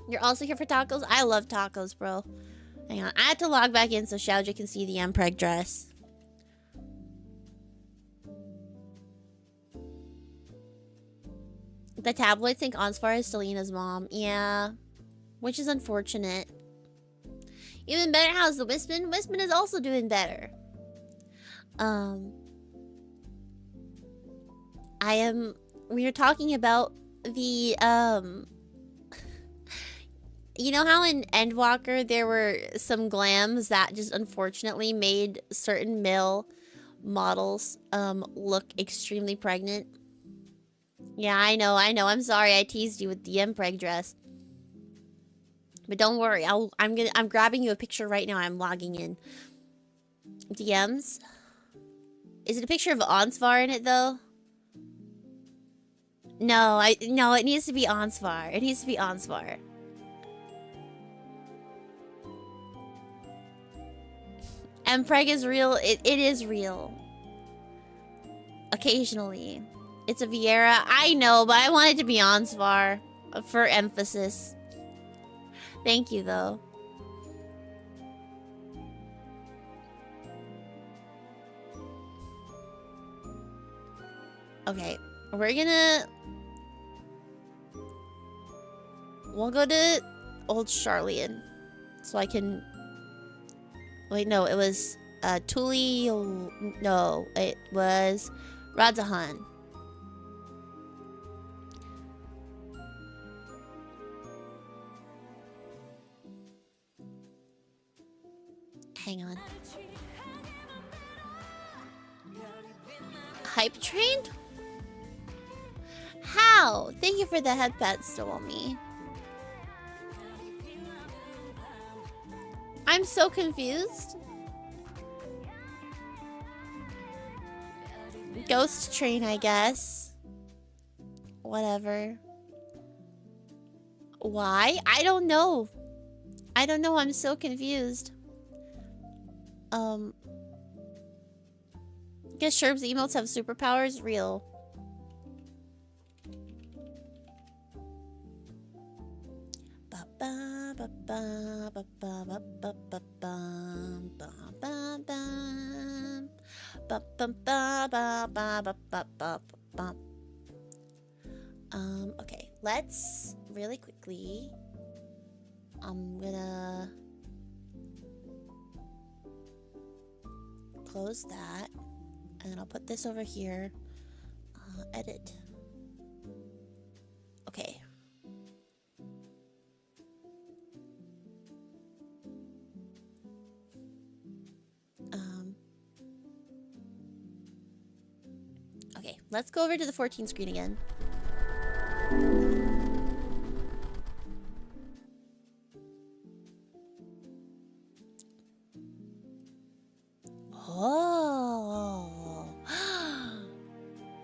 S1: You're also here for tacos? I love tacos, bro. Hang on. I had to log back in so Xiaoja can see the MPreg dress. The tabloids think Onsvar is Stellina's mom. Yeah. Which is unfortunate. Even better, how's the Wispin? Wispin is also doing better. We are talking about the, you know how in Endwalker there were some glams that just unfortunately made certain male models, look extremely pregnant? Yeah, I know. I'm sorry I teased you with the Mpreg dress. But don't worry. I'm grabbing you a picture right now. I'm logging in. DMs. Is it a picture of Onsvar in it though? No, no, it needs to be Onsvar. It needs to be Onsvar. Mpreg is real. It is real. Occasionally. It's a Vieira. I know, but I want it to be Onsvar for emphasis. Thank you, though. Okay, we're gonna... We'll go to Old Charlian. So I can... Wait, no, it was... Tuli... No, it was... Radzahan. Hang on. Hype trained? How? Thank you for the head pat, Stormy. I'm so confused. Ghost train, I guess. Whatever. Why? I don't know. I don't know. I'm so confused. Guess Sherb's emotes have superpowers? Real. Okay, let's really quickly. I'm gonna close that, and then I'll put this over here. Edit. Okay. Okay, let's go over to the 14 screen again. Oh.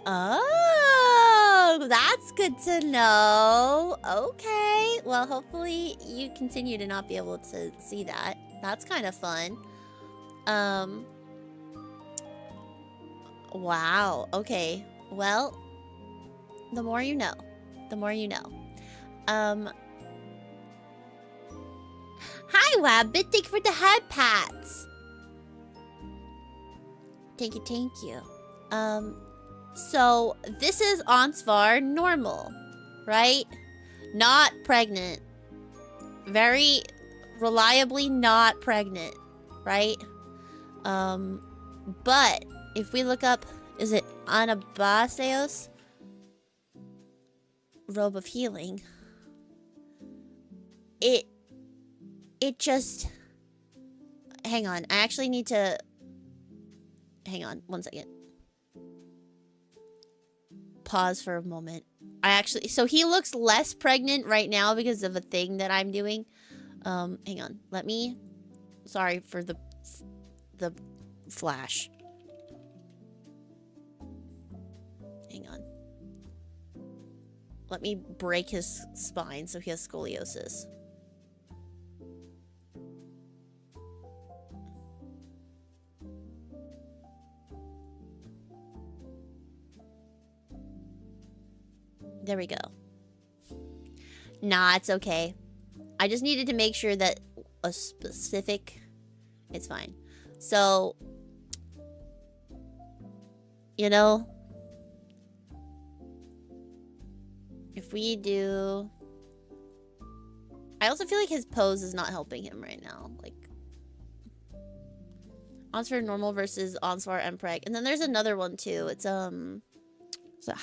S1: Oh, that's good to know. Okay. Well, hopefully you continue to not be able to see that. That's kind of fun. Wow. Okay. Well, the more you know. The more you know. Hi, Wabbit. Thank you for the head pats. Thank you. So this is Onsvar normal, right? Not pregnant. Very reliably not pregnant, right? But if we look up, is it Anabaseos? Robe of Healing. It just... Hang on, I actually need to... Hang on, 1 second. Pause for a moment. So he looks less pregnant right now because of a thing that I'm doing. Hang on. Let me... Sorry for the flash. Hang on. Let me break his spine so he has scoliosis. There we go. Nah, it's okay. I just needed to make sure that a specific... It's fine. So... You know... If we do... I also feel like his pose is not helping him right now. Like... Onsvar normal versus Onsvar Mpreg. And then there's another one too. It's, is it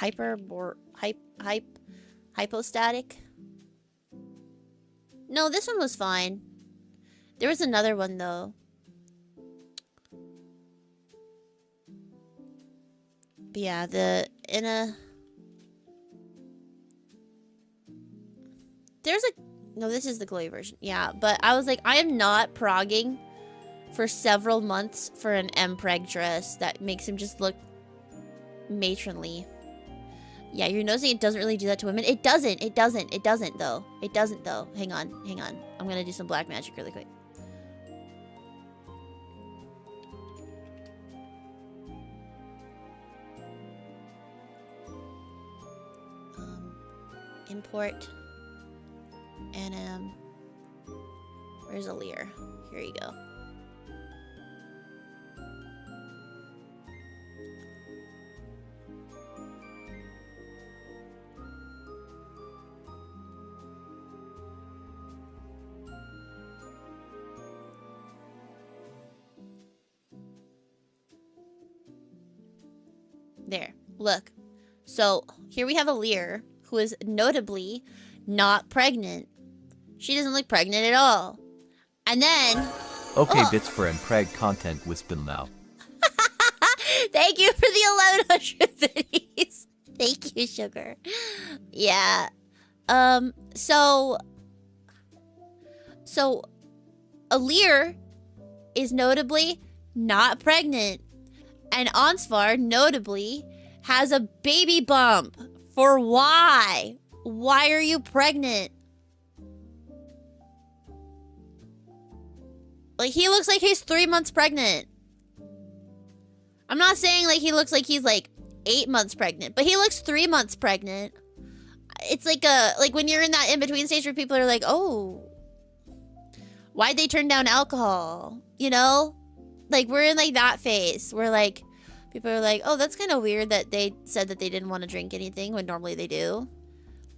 S1: hypostatic? No, this one was fine. There was another one though. But yeah, There's a... No, this is the glowy version. Yeah, but I was like, I am not progging for several months for an M-preg dress that makes him just look matronly. Yeah, you're noticing it doesn't really do that to women. It doesn't. It doesn't. It doesn't, though. It doesn't, though. Hang on. Hang on. I'm gonna do some black magic really quick. Import. And, where's a leer? Here you go. There. Look. So, here we have a leer who is notably not pregnant. She doesn't look pregnant at all. And then...
S2: Okay, bits for Mpreg content with Spin now.
S1: Thank you for the 1100 biddies. Thank you, sugar. Yeah. So a leer is notably not pregnant. And Ansvar notably has a baby bump. For why? Why are you pregnant? Like, he looks like he's 3 months pregnant. I'm not saying, like, he looks like he's, like, 8 months pregnant, but he looks 3 months pregnant. It's like like, when you're in that in-between stage where people are like, oh, why'd they turn down alcohol? You know? Like, we're in, like, that phase where, like, people are like, oh, that's kind of weird that they said that they didn't want to drink anything when normally they do.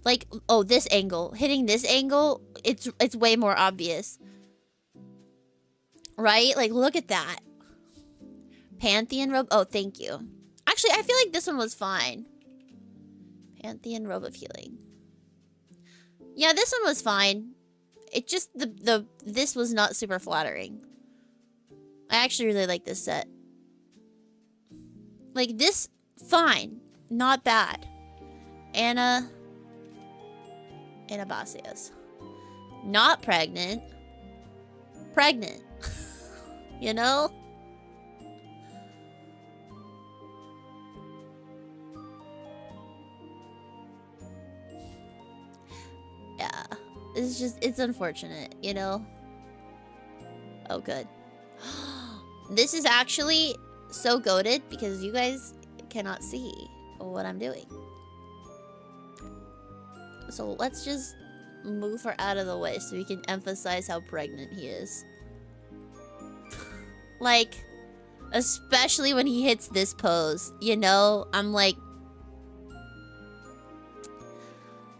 S1: Like, oh, this angle. Hitting this angle, it's way more obvious. Right? Like, look at that. Pantheon robe. Oh, thank you. Actually, I feel like this one was fine. Pantheon robe of healing. Yeah, this one was fine. It just, this was not super flattering. I actually really like this set. Like, this, fine. Not bad. Anna Basios. Not pregnant. Pregnant. You know? Yeah. It's just, it's unfortunate, you know? Oh, good. This is actually so goated because you guys cannot see what I'm doing. So let's just move her out of the way so we can emphasize how pregnant he is. Like, especially when he hits this pose, you know? I'm like...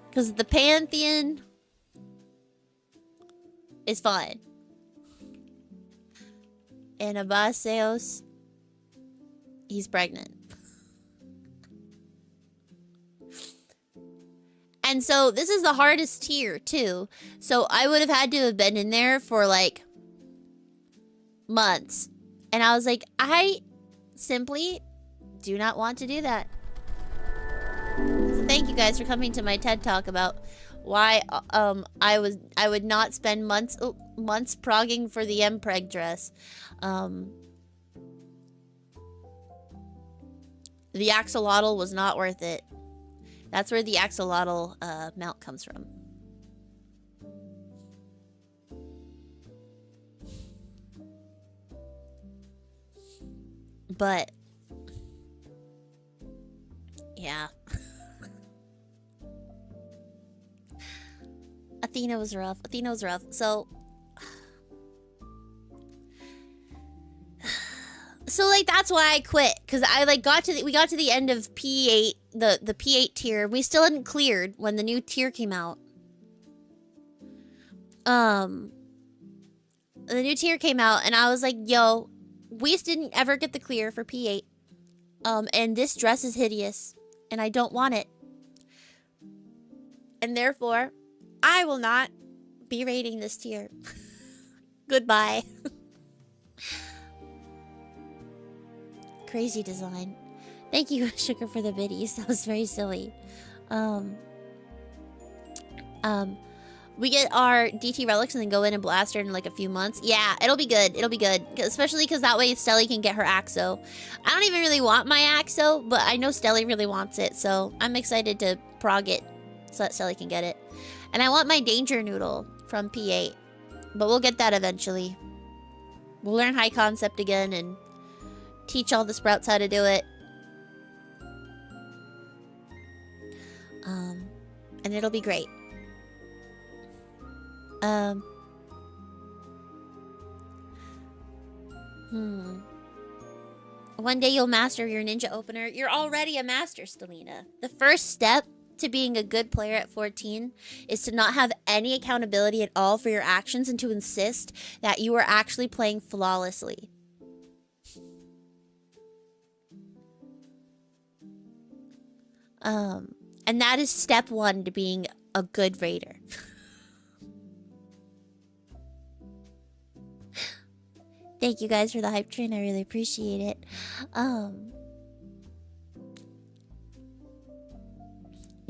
S1: Because the Pantheon is fine. And Abaseos, he's pregnant. And so this is the hardest tier too. So I would have had to have been in there for like months. And I was like, I simply do not want to do that. So thank you guys for coming to my TED Talk about why I would not spend months progging for the Mpreg dress. The axolotl was not worth it. That's where the axolotl mount comes from. But yeah. Athena was rough. Athena was rough. So like that's why I quit, because I like we got to the end of P8, the P8 tier. We still hadn't cleared when the new tier came out. The new tier came out and I was like, yo, we didn't ever get the clear for P8. And this dress is hideous and I don't want it. And therefore, I will not be rating this tier. Goodbye. Crazy design. Thank you, Sugar, for the biddies. That was very silly. we get our DT relics and then go in and blast her in like a few months. Yeah, it'll be good. It'll be good. Especially because that way Stelly can get her Axo. I don't even really want my Axo, but I know Stelly really wants it. So I'm excited to prog it so that Stelly can get it. And I want my Danger Noodle from P8. But we'll get that eventually. We'll learn High Concept again and teach all the Sprouts how to do it. And it'll be great. One day you'll master your ninja opener. You're already a master, Stellina. The first step to being a good player at 14 is to not have any accountability at all for your actions and to insist that you are actually playing flawlessly. And that is step 1 to being a good raider. Thank you guys for the hype train. I really appreciate it.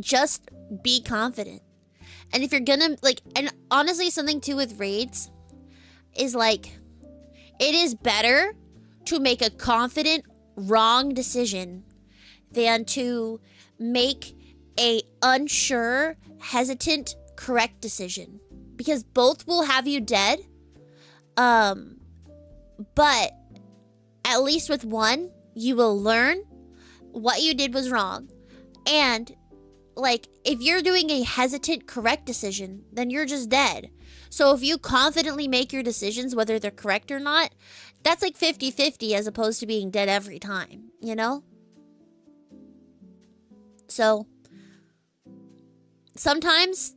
S1: Just be confident. And if you're gonna, like, and honestly, something too with raids is like, it is better to make a confident, wrong decision than to make a unsure, hesitant, correct decision. Because both will have you dead. But at least with one, you will learn what you did was wrong. And like, if you're doing a hesitant, correct decision, then you're just dead. So if you confidently make your decisions, whether they're correct or not, that's like 50-50 as opposed to being dead every time, you know? So sometimes,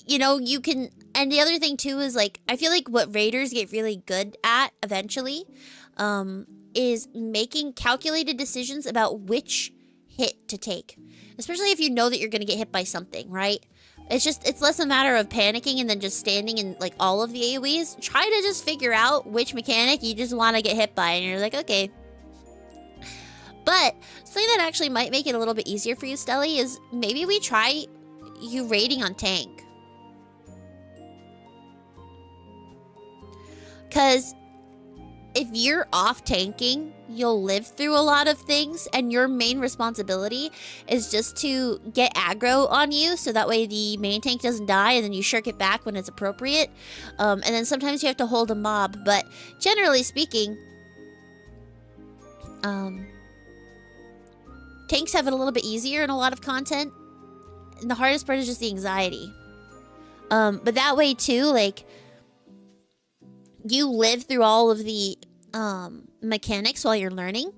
S1: you know, you can... And the other thing too is like, I feel like what raiders get really good at eventually is making calculated decisions about which hit to take. Especially if you know that you're going to get hit by something, right? It's less a matter of panicking and then just standing in like all of the AoEs. Try to just figure out which mechanic you just want to get hit by and you're like, okay. But something that actually might make it a little bit easier for you, Stelly, is maybe we try you raiding on tank. Because if you're off tanking, you'll live through a lot of things, and your main responsibility is just to get aggro on you, so that way the main tank doesn't die, and then you shirk it back when it's appropriate. And then sometimes you have to hold a mob, but generally speaking, tanks have it a little bit easier in a lot of content, and the hardest part is just the anxiety. But that way too, like, you live through all of the mechanics while you're learning.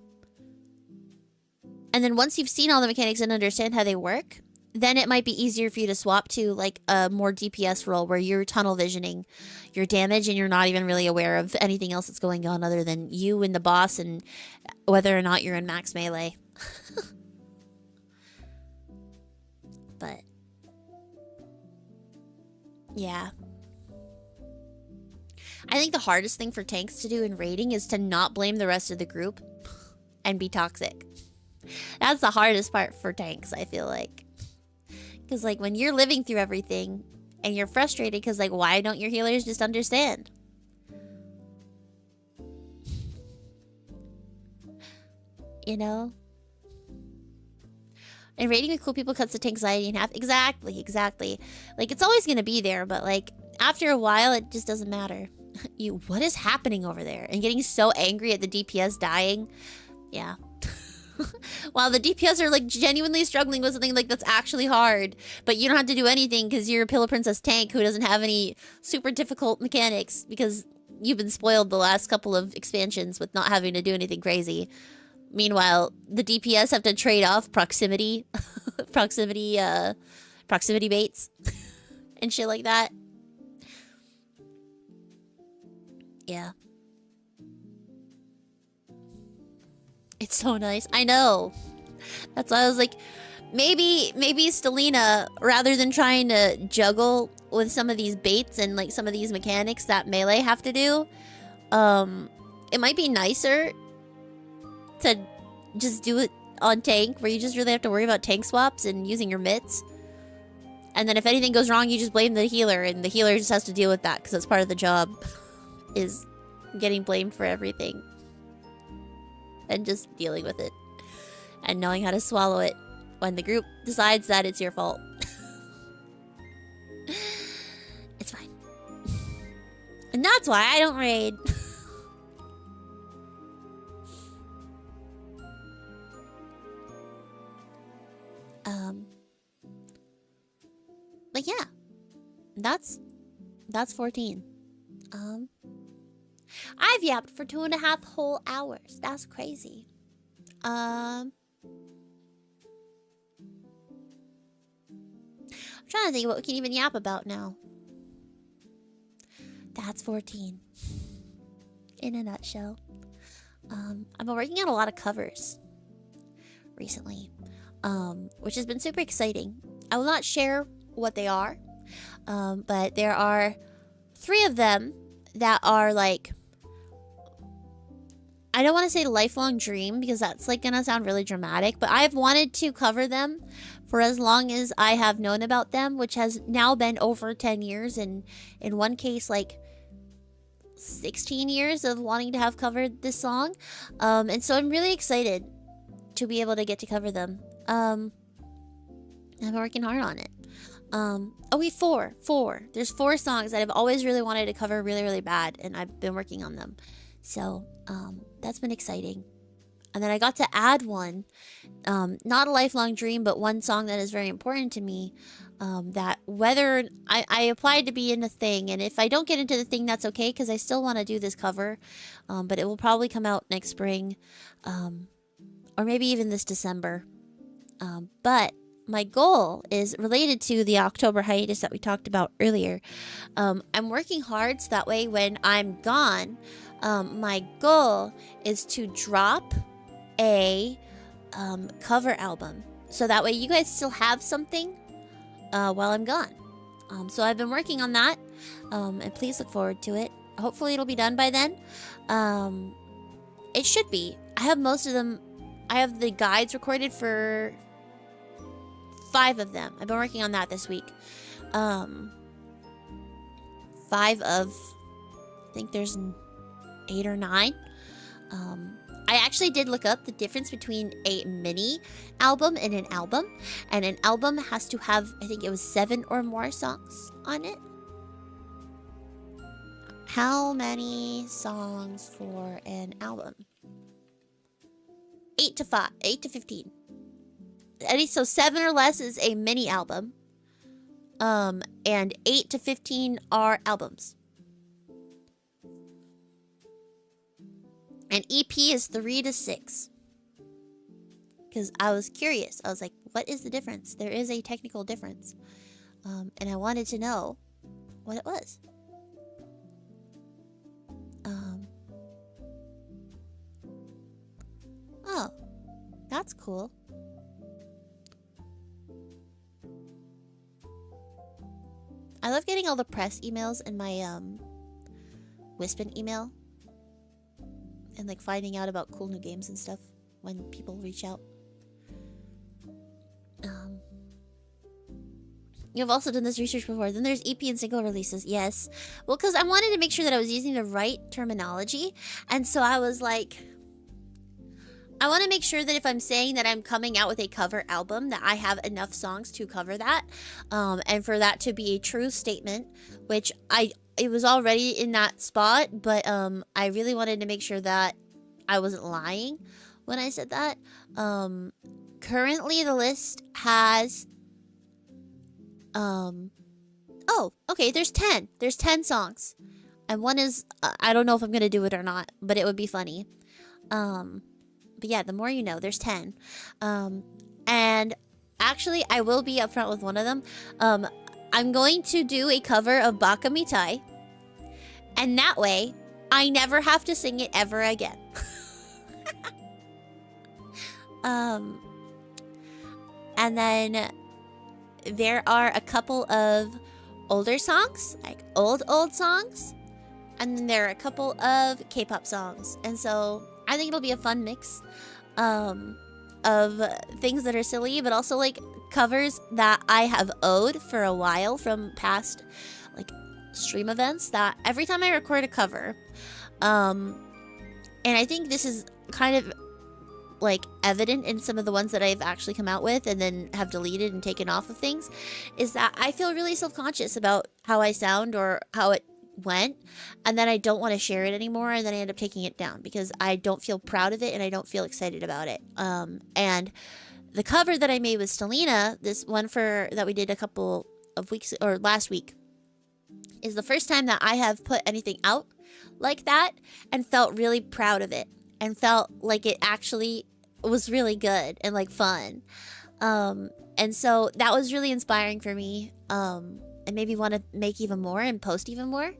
S1: And then once you've seen all the mechanics and understand how they work, then it might be easier for you to swap to like a more DPS role where you're tunnel visioning your damage and you're not even really aware of anything else that's going on other than you and the boss and whether or not you're in max melee. But yeah. I think the hardest thing for tanks to do in raiding is to not blame the rest of the group and be toxic. That's the hardest part for tanks, I feel like. Because, like, when you're living through everything and you're frustrated because, like, why don't your healers just understand? You know? And raiding with cool people cuts the tank anxiety in half. Exactly, exactly. Like, it's always going to be there, but, like, after a while, it just doesn't matter. What is happening over there? And getting so angry at the DPS dying. Yeah. While the DPS are like genuinely struggling with something like that's actually hard, but you don't have to do anything because you're a Pillow Princess tank who doesn't have any super difficult mechanics because you've been spoiled the last couple of expansions with not having to do anything crazy. Meanwhile, the DPS have to trade off proximity, proximity baits and shit like that. Yeah. It's so nice. I know. That's why I was like, maybe Stellina, rather than trying to juggle with some of these baits and like some of these mechanics that melee have to do, it might be nicer to just do it on tank, where you just really have to worry about tank swaps and using your mitts. And then if anything goes wrong, you just blame the healer, and the healer just has to deal with that because that's part of the job, is getting blamed for everything. And just dealing with it. And knowing how to swallow it when the group decides that it's your fault. It's fine. And that's why I don't raid. But yeah, that's 14. I've yapped for 2.5 whole hours. That's crazy. I'm trying to think what we can even yap about now. That's 14. In a nutshell. I've been working on a lot of covers recently, which has been super exciting. I will not share what they are, but there are 3 of them that are like, I don't want to say lifelong dream because that's like gonna sound really dramatic, but I've wanted to cover them for as long as I have known about them, which has now been over 10 years, and in one case like 16 years of wanting to have covered this song. And so I'm really excited to be able to get to cover them. I'm working hard on it. Wait, 4. There's 4 songs that I've always really wanted to cover really, really bad, and I've been working on them. So, that's been exciting. And then I got to add one, not a lifelong dream, but one song that is very important to me, that whether I applied to be in the thing, and if I don't get into the thing, that's okay, because I still want to do this cover, but it will probably come out next spring, or maybe even this December. But my goal is related to the October hiatus that we talked about earlier. I'm working hard so that way when I'm gone, my goal is to drop a cover album. So that way you guys still have something while I'm gone. So I've been working on that, and please look forward to it. Hopefully it'll be done by then. It should be. I have most of them. I have the guides recorded for 5 of them. I've been working on that this week. 5 of, I think there's 8 or 9. I actually did look up the difference between a mini album and an album. And an album has to have, I think it was 7 or more songs on it. How many songs for an album? 8 to 15. So 7 or less is a mini album. And 8 to 15 are albums. And EP is 3 to 6. Because I was curious. I was like, what is the difference? There is a technical difference. And I wanted to know what it was. Oh, that's cool. I love getting all the press emails in my Wispin email. And like finding out about cool new games and stuff when people reach out. You've also done this research before. Then there's EP and single releases. Yes. Well, because I wanted to make sure that I was using the right terminology. And so I was like, I want to make sure that if I'm saying that I'm coming out with a cover album, that I have enough songs to cover that. And for that to be a true statement, which it was already in that spot, but I really wanted to make sure that I wasn't lying when I said that. Currently the list has oh, okay, there's 10. There's 10 songs. And one is I don't know if I'm gonna do it or not, but it would be funny. But yeah, the more you know, there's 10. And actually I will be upfront with one of them. I'm going to do a cover of Baka Mitai. And that way, I never have to sing it ever again. And then there are a couple of older songs, like old songs. And then there are a couple of K-pop songs. And so I think it'll be a fun mix of things that are silly, but also like covers that I have owed for a while from past like stream events, that every time I record a cover, and I think this is kind of like evident in some of the ones that I've actually come out with and then have deleted and taken off of things, is that I feel really self-conscious about how I sound or how it went, and then I don't want to share it anymore, and then I end up taking it down because I don't feel proud of it and I don't feel excited about it. And the cover that I made with Stellina, this one for that we did a couple of weeks or last week, is the first time that I have put anything out like that and felt really proud of it and felt like it actually was really good and like fun. And so that was really inspiring for me. And made me want to make even more and post even more.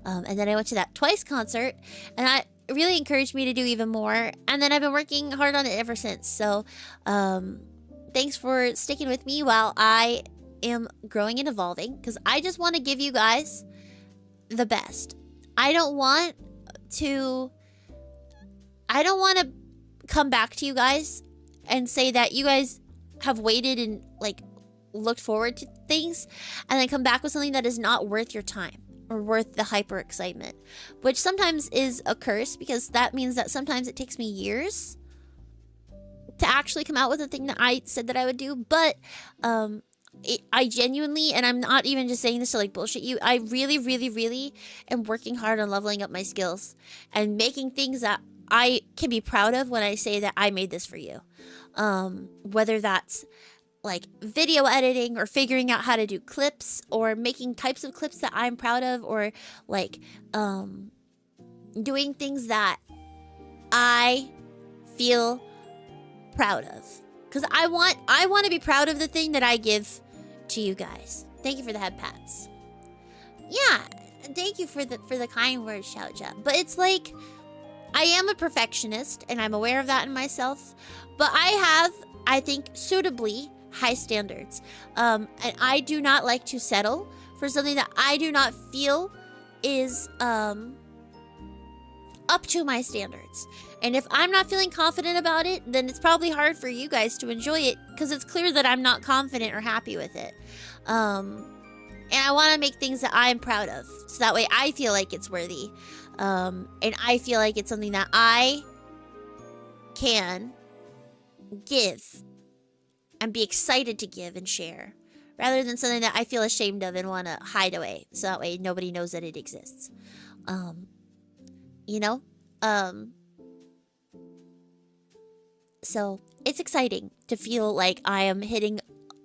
S1: And then I went to that Twice concert, and that really encouraged me to do even more. And then I've been working hard on it ever since. So thanks for sticking with me while I am growing and evolving, because I just want to give you guys the best. I don't want to come back to you guys and say that you guys have waited and like looked forward to things and then come back with something that is not worth your time or worth the hyper excitement, which sometimes is a curse because that means that sometimes it takes me years to actually come out with the thing that I said that I would do. But I genuinely, and I'm not even just saying this to like bullshit you, I really, really, really am working hard on leveling up my skills and making things that I can be proud of when I say that I made this for you. Whether that's like video editing or figuring out how to do clips or making types of clips that I'm proud of, or like doing things that I feel proud of, because I want to be proud of the thing that I give to you guys. Thank you for the head pats. Yeah, thank you for the kind words, Shout Chat. But it's like, I am a perfectionist and I'm aware of that in myself, but I have, I think, suitably high standards. And I do not like to settle for something that I do not feel is up to my standards. And if I'm not feeling confident about it, then it's probably hard for you guys to enjoy it because it's clear that I'm not confident or happy with it. And I want to make things that I'm proud of, so that way I feel like it's worthy. And I feel like it's something that I can give and be excited to give and share, rather than something that I feel ashamed of and want to hide away, so that way nobody knows that it exists. You know? So it's exciting to feel like I am hitting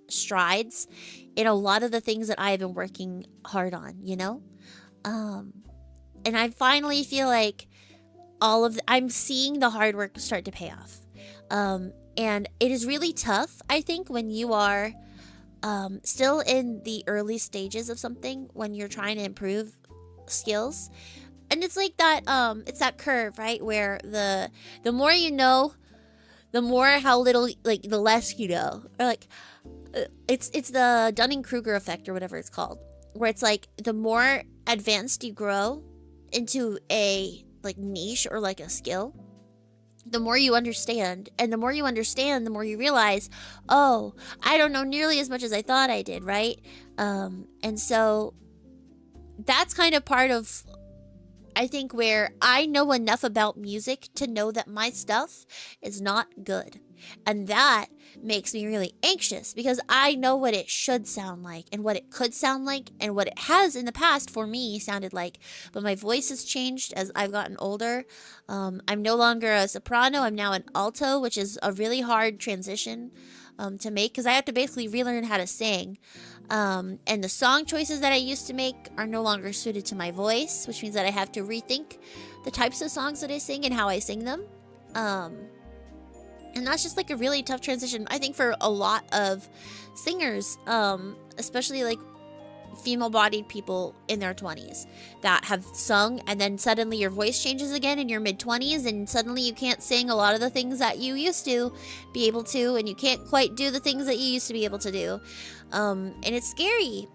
S1: strides in a lot of the things that I have been working hard on, you know? And I finally feel like I'm seeing the hard work start to pay off. And it is really tough, I think, when you are still in the early stages of something, when you're trying to improve skills. And it's like that, it's that curve, right? Where the more you know, the more how little, like, the less you know. Or like, it's the Dunning-Kruger effect or whatever it's called. Where it's like, the more advanced you grow into a, like, niche or, like, a skill, the more you understand. And the more you understand, the more you realize, oh, I don't know nearly as much as I thought I did, right? And so that's kind of part of, I think, where I know enough about music to know that my stuff is not good. And that makes me really anxious because I know what it should sound like and what it could sound like and what it has in the past for me sounded like. But my voice has changed as I've gotten older. I'm no longer a soprano. I'm now an alto, which is a really hard transition to make because I have to basically relearn how to sing. And the song choices that I used to make are no longer suited to my voice, which means that I have to rethink the types of songs that I sing and how I sing them. And that's just like a really tough transition, I think, for a lot of singers, especially like female-bodied people in their 20s that have sung, and then suddenly your voice changes again in your mid-20s, and suddenly you can't sing a lot of the things that you used to be able to, and you can't quite do the things that you used to be able to do. And it's scary.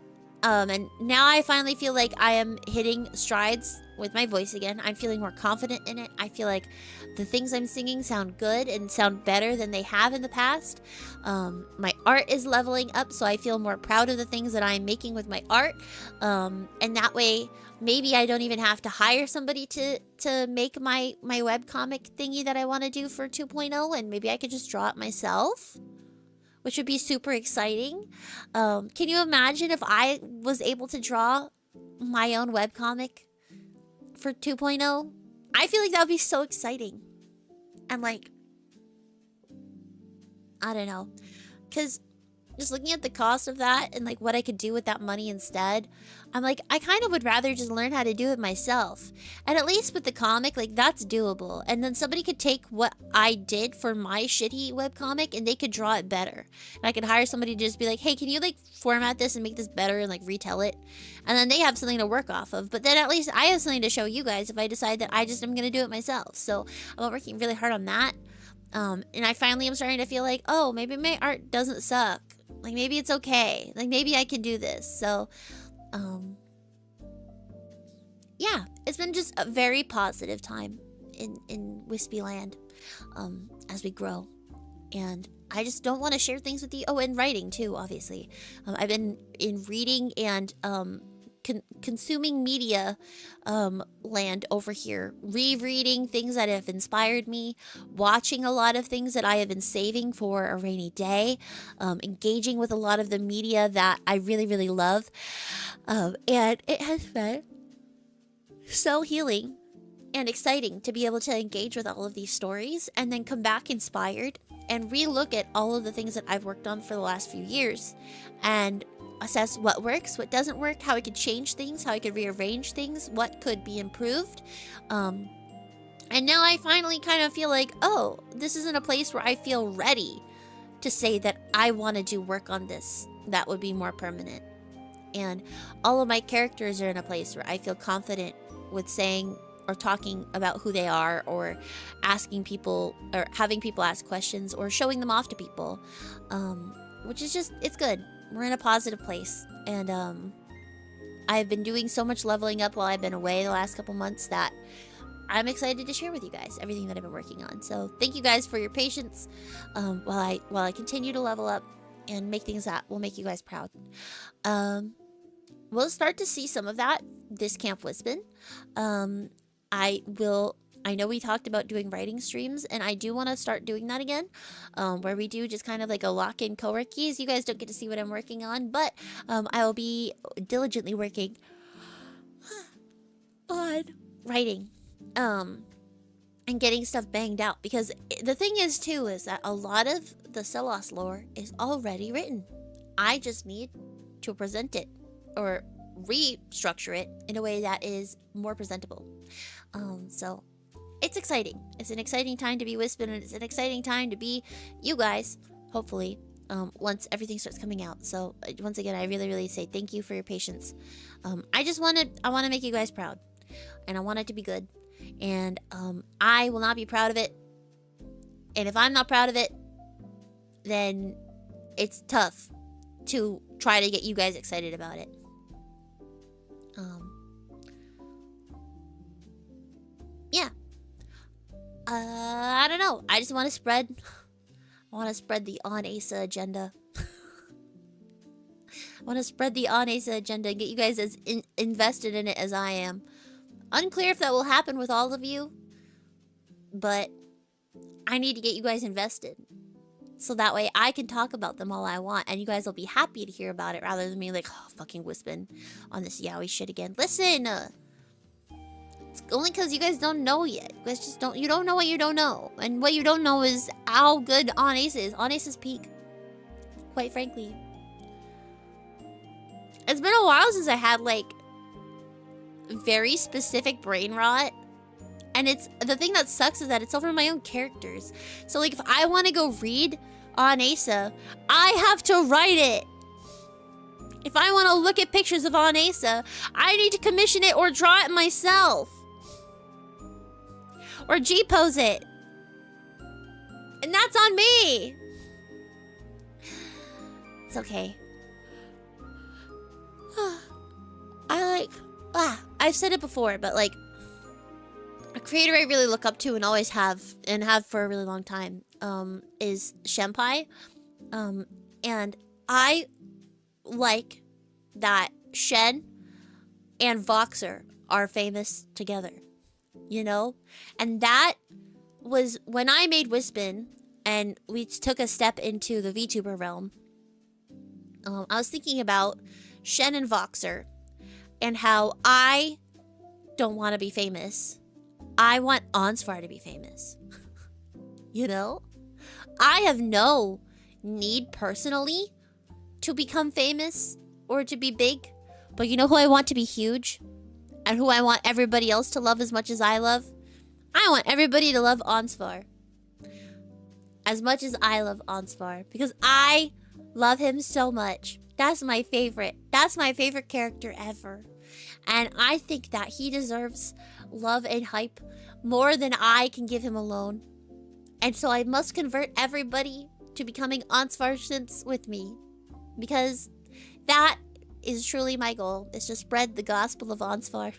S1: And now I finally feel like I am hitting strides with my voice again. I'm feeling more confident in it. I feel like the things I'm singing sound good and sound better than they have in the past. My art is leveling up, so I feel more proud of the things that I'm making with my art. And that way, maybe I don't even have to hire somebody to make my webcomic thingy that I want to do for 2.0, and maybe I could just draw it myself, which would be super exciting. Can you imagine if I was able to draw my own webcomic for 2.0? I feel like that would be so exciting. And like, I don't know. Because just looking at the cost of that and like what I could do with that money instead, I'm like, I kind of would rather just learn how to do it myself. And at least with the comic, like that's doable. And then somebody could take what I did for my shitty webcomic and they could draw it better. And I could hire somebody to just be like, hey, can you like format this and make this better and like retell it? And then they have something to work off of. But then at least I have something to show you guys if I decide that I just am going to do it myself. So I'm working really hard on that. And I finally am starting to feel like, oh, maybe my art doesn't suck. Like, maybe it's okay. Like, maybe I can do this. So, yeah, it's been just a very positive time in Wispy Land, as we grow. And I just don't want to share things with you. Oh, and writing, too, obviously. I've been in reading and, consuming media land over here, rereading things that have inspired me, watching a lot of things that I have been saving for a rainy day, engaging with a lot of the media that I really, really love. And it has been so healing and exciting to be able to engage with all of these stories and then come back inspired and relook at all of the things that I've worked on for the last few years and assess what works, what doesn't work, how I could change things, how I could rearrange things, what could be improved. And now I finally kind of feel like, oh, this isn't a place where I feel ready to say that I want to do work on this that would be more permanent. And all of my characters are in a place where I feel confident with saying or talking about who they are, or asking people or having people ask questions or showing them off to people, which is just, it's good. We're in a positive place. And I've been doing so much leveling up while I've been away the last couple months that I'm excited to share with you guys everything that I've been working on. So thank you guys for your patience while I continue to level up and make things that will make you guys proud. We'll start to see some of that this Camp Wispin. I know we talked about doing writing streams, and I do want to start doing that again, where we do just kind of like a lock-in co-work keys. You guys don't get to see what I'm working on, but I will be diligently working on writing and getting stuff banged out, because the thing is too is that a lot of the Celos lore is already written. I just need to present it or restructure it in a way that is more presentable. So it's exciting. It's an exciting time to be Wispin, and it's an exciting time to be you guys, hopefully, once everything starts coming out. So once again, I really, really say thank you for your patience. I want to make you guys proud, and I want it to be good. And I will not be proud of it. And if I'm not proud of it, then it's tough to try to get you guys excited about it. Yeah. I don't know. I just want to spread the on Asa agenda. I want to spread the on Asa agenda and get you guys as invested in it as I am. Unclear if that will happen with all of you, but I need to get you guys invested. So that way I can talk about them all I want, and you guys will be happy to hear about it rather than me like, oh, fucking Wispin on this yaoi shit again. Listen! It's only because you guys don't know yet. You guys just don't, you don't know what you don't know. And what you don't know is how good On Ace is. On Ace is peak. Quite frankly. It's been a while since I had, like, very specific brain rot. And it's, the thing that sucks is that it's over my own characters. So, like, if I want to go read On Asa, I have to write it. If I want to look at pictures of On Asa, I need to commission it or draw it myself. Or G-pose it. And that's on me. It's okay. I've said it before, but like, a creator I really look up to and always have for a really long time, is Shenpai. And I like that Shen and Voxer are famous together, you know? And that was when I made Wispin and we took a step into the VTuber realm. I was thinking about Shen and Voxer and how I don't want to be famous. I want Onsfar to be famous. You know? I have no need personally to become famous or to be big. But you know who I want to be huge? And who I want everybody else to love as much as I love? I want everybody to love Onsfar. As much as I love Onsfar. Because I love him so much. That's my favorite. That's my favorite character ever. And I think that he deserves love and hype more than I can give him alone. And so I must convert everybody to becoming Onsfar simps with me. Because that is truly my goal, is to spread the gospel of Onsfar.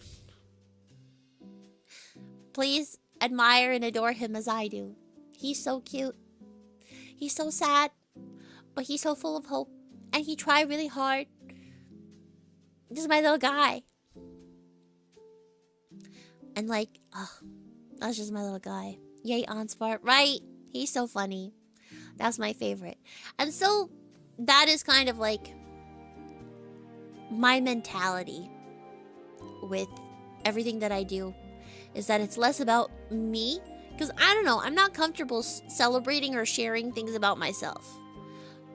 S1: Please admire and adore him as I do. He's so cute. He's so sad. But he's so full of hope. And he tried really hard. Just my little guy. And like, oh, that's just my little guy. Yay, Onsfar. Right? He's so funny. That's my favorite. And so, that is kind of like my mentality with everything that I do. Is that it's less about me. Because I don't know, I'm not comfortable celebrating or sharing things about myself.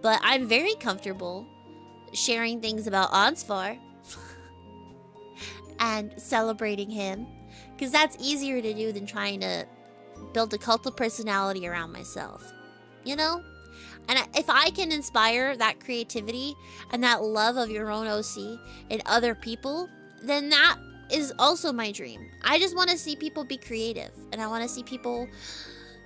S1: But I'm very comfortable sharing things about Onsfar. And celebrating him. Because that's easier to do than trying to build a cult of personality around myself. You know? And if I can inspire that creativity and that love of your own OC in other people, then that is also my dream. I just want to see people be creative. And I want to see people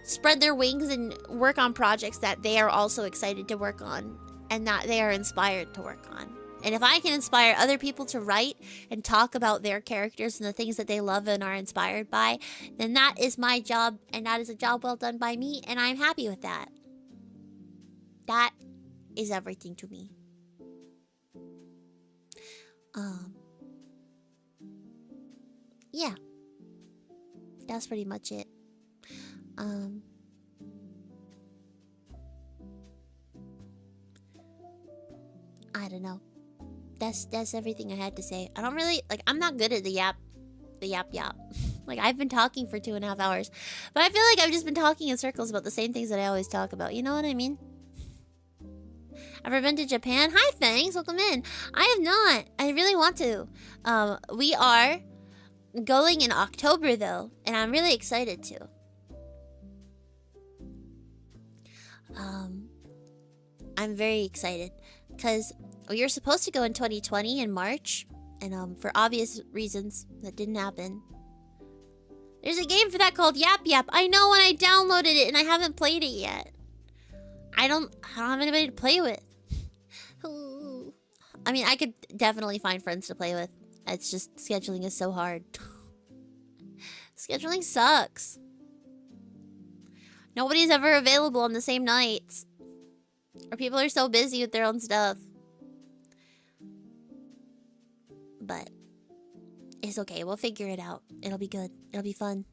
S1: spread their wings and work on projects that they are also excited to work on. And that they are inspired to work on. And if I can inspire other people to write and talk about their characters and the things that they love and are inspired by, then that is my job, and that is a job well done by me, and I'm happy with that. That is everything to me. Yeah. That's pretty much it. I don't know. That's everything I had to say. I don't really like. I'm not good at the yap. Like I've been talking for 2.5 hours, but I feel like I've just been talking in circles about the same things that I always talk about. You know what I mean? Ever been to Japan? Hi, thanks. Welcome in. I have not. I really want to. We are going in October though, and I'm really excited to. I'm very excited because we were supposed to go in 2020 in March, and for obvious reasons that didn't happen. There's a game for that called Yap Yap. I know, when I downloaded it and I haven't played it yet. I don't have anybody to play with. I mean, I could definitely find friends to play with. It's just scheduling is so hard. Scheduling sucks. Nobody's ever available on the same nights. Or people are so busy with their own stuff. But it's okay. We'll figure it out. It'll be good. It'll be fun.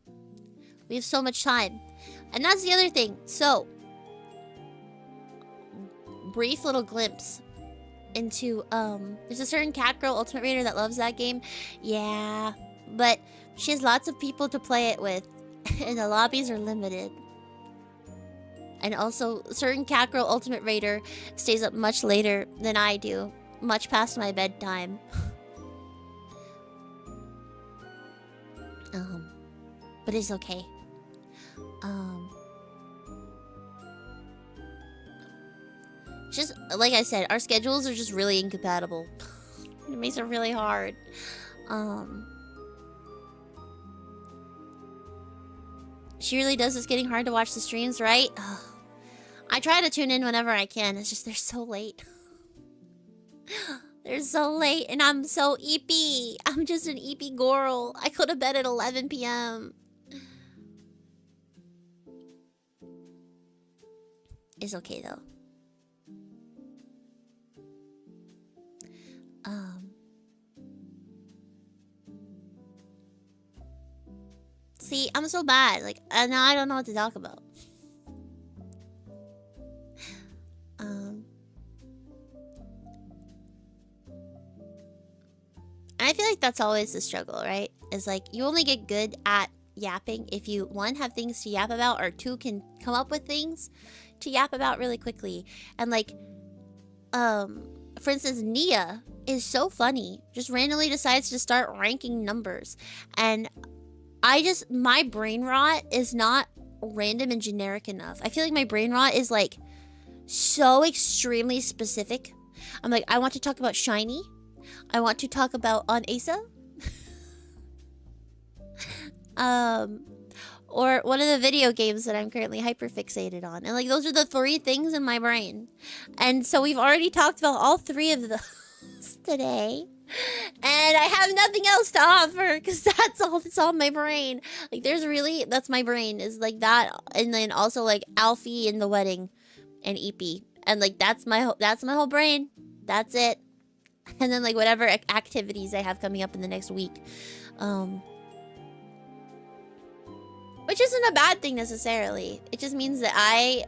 S1: We have so much time. And that's the other thing. So, brief little glimpse into, there's a certain cat girl ultimate raider that loves that game. Yeah, but she has lots of people to play it with. And the lobbies are limited. And also, certain cat girl ultimate raider stays up much later than I do. Much past my bedtime. But it's okay. Just, like I said, our schedules are just really incompatible. It makes it really hard. She really does. It's getting hard to watch the streams, right? I try to tune in whenever I can. It's just they're so late. They're so late, and I'm so eepy. I'm just an eepy girl. I go to bed at 11 p.m. It's okay, though. Um, see, I'm so bad. Like, now I don't know what to talk about. And I feel like that's always the struggle, right? Is like, you only get good at yapping if you, one, have things to yap about, or two, can come up with things to yap about really quickly. And like, for instance, Nia is so funny. Just randomly decides to start ranking numbers. And my brain rot is not random and generic enough. I feel like my brain rot is like so extremely specific. I'm like, I want to talk about Shiny. I want to talk about on Asa. Or one of the video games that I'm currently hyperfixated on. And like, those are the three things in my brain. And so we've already talked about all three of those today. And I have nothing else to offer because that's all that's on my brain. Like, that's my brain, is like that. And then also like Alfie in the wedding and Eepy. And like, that's my whole brain. That's it. And then like whatever activities I have coming up in the next week. Which isn't a bad thing necessarily. It just means that I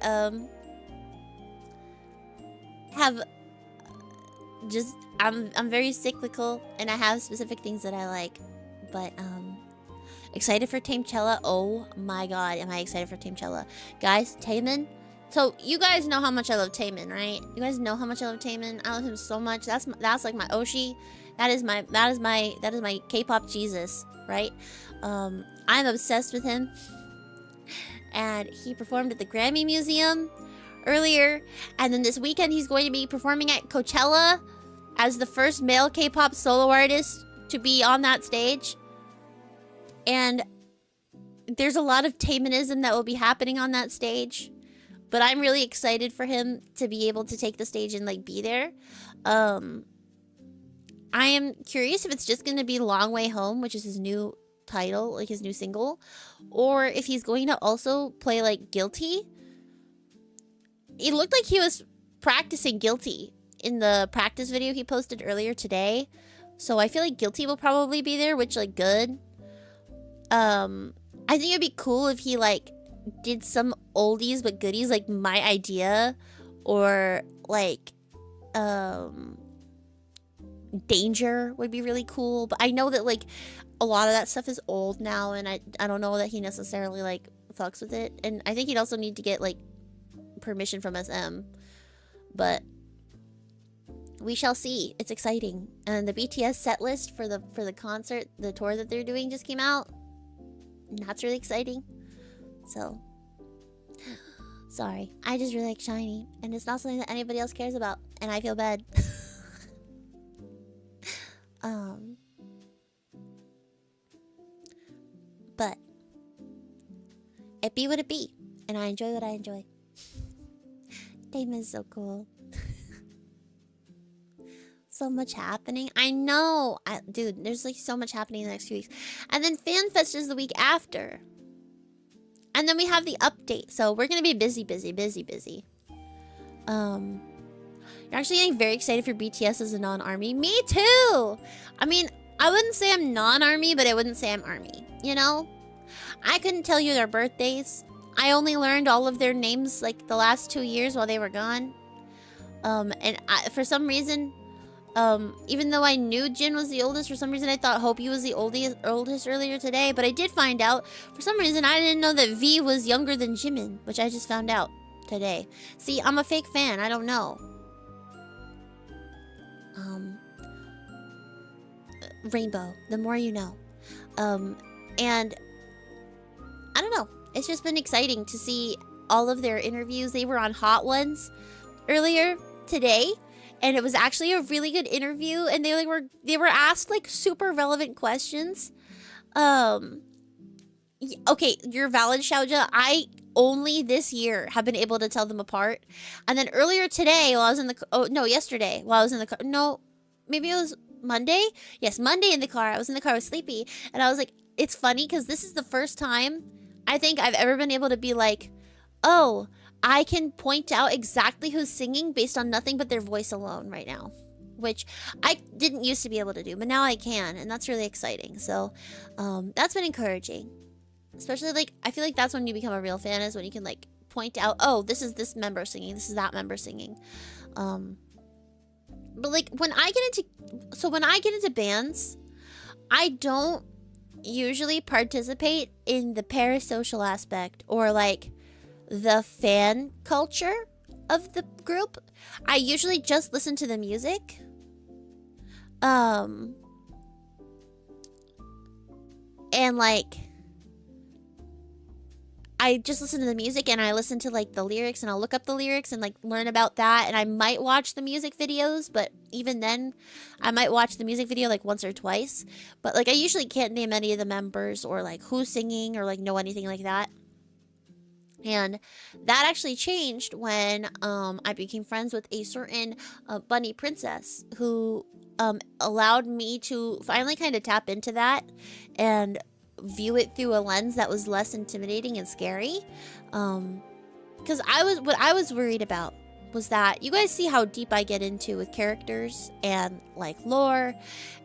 S1: I'm very cyclical, and I have specific things that I like. But excited for Tamechella. Oh my god, am I excited for Tamechella. Guys, Taemin. So you guys know how much I love Taemin, right? You guys know how much I love Taemin. I love him so much. That's like my Oshi. That is my K-pop Jesus, right? I'm obsessed with him. And he performed at the Grammy Museum earlier. And then this weekend he's going to be performing at Coachella as the first male K-pop solo artist to be on that stage. And there's a lot of Taemonism that will be happening on that stage. But I'm really excited for him to be able to take the stage and like be there. I am curious if it's just going to be Long Way Home, which is his new title, like his new single, or if he's going to also play like Guilty. It looked like he was practicing Guilty in the practice video he posted earlier today. So I feel like Guilty will probably be there, which like good. I think it'd be cool if he like did some oldies but goodies, like My Idea, or like Danger would be really cool. But I know that like a lot of that stuff is old now, and I don't know that he necessarily like fucks with it. And I think he'd also need to get like permission from SM. But we shall see. It's exciting. And the BTS set list for the concert, the tour that they're doing, just came out. And that's really exciting. So, sorry. I just really like Shiny, and it's not something that anybody else cares about, and I feel bad. But it be what it be, and I enjoy what I enjoy. Damon's so cool. So much happening. I know. Dude, there's like so much happening in the next few weeks. And then FanFest is the week after. And then we have the update. So we're going to be busy. You're actually getting very excited for BTS as a non-army. Me too! I mean, I wouldn't say I'm non-army, but I wouldn't say I'm army. You know? I couldn't tell you their birthdays. I only learned all of their names like the last 2 years while they were gone. For some reason, even though I knew Jin was the oldest, for some reason I thought Hopi was the oldest earlier today. But I did find out, for some reason, I didn't know that V was younger than Jimin, which I just found out today. See, I'm a fake fan. I don't know. Rainbow, the more you know. And I don't know. It's just been exciting to see all of their interviews. They were on Hot Ones earlier today, and it was actually a really good interview, and they were asked like super relevant questions. Okay, you're valid, Xiaoja. I only this year have been able to tell them apart. And then earlier today, while I was in the yesterday, while I was in the car, no, maybe it was Monday. Yes, Monday in the car. I was in the car with Sleepy, and I was like, it's funny because this is the first time I think I've ever been able to be like, oh, I can point out exactly who's singing based on nothing but their voice alone right now. which I didn't used to be able to do, but now I can, and that's really exciting. So that's been encouraging. Especially, like, I feel like that's when you become a real fan, is when you can, like, point out, oh, this is this member singing, this is that member singing. But, like, when I get into bands, I don't usually participate in the parasocial aspect or, like, the fan culture of the group. I usually just listen to the music. And, like, I just listen to the music, and I listen to, like, the lyrics, and I'll look up the lyrics and, like, learn about that. And I might watch the music videos, but even then, I might watch the music video, like, once or twice. But, like, I usually can't name any of the members or, like, who's singing or, like, know anything like that. And that actually changed when I became friends with a certain bunny princess who allowed me to finally kind of tap into that and view it through a lens that was less intimidating and scary. Because what I was worried about was that you guys see how deep I get into with characters and, like, lore,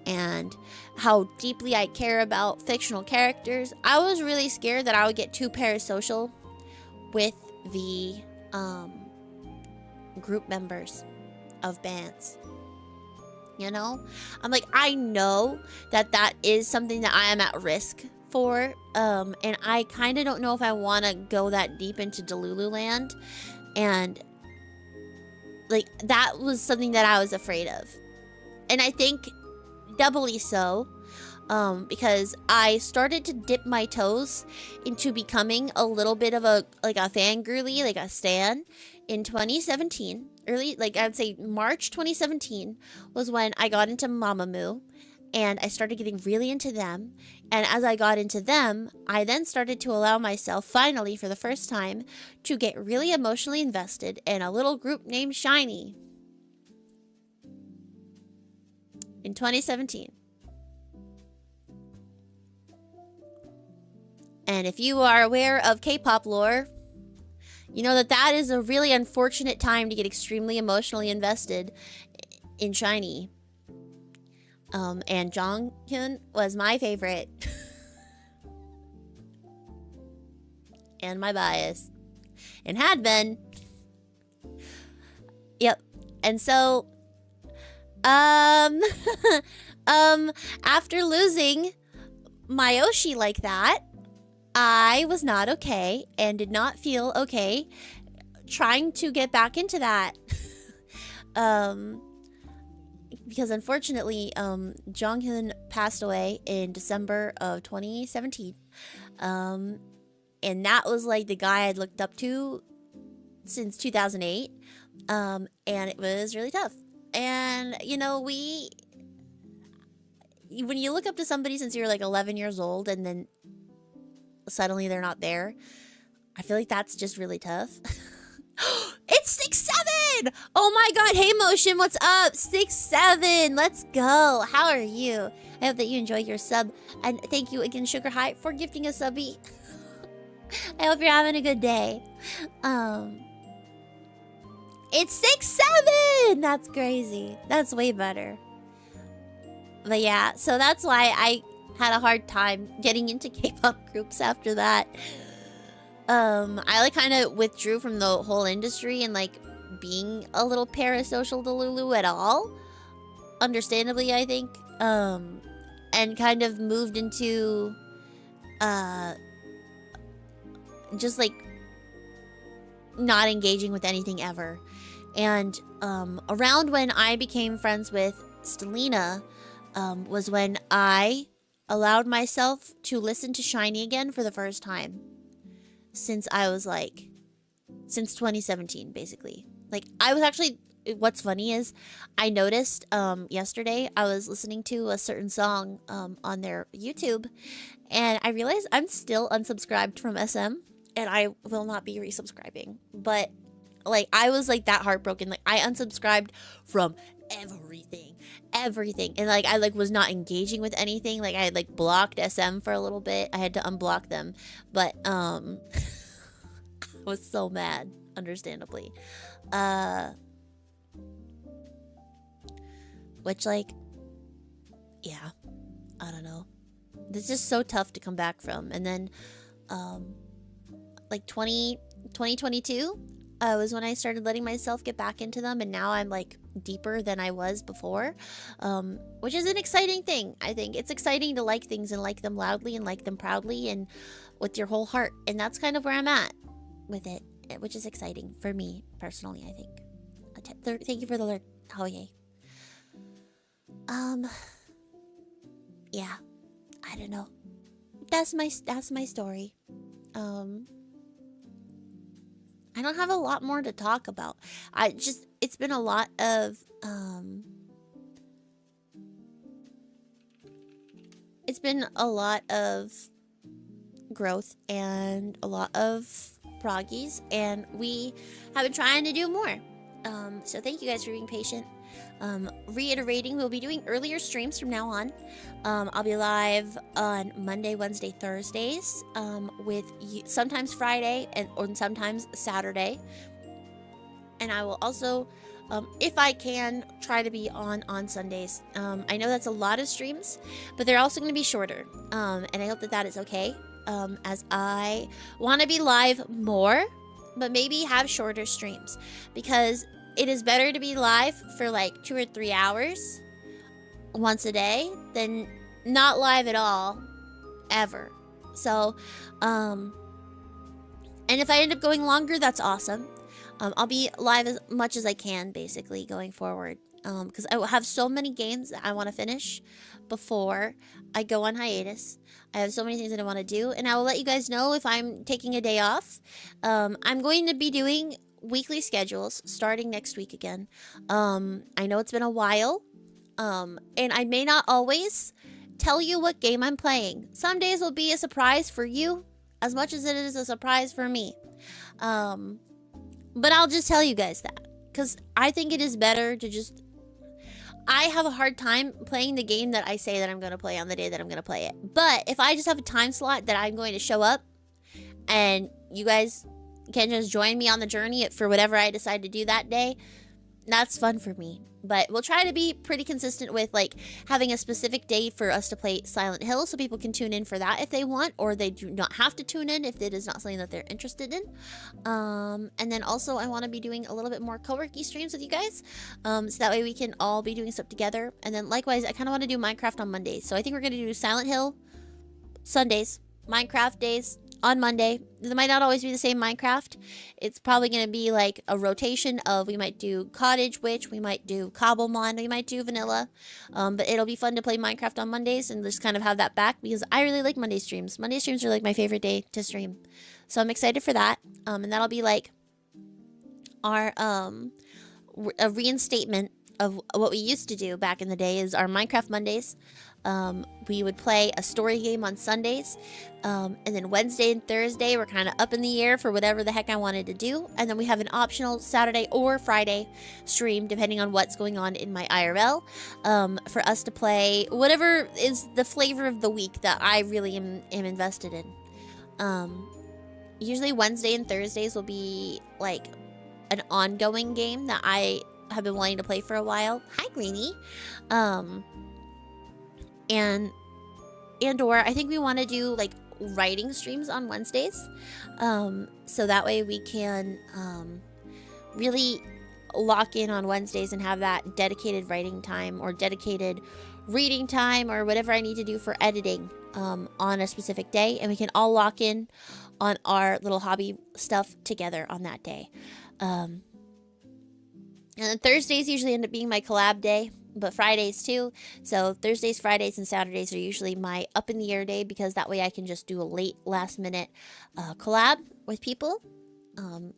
S1: and how deeply I care about fictional characters. I was really scared that I would get too parasocial with the group members of bands. You know? I'm like, I know that that is something that I am at risk for, and I kind of don't know if I want to go that deep into Delulu land, and, like, that was something that I was afraid of. And I think doubly so, because I started to dip my toes into becoming a little bit of a fangirly, like a stan, in 2017. Early, like, I'd say March 2017 was when I got into Mamamoo, and I started getting really into them. And as I got into them, I then started to allow myself, finally for the first time, to get really emotionally invested in a little group named SHINee in 2017. And if you are aware of K-pop lore, you know that that is a really unfortunate time to get extremely emotionally invested in SHINee. And Jonghyun was my favorite. And my bias. And had been. Yep. And so, after losing Myoshi like that, I was not okay and did not feel okay trying to get back into that. Because unfortunately, Jonghyun passed away in December of 2017. And that was, like, the guy I'd looked up to since 2008. And it was really tough. And, you know, when you look up to somebody since you're, like, 11 years old and then suddenly they're not there, I feel like that's just really tough. It's 6-7! Oh my god, hey Motion, what's up? 6-7, let's go. How are you? I hope that you enjoy your sub. And thank you again, Sugar High, for gifting a subby. I hope you're having a good day. It's 6-7! That's crazy. That's way better. But yeah, so that's why I had a hard time getting into K-pop groups after that. I, like, kind of withdrew from the whole industry and, like, being a little parasocial to Lulu at all. Understandably, I think. And kind of moved into, just, like, not engaging with anything ever. And, around when I became friends with Stellina, was when I allowed myself to listen to SHINee again for the first time. Since 2017, basically. Like, I was actually, what's funny is, I noticed, yesterday, I was listening to a certain song, on their YouTube, and I realized I'm still unsubscribed from SM, and I will not be resubscribing. But, like, I was, like, that heartbroken. Like, I unsubscribed from everything. And, like, I, like, was not engaging with anything. Like, I had, like, blocked SM for a little bit. I had to unblock them. But, I was so mad, understandably. which, like, yeah, I don't know. It's just so tough to come back from. And then, like 2022 was when I started letting myself get back into them, and now I'm like deeper than I was before, which is an exciting thing. I think it's exciting to like things and like them loudly and like them proudly and with your whole heart, and that's kind of where I'm at with it, which is exciting for me personally. I think. Thank you for the alert. Oh yay. Yeah, I don't know. That's my story. I don't have a lot more to talk about. It's been a lot of growth and a lot of proggies, and we have been trying to do more. So thank you guys for being patient. Reiterating, we'll be doing earlier streams from now on. I'll be live on Monday, Wednesday, Thursdays, with sometimes Friday or sometimes Saturday. And I will also, if I can, try to be on Sundays. I know that's a lot of streams, but they're also going to be shorter. And I hope that is okay, as I want to be live more, but maybe have shorter streams, because it is better to be live for like 2 or 3 hours once a day than not live at all ever. So, and if I end up going longer, that's awesome. I'll be live as much as I can, basically, going forward, because I will have so many games that I want to finish before I go on hiatus. I have so many things that I want to do, and I will let you guys know if I'm taking a day off. I'm going to be doing weekly schedules starting next week again. I know it's been a while, and I may not always tell you what game I'm playing. Some days will be a surprise for you as much as it is a surprise for me. But I'll just tell you guys that, because I think it is better to just... I have a hard time playing the game that I say that I'm going to play on the day that I'm going to play it. But if I just have a time slot that I'm going to show up, and you guys can just join me on the journey for whatever I decide to do that day, that's fun for me. But we'll try to be pretty consistent with like having a specific day for us to play Silent Hill, so people can tune in for that if they want, or they do not have to tune in if it is not something that they're interested in. And then also I want to be doing a little bit more co-worky streams with you guys, so that way we can all be doing stuff together. And then likewise, I kind of want to do Minecraft on Mondays, so I think we're going to do Silent Hill Sundays, Minecraft days on Monday. It might not always be the same Minecraft. It's probably going to be like a rotation of, we might do Cottage Witch, we might do Cobblemon, we might do Vanilla. But it'll be fun to play Minecraft on Mondays and just kind of have that back, because I really like Monday streams. Monday streams are like my favorite day to stream. So I'm excited for that. And that'll be like our a reinstatement of what we used to do back in the day, is our Minecraft Mondays. We would play a story game on Sundays, and then Wednesday and Thursday were kind of up in the air for whatever the heck I wanted to do, and then we have an optional Saturday or Friday stream depending on what's going on in my IRL, for us to play whatever is the flavor of the week that I really am invested in. Usually Wednesday and Thursdays will be like an ongoing game that I have been wanting to play for a while. Hi, Greenie. And or I think we want to do like writing streams on Wednesdays, so that way we can really lock in on Wednesdays and have that dedicated writing time or dedicated reading time or whatever I need to do for editing on a specific day, and we can all lock in on our little hobby stuff together on that day. And then Thursdays usually end up being my collab day, but Fridays too. So Thursdays, Fridays, and Saturdays are usually my up in the air day, because that way I can just do a late last minute collab with people.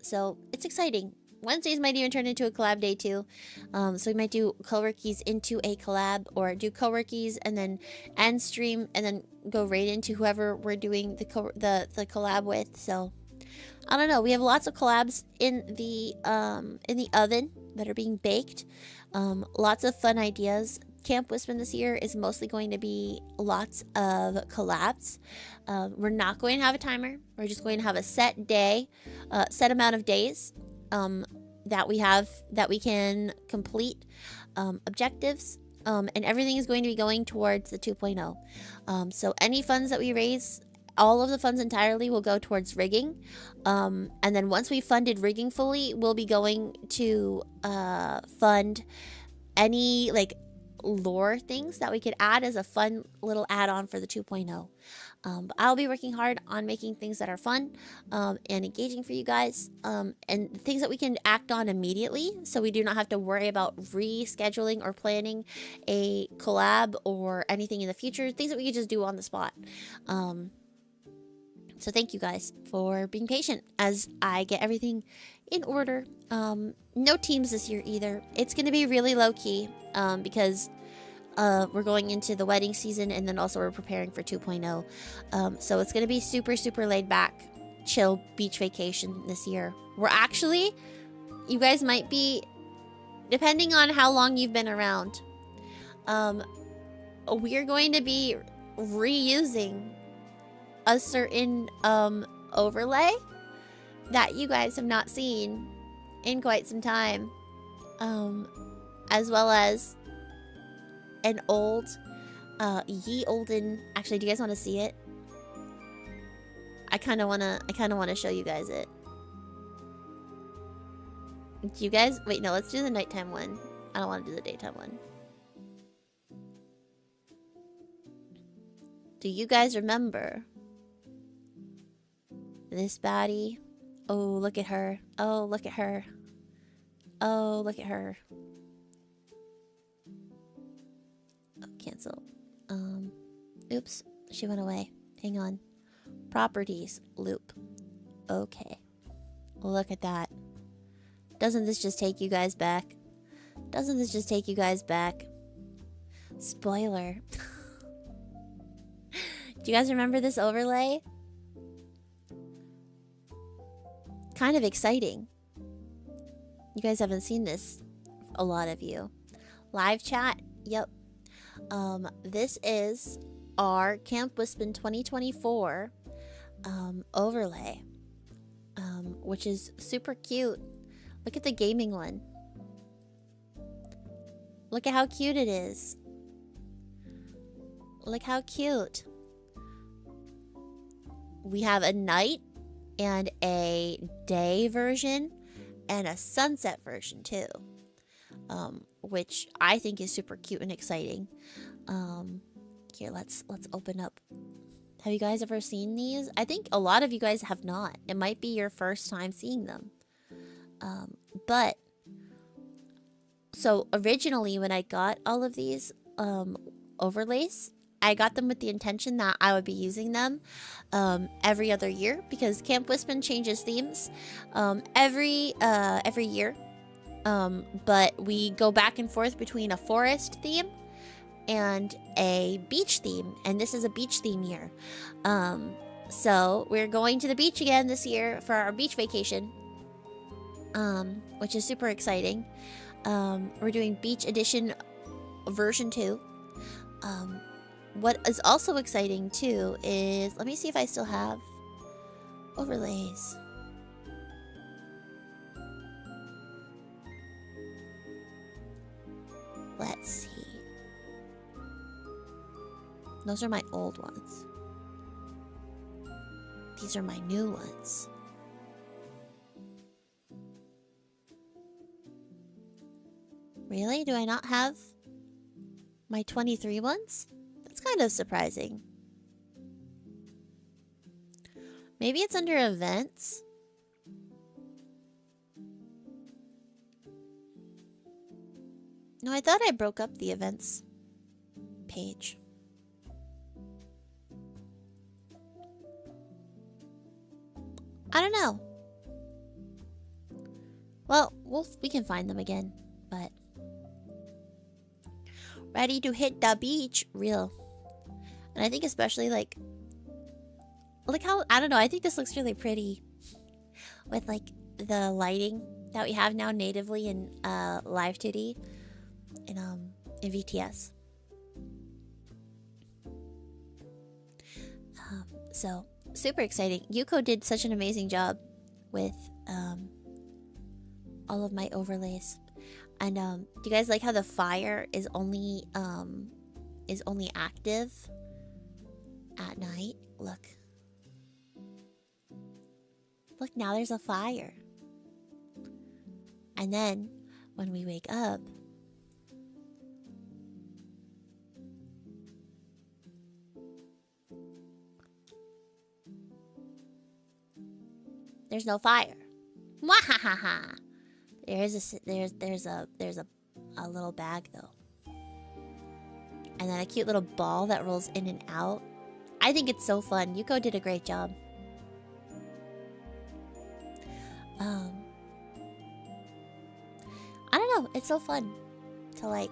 S1: So it's exciting. Wednesdays might even turn into a collab day too. So we might do co-workies into a collab, or do co-workies and then end stream and then go right into whoever we're doing the collab with. So I don't know. We have lots of collabs in the oven that are being baked. Lots of fun ideas. Camp Wispen this year is mostly going to be lots of collabs. We're not going to have a timer. We're just going to have a set day, set amount of days that we can complete objectives And everything is going to be going towards the 2.0. So any funds that we raise, all of the funds entirely will go towards rigging. And then once we funded rigging fully, we'll be going to fund any like lore things that we could add as a fun little add-on for the 2.0. But I'll be working hard on making things that are fun and engaging for you guys, and things that we can act on immediately, so we do not have to worry about rescheduling or planning a collab or anything in the future. Things that we could just do on the spot. So thank you guys for being patient as I get everything in order. No teams this year either. It's going to be really low key because we're going into the wedding season, and then also we're preparing for 2.0. So it's going to be super, super laid back, chill beach vacation this year. We're actually, you guys might be, depending on how long you've been around, we're going to be reusing a certain overlay that you guys have not seen in quite some time, as well as an old ye olden. Actually, do you guys want to see it? I kind of want to show you guys it. Do you guys wait? No, let's do the nighttime one. I don't want to do the daytime one. Do you guys remember this baddie? Oh, look at her. Oh, look at her. Oh, look at her. Oh, cancel. Oops. She went away. Hang on. Properties. Loop. Okay. Look at that. Doesn't this just take you guys back? Doesn't this just take you guys back? Spoiler. Do you guys remember this overlay? Kind of exciting. You guys haven't seen this, a lot of you. Live chat? Yep. This is our Camp Wispin 2024 overlay, which is super cute. Look at the gaming one. Look at how cute it is. Look how cute. We have a night and a day version and a sunset version too, which I think is super cute and exciting. Here, let's open up. Have you guys ever seen these? I think a lot of you guys have not. It might be your first time seeing them. But so originally when I got all of these overlays, I got them with the intention that I would be using them every other year, because Camp Wispin changes themes every year. But we go back and forth between a forest theme and a beach theme, and this is a beach theme year. So we're going to the beach again this year for our beach vacation, which is super exciting. We're doing Beach Edition version 2. What is also exciting too is, let me see if I still have overlays. Let's see. Those are my old ones. These are my new ones. Really? Do I not have my 23 ones? That's kind of surprising. Maybe it's under events. No, I thought I broke up the events page. I don't know. Well, we can find them again, but ready to hit the beach, real. And I think especially like how, I don't know, I think this looks really pretty with like the lighting that we have now natively in Live 2D in VTS. So super exciting. Yuko did such an amazing job with all of my overlays. And do you guys like how the fire is only active at night? Look. Look, now there's a fire. And then when we wake up, there's no fire. Mwahaha. There's a little bag though. And then a cute little ball that rolls in and out. I think it's so fun. Yuko did a great job. I don't know. It's so fun to like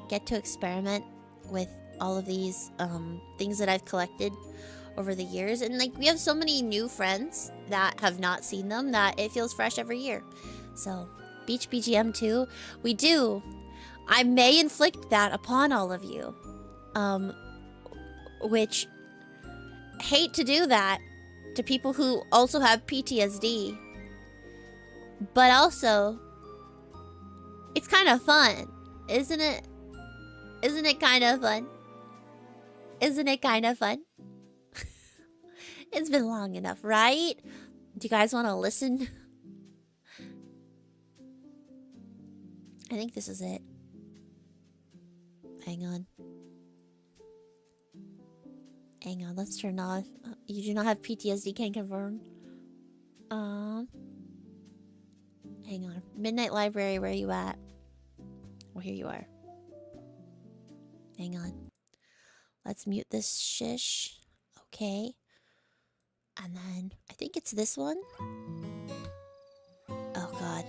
S1: get to experiment with all of these things that I've collected over the years. And like we have so many new friends that have not seen them that it feels fresh every year. So Beach BGM 2, we do. I may inflict that upon all of you. Which hate to do that to people who also have PTSD. But also, it's kind of fun, isn't it? Isn't it kind of fun? Isn't it kind of fun? It's been long enough, right? Do you guys want to listen? I think this is it. Hang on. Hang on, let's turn off. You do not have PTSD, can confirm. Hang on. Midnight Library, where are you at? Well, here you are. Hang on. Let's mute this shish. Okay. And then, I think it's this one. Oh, God.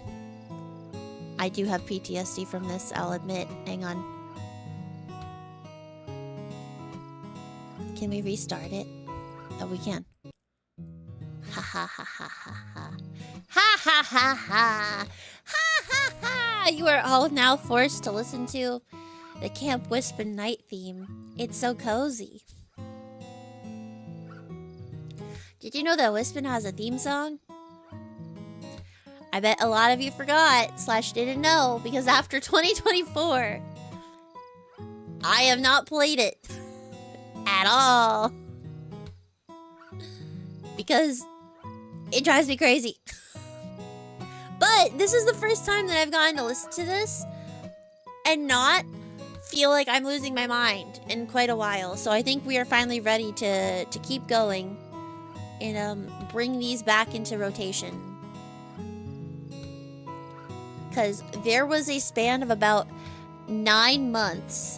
S1: I do have PTSD from this, I'll admit. Hang on. Can we restart it? Oh, we can. Ha ha ha ha ha ha. Ha ha ha ha. Ha ha ha. You are all now forced to listen to the Camp Wispin night theme. It's so cozy. Did you know that Wispin has a theme song? I bet a lot of you forgot / didn't know because after 2024, I have not played it at all because it drives me crazy. But this is the first time that I've gotten to listen to this and not feel like I'm losing my mind in quite a while. So I think we are finally ready to keep going and bring these back into rotation. Because there was a span of about 9 months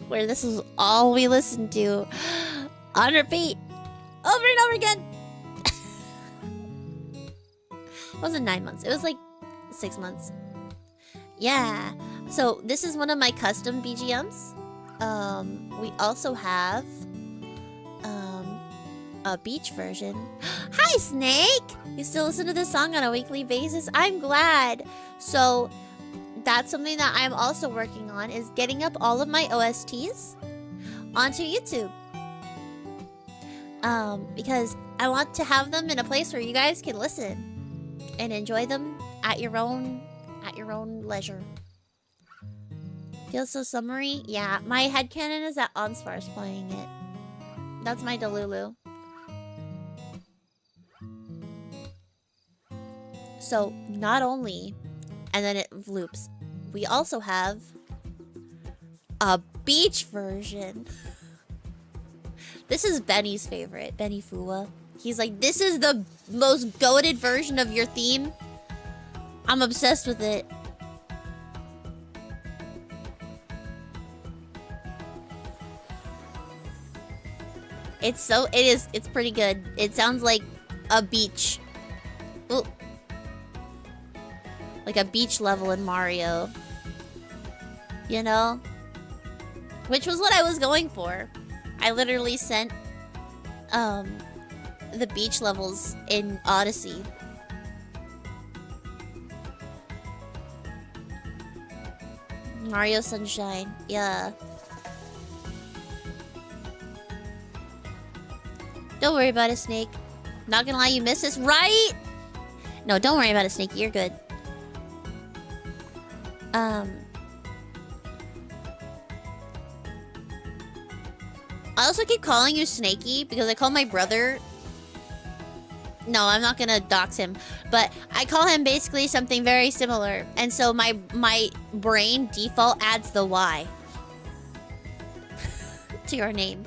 S1: where this was all we listened to on repeat over and over again. It wasn't 9 months. It was like 6 months. Yeah. So this is one of my custom BGMs. We also have a beach version. Hi, Snake! You still listen to this song on a weekly basis? I'm glad. So that's something that I'm also working on, is getting up all of my OSTs onto YouTube. Because I want to have them in a place where you guys can listen and enjoy them at your own leisure. Feels so summery? Yeah, my headcanon is that Onsfar's playing it. That's my Delulu. So, not only, and then it loops, we also have a beach version. This is Benny's favorite, Benny Fuwa. He's like, this is the most goated version of your theme. I'm obsessed with it. It's pretty good. It sounds like a beach. Ooh. Like a beach level in Mario. You know? Which was what I was going for. I literally sent the beach levels in Odyssey. Mario Sunshine. Yeah. Don't worry about it, Snake. Not gonna lie, you missed this, right? No, don't worry about it, Snake. You're good. Um, I also keep calling you Snaky because I call my brother... No, I'm not gonna dox him. But I call him basically something very similar. And so my brain default adds the Y to your name.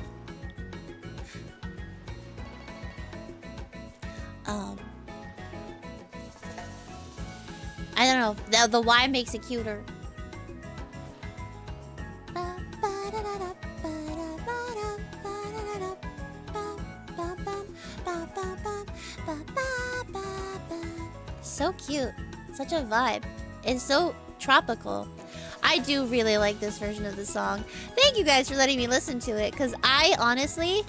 S1: I don't know. The Y makes it cuter. So cute. Such a vibe. It's so tropical. I do really like this version of the song. Thank you guys for letting me listen to it, because I honestly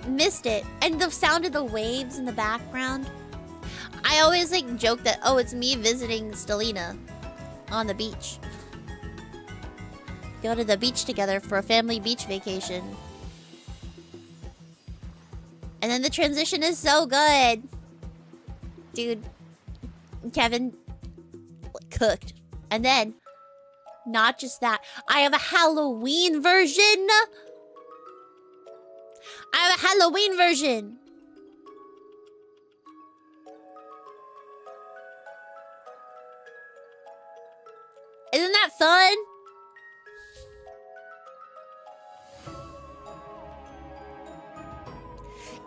S1: missed it. And the sound of the waves in the background. I always like joke that, oh, it's me visiting Stellina on the beach. Go to the beach together for a family beach vacation. And then the transition is so good. Dude, Kevin cooked. And then, not just that, I have a Halloween version. I have a Halloween version. Isn't that fun?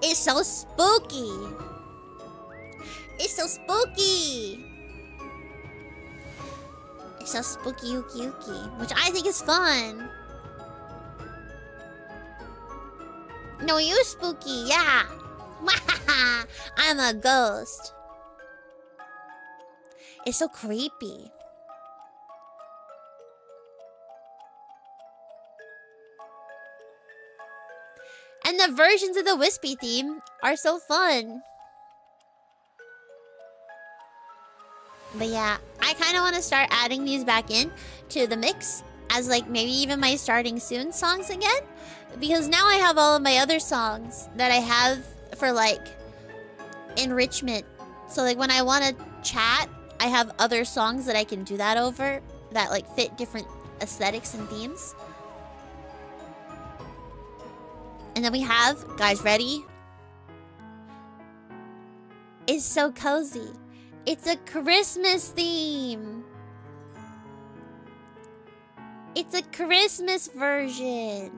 S1: It's so spooky. It's so spooky. It's so spooky ooky ooky, which I think is fun. No, you spooky, yeah. I'm a ghost. It's so creepy. And the versions of the Wispy theme are so fun. But yeah, I kind of want to start adding these back in to the mix as like maybe even my starting soon songs again. Because now I have all of my other songs that I have for like enrichment. So like when I want to chat, I have other songs that I can do that over that like fit different aesthetics and themes. And then we have, guys, ready? It's so cozy. It's a Christmas theme. It's a Christmas version.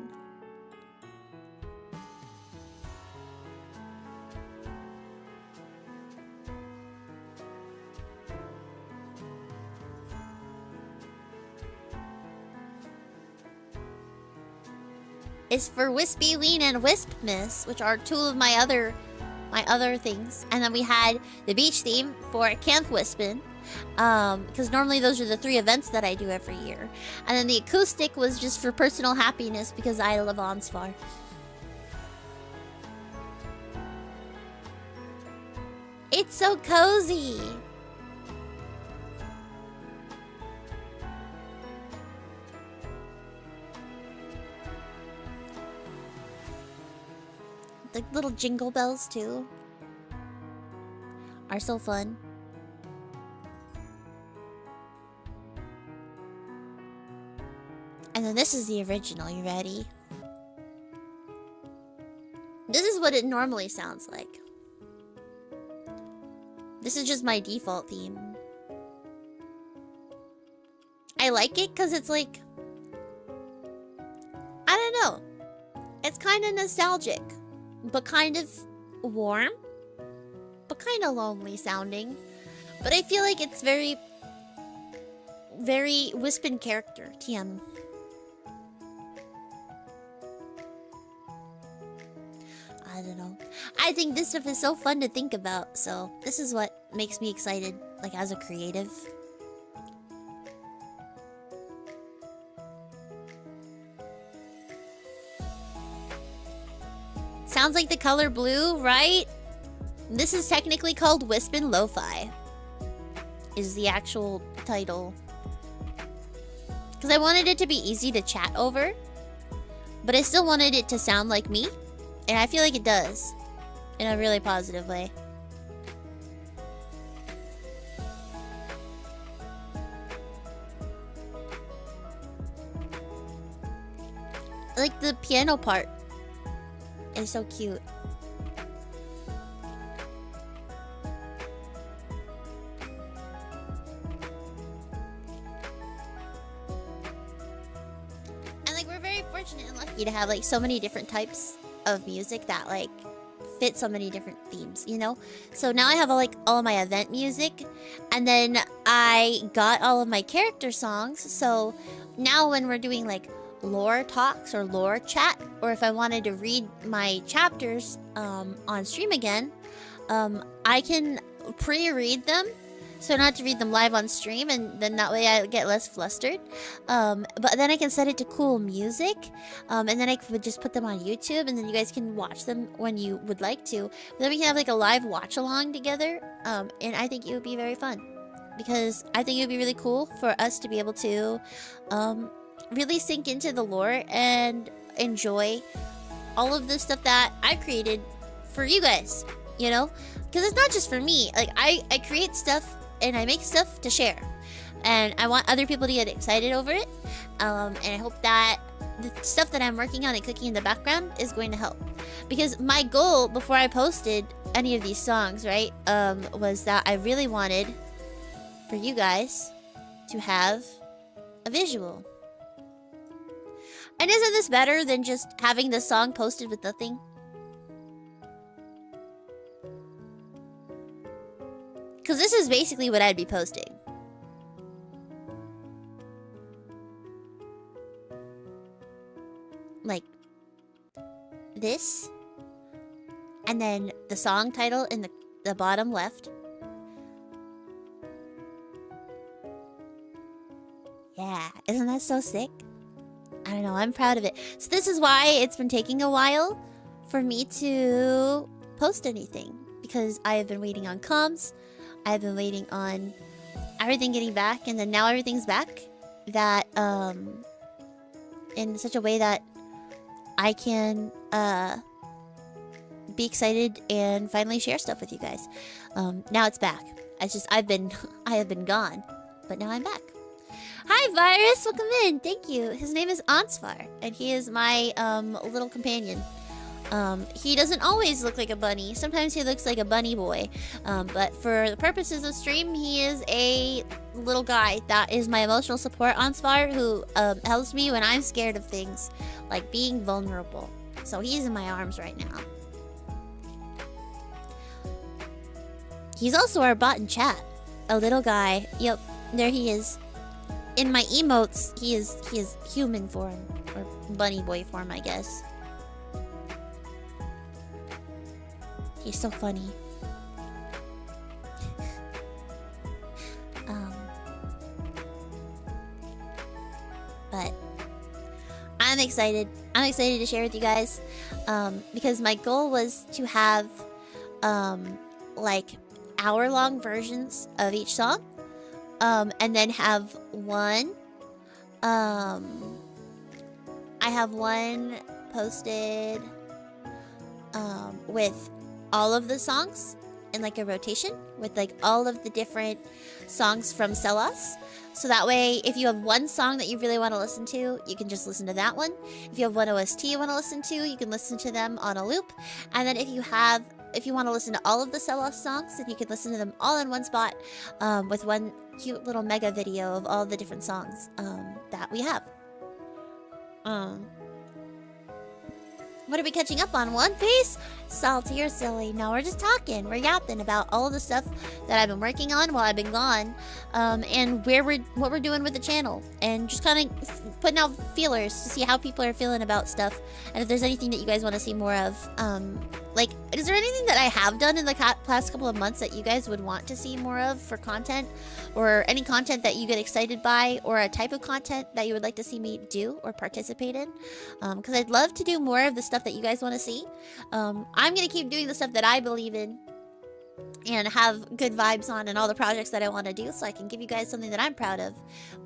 S1: Is for Wispy Ween and Wispmas, which are two of my other things. And then we had the beach theme for Camp Wispin, because normally those are the 3 events that I do every year. And then the acoustic was just for personal happiness because I love Onsvar. It's so cozy. The little jingle bells, too, are so fun. And then this is the original. You ready? This is what it normally sounds like. This is just my default theme. I like it because it's like... I don't know. It's kind of nostalgic. But kind of warm, but kind of lonely sounding. But I feel like it's very, very Wispin character, TM. I don't know. I think this stuff is so fun to think about, so this is what makes me excited, like as a creative. Sounds like the color blue, right? This is technically called Wispin Lo-Fi. Is the actual title. Because I wanted it to be easy to chat over. But I still wanted it to sound like me. And I feel like it does. In a really positive way. Like the piano part is so cute. And like we're very fortunate and lucky to have like so many different types of music that like fit so many different themes, you know? So now I have like all of my event music, and then I got all of my character songs. So now when we're doing like lore talks or lore chat, or if I wanted to read my chapters on stream again, I can pre-read them, so not to read them live on stream, and then that way I get less flustered. But then I can set it to cool music, and then I would just put them on YouTube, and then you guys can watch them when you would like to. But then we can have like a live watch along together, and I think it would be very fun, because I think it would be really cool for us to be able to really sink into the lore and enjoy all of the stuff that I created for you guys, you know? Because it's not just for me. Like, I create stuff and I make stuff to share. And I want other people to get excited over it. And I hope that the stuff that I'm working on and cooking in the background is going to help. Because my goal before I posted any of these songs, right, was that I really wanted for you guys to have a visual. And isn't this better than just having the song posted with nothing? Because this is basically what I'd be posting. Like this. And then the song title in the bottom left. Yeah, isn't that so sick? I don't know, I'm proud of it. So this is why it's been taking a while for me to post anything. Because I have been waiting on comms. I've been waiting on everything getting back. And then now everything's back. That, in such a way that I can, be excited and finally share stuff with you guys. Now it's back. It's just, I have been gone. But now I'm back. Hi, Virus! Welcome in! Thank you. His name is Ansvar, and he is my, little companion. He doesn't always look like a bunny. Sometimes he looks like a bunny boy. But for the purposes of stream, he is a little guy that is my emotional support, Ansvar, who, helps me when I'm scared of things, like being vulnerable. So he's in my arms right now. He's also our bot in chat. A little guy. Yep, there he is. In my emotes, he is human form, or bunny boy form, I guess. He's so funny. But I'm excited. I'm excited to share with you guys, because my goal was to have like hour-long versions of each song. And then have one. I have one posted with all of the songs in like a rotation with like all of the different songs from Celos. So that way, if you have one song that you really want to listen to, you can just listen to that one. If you have one OST you want to listen to, you can listen to them on a loop. And then if you want to listen to all of the Celos songs, then you can listen to them all in one spot, with one cute little mega video of all the different songs that we have. What are we catching up on? One Piece? Salty or silly? No, we're just talking. We're yapping about all of the stuff that I've been working on while I've been gone, and what we're doing with the channel, and just kind of putting out feelers to see how people are feeling about stuff, and if there's anything that you guys want to see more of. Like, is there anything that I have done in the past couple of months that you guys would want to see more of for content? Or any content that you get excited by? Or a type of content that you would like to see me do or participate in? Because I'd love to do more of the stuff that you guys want to see. I'm going to keep doing the stuff that I believe in and have good vibes on, and all the projects that I want to do, so I can give you guys something that I'm proud of.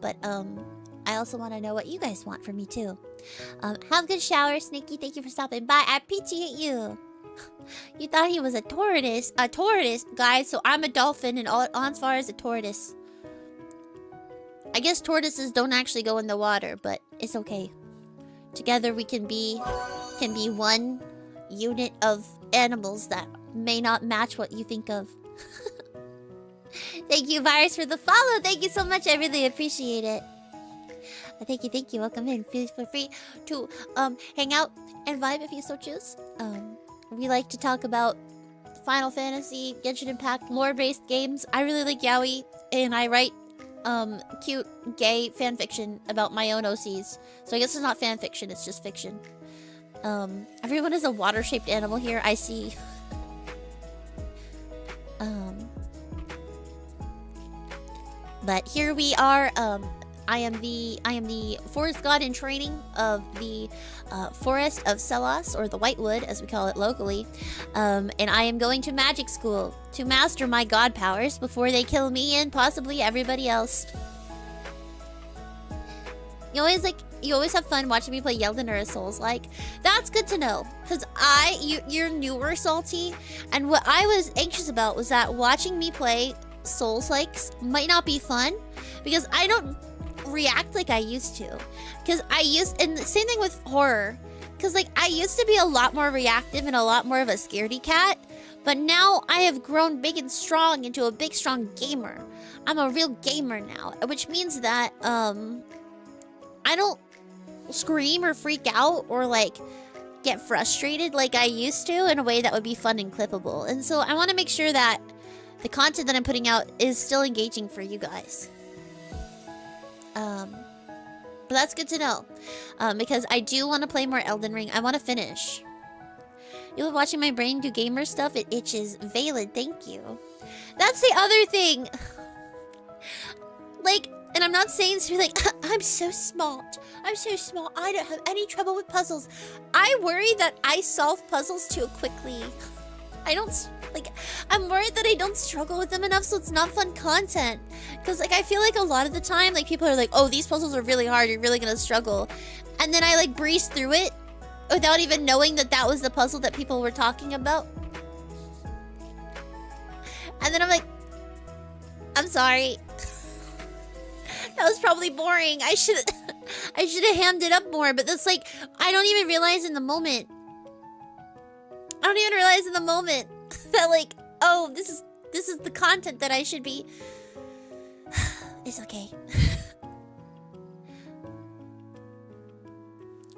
S1: But I also want to know what you guys want from me too. Have a good shower, Sneaky. Thank you for stopping by. I appreciate you. You thought he was a tortoise. A tortoise, guys. So I'm a dolphin, and Ansvar is a tortoise. I guess tortoises don't actually go in the water, but it's okay. Together we can be one unit of animals that may not match what you think of. Thank you, Virus, for the follow. Thank you so much. I really appreciate it. Thank you, thank you. Welcome in. Feel free to hang out and vibe if you so choose. We like to talk about Final Fantasy, Genshin Impact, lore-based games. I really like yaoi, and I write cute gay fan fiction about my own OCs. So I guess it's not fan fiction, it's just fiction. Everyone is a water-shaped animal here, I see. But here we are. I am the forest god in training of the forest of Selos, or the Whitewood as we call it locally. And I am going to magic school to master my god powers before they kill me and possibly everybody else. You always have fun watching me play Elden or Souls-like. That's good to know, because you're newer, Salty, and what I was anxious about was that watching me play Souls-likes might not be fun, because I don't react like I used to. And the same thing with horror, because like I used to be a lot more reactive and a lot more of a scaredy cat, but now I have grown big and strong into a big strong gamer. I'm a real gamer now, which means that I don't scream or freak out or like get frustrated like I used to in a way that would be fun and clippable. And so I want to make sure that the content that I'm putting out is still engaging for you guys. But that's good to know, because I do want to play more Elden Ring. I want to finish. You love watching my brain do gamer stuff. It itches. Valid, thank you. That's the other thing. Like, and I'm not saying this to be like, I'm so smart. I'm so smart. I don't have any trouble with puzzles. I worry that I solve puzzles too quickly. I'm worried that I don't struggle with them enough, so it's not fun content. Because, like, I feel like a lot of the time, like, people are like, oh, these puzzles are really hard, you're really gonna struggle. And then I, like, breeze through it without even knowing that that was the puzzle that people were talking about. And then I'm like, I'm sorry. That was probably boring. I should have hammed it up more, but that's like, I don't even realize in the moment. That like, oh, this is the content that I should be. It's okay.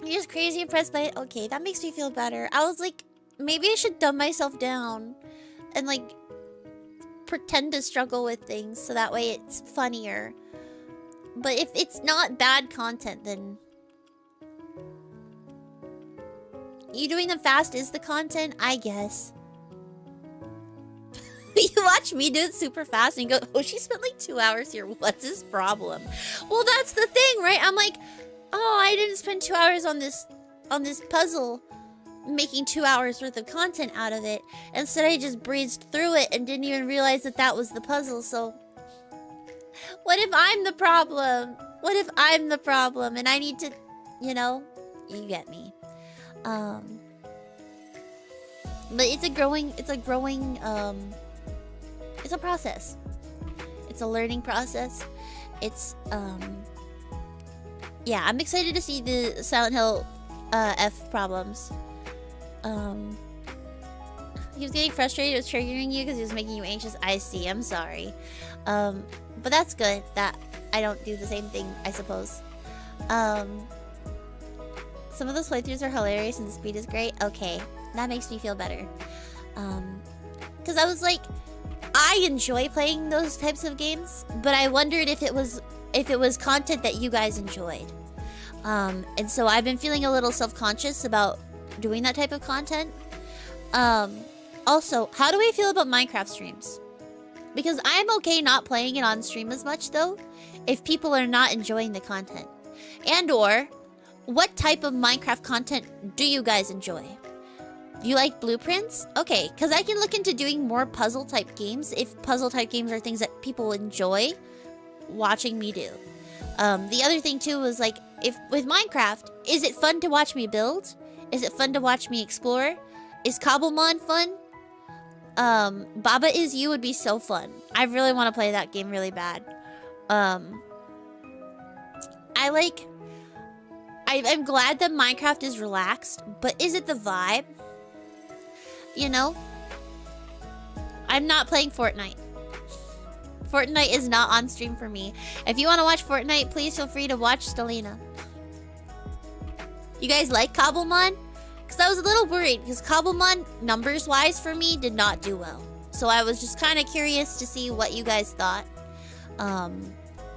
S1: You're just crazy impressed by it. Okay, that makes me feel better. I was like, maybe I should dumb myself down and like pretend to struggle with things so that way it's funnier. But if it's not bad content, then you doing them fast is the content, I guess. You watch me do it super fast and you go, oh, she spent like 2 hours here. What's his problem? Well, that's the thing, right? I'm like, oh, I didn't spend 2 hours on this puzzle making 2 hours worth of content out of it. Instead, I just breezed through it and didn't even realize that that was the puzzle. So what if I'm the problem? What if I'm the problem and I need to, you know, you get me. But it's a growing, it's a process. It's a learning process. It's, yeah, I'm excited to see the Silent Hill, F problems. He was getting frustrated, it was triggering you because he was making you anxious. I see, I'm sorry. But that's good that I don't do the same thing, I suppose. Some of those playthroughs are hilarious and the speed is great. Okay, that makes me feel better. Because I was like, I enjoy playing those types of games, but I wondered if it was content that you guys enjoyed. And so I've been feeling a little self-conscious about doing that type of content. Also, how do I feel about Minecraft streams? Because I'm okay not playing it on stream as much, though, if people are not enjoying the content. And or, what type of Minecraft content do you guys enjoy? Do you like blueprints? Okay, because I can look into doing more puzzle-type games if puzzle-type games are things that people enjoy watching me do. The other thing, too, was like, if with Minecraft, is it fun to watch me build? Is it fun to watch me explore? Is Cobblemon fun? Baba Is You would be so fun. I really want to play that game really bad. I I'm glad that Minecraft is relaxed, but is it the vibe? You know? I'm not playing Fortnite. Fortnite is not on stream for me. If you want to watch Fortnite, please feel free to watch Stellina. You guys like Cobblemon? Because I was a little worried, because Cobblemon, numbers-wise for me, did not do well. So I was just kind of curious to see what you guys thought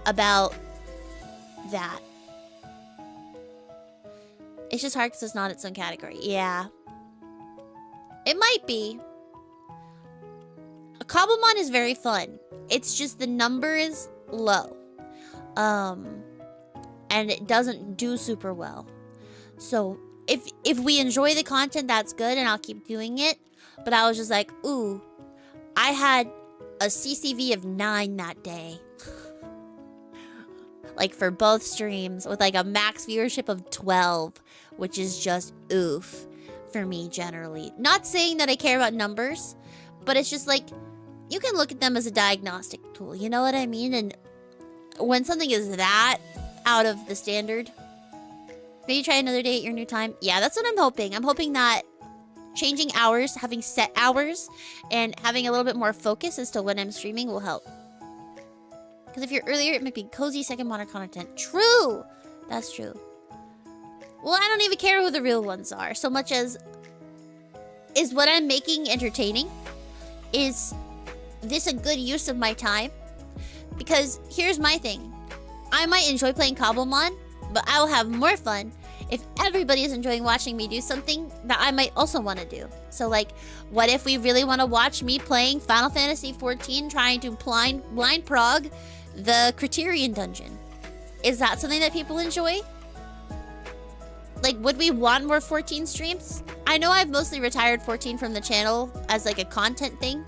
S1: about that. It's just hard because it's not its own category. Yeah. It might be. A Cobblemon is very fun. It's just the number is low. And it doesn't do super well. So if we enjoy the content, that's good and I'll keep doing it. But I was just like, ooh, I had a CCV of 9 that day. Like for both streams with like a max viewership of 12, which is just oof for me generally. Not saying that I care about numbers, but it's just like, you can look at them as a diagnostic tool, you know what I mean? And when something is that out of the standard, maybe try another day at your new time. Yeah, that's what I'm hoping. I'm hoping that changing hours, having set hours, and having a little bit more focus as to when I'm streaming will help. Because if you're earlier, it might be cozy second modern content. True! That's true. Well, I don't even care who the real ones are, so much as, is what I'm making entertaining? Is this a good use of my time? Because here's my thing. I might enjoy playing Cobblemon, but I will have more fun if everybody is enjoying watching me do something that I might also want to do. So like, what if we really want to watch me playing Final Fantasy XIV, trying to blind prog the Criterion dungeon? Is that something that people enjoy? Like, would we want more 14 streams? I know I've mostly retired 14 from the channel as like a content thing.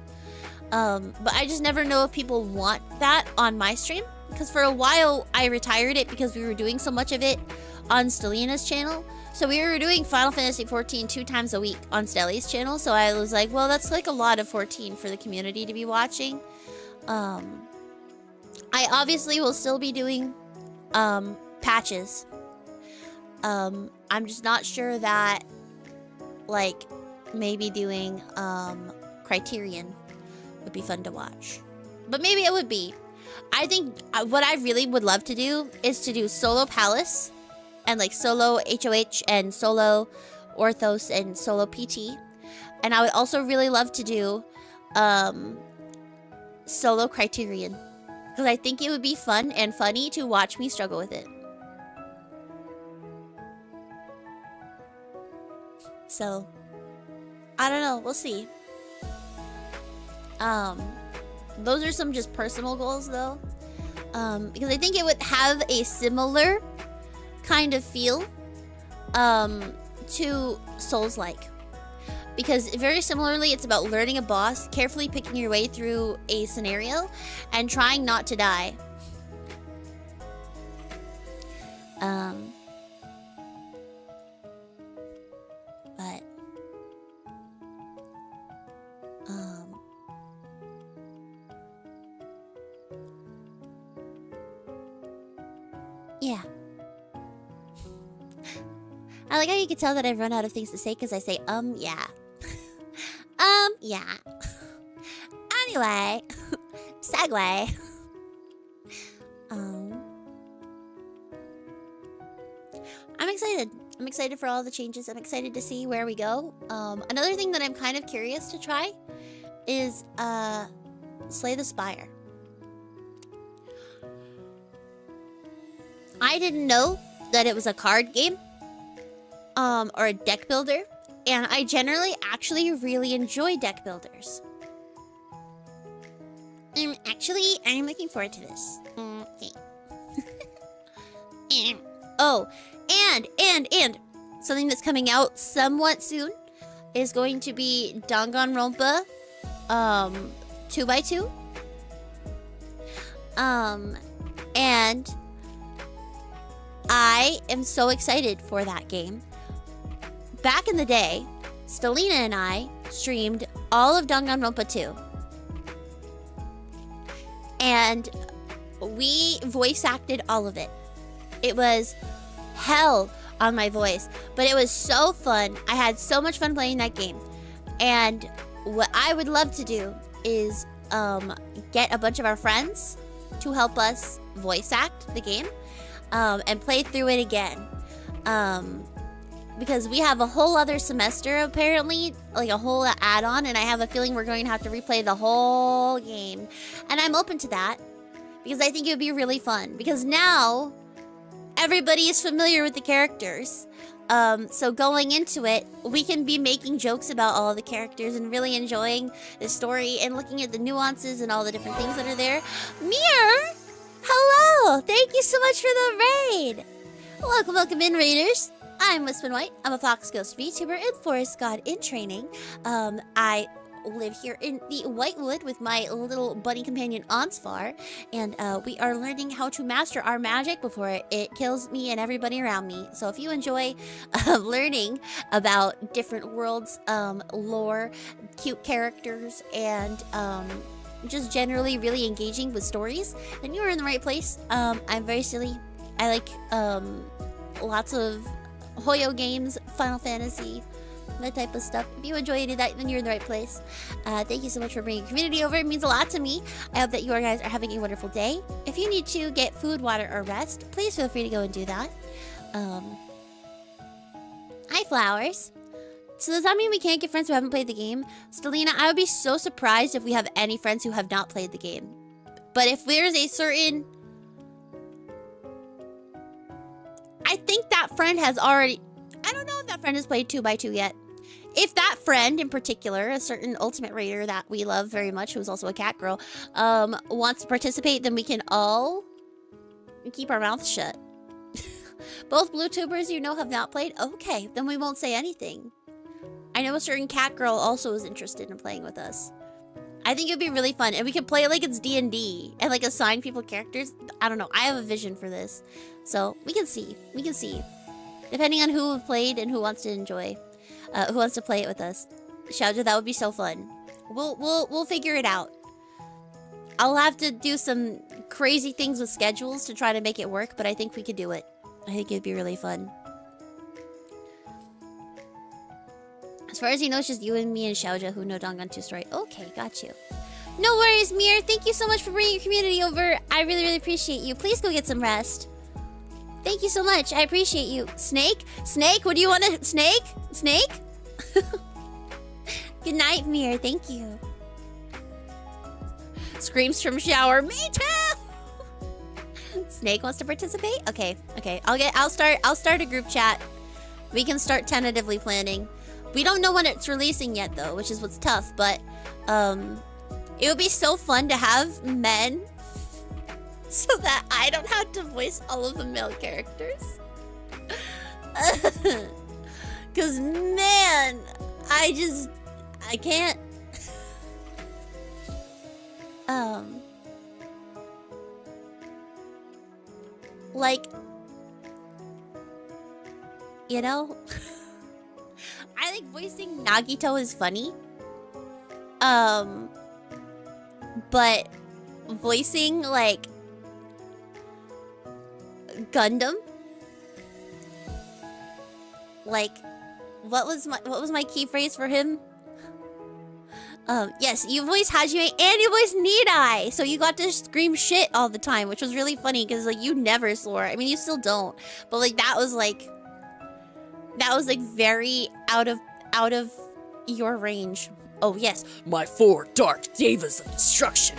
S1: But I just never know if people want that on my stream. Because for a while, I retired it because we were doing so much of it on Stellina's channel. So we were doing Final Fantasy XIV 2 times a week on Stelli's channel. So I was like, well, that's like a lot of 14 for the community to be watching. I obviously will still be doing patches. I'm just not sure that, like, maybe doing Criterion would be fun to watch. But maybe it would be. I think what I really would love to do is to do solo Palace and like solo HOH and solo Orthos and solo PT. And I would also really love to do solo Criterion. Because I think it would be fun and funny to watch me struggle with it. So, I don't know. We'll see. Those are some just personal goals, though. Because I think it would have a similar kind of feel to Souls-like. Because very similarly, it's about learning a boss, carefully picking your way through a scenario, and trying not to die. But yeah. I like how you can tell that I've run out of things to say because I say, yeah. Yeah. Anyway. Segue. I'm excited. I'm excited for all the changes. I'm excited to see where we go. Another thing that I'm kind of curious to try is Slay the Spire. I didn't know that it was a card game or a deck builder, and I generally actually really enjoy deck builders. I'm looking forward to this. Okay. Oh, and something that's coming out somewhat soon is going to be Danganronpa 2x2. And I am so excited for that game. Back in the day, Stellina and I streamed all of Danganronpa 2. And we voice acted all of it. It was hell. on my voice. But it was so fun. I had so much fun playing that game. And what I would love to do is get a bunch of our friends to help us voice act the game and play through it again. Because we have a whole other semester apparently, like a whole add-on, and I have a feeling we're going to have to replay the whole game. And I'm open to that because I think it would be really fun because now everybody is familiar with the characters. So going into it, we can be making jokes about all the characters and really enjoying the story and looking at the nuances and all the different things that are there. Mir! Hello! Thank you so much for the raid! Welcome in, raiders! I'm Wispin White. I'm a Fox Ghost VTuber and Forest God in training. I live here in the Whitewood with my little bunny companion Onsfar, and we are learning how to master our magic before it kills me and everybody around me. So if you enjoy learning about different worlds, lore, cute characters, and just generally really engaging with stories, then you're in the right place. I'm very silly. I like lots of Hoyo games, Final Fantasy, that type of stuff. If you enjoy any of that, then you're in the right place. Thank you so much for bringing community over. It means a lot to me. I hope that you guys are having a wonderful day. If you need to get food, water, or rest, please feel free to go and do that. Hi, Flowers. So does that mean we can't get friends who haven't played the game? Stellina, I would be so surprised if we have any friends who have not played the game. But if there's a certain... I think that friend has already... I don't know if that friend has played 2x2 yet. If that friend in particular, a certain Ultimate Raider that we love very much, who's also a cat girl, wants to participate, then we can all keep our mouths shut. Both BlueTubers you know have not played? Okay, then we won't say anything. I know a certain cat girl also is interested in playing with us. I think it'd be really fun, and we could play it like it's D&D and like assign people characters. I don't know. I have a vision for this, so we can see. We can see, depending on who have played and who wants to enjoy, who wants to play it with us. Shouja, that would be so fun. We'll figure it out. I'll have to do some crazy things with schedules to try to make it work, but I think we could do it. I think it'd be really fun. As far as you know, it's just you and me and Xiaoja who know Danganronpa story. Okay, got you. No worries, Mir. Thank you so much for bringing your community over. I really, really appreciate you. Please go get some rest. Thank you so much. I appreciate you. Snake? Snake? What do you want to... Snake? Snake? Good night, Mir. Thank you. Screams from shower. Me too! Snake wants to participate? Okay, okay. I'll start a group chat. We can start tentatively planning. We don't know when it's releasing yet, though, which is what's tough, but it would be so fun to have men so that I don't have to voice all of the male characters. Because, man, I can't. Like, you know? I think voicing Nagito is funny. But voicing like Gundam, like what was my key phrase for him? Yes, you voiced Hajime and you voiced Nidai, so you got to scream shit all the time, which was really funny because like you never swore. I mean, you still don't, but like that was like very out of your range. Oh yes, my 4 dark devas of destruction.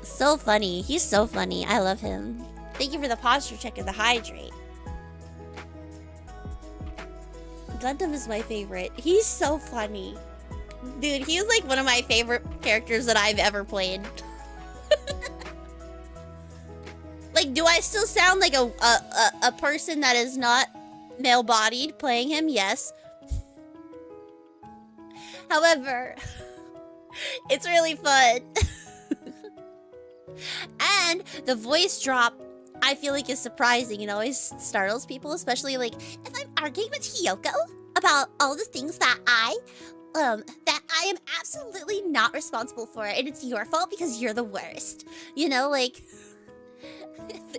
S1: So funny. He's so funny. I love him. Thank you for the posture check and the hydrate. Gundam is my favorite. He's so funny. Dude, he's like one of my favorite characters that I've ever played. Like, do I still sound like a person that is not male-bodied playing him? Yes. However, it's really fun. And the voice drop, I feel like, is surprising. It always startles people, especially like if I'm arguing with Hiyoko about all the things that I am absolutely not responsible for, and it's your fault because you're the worst. You know, like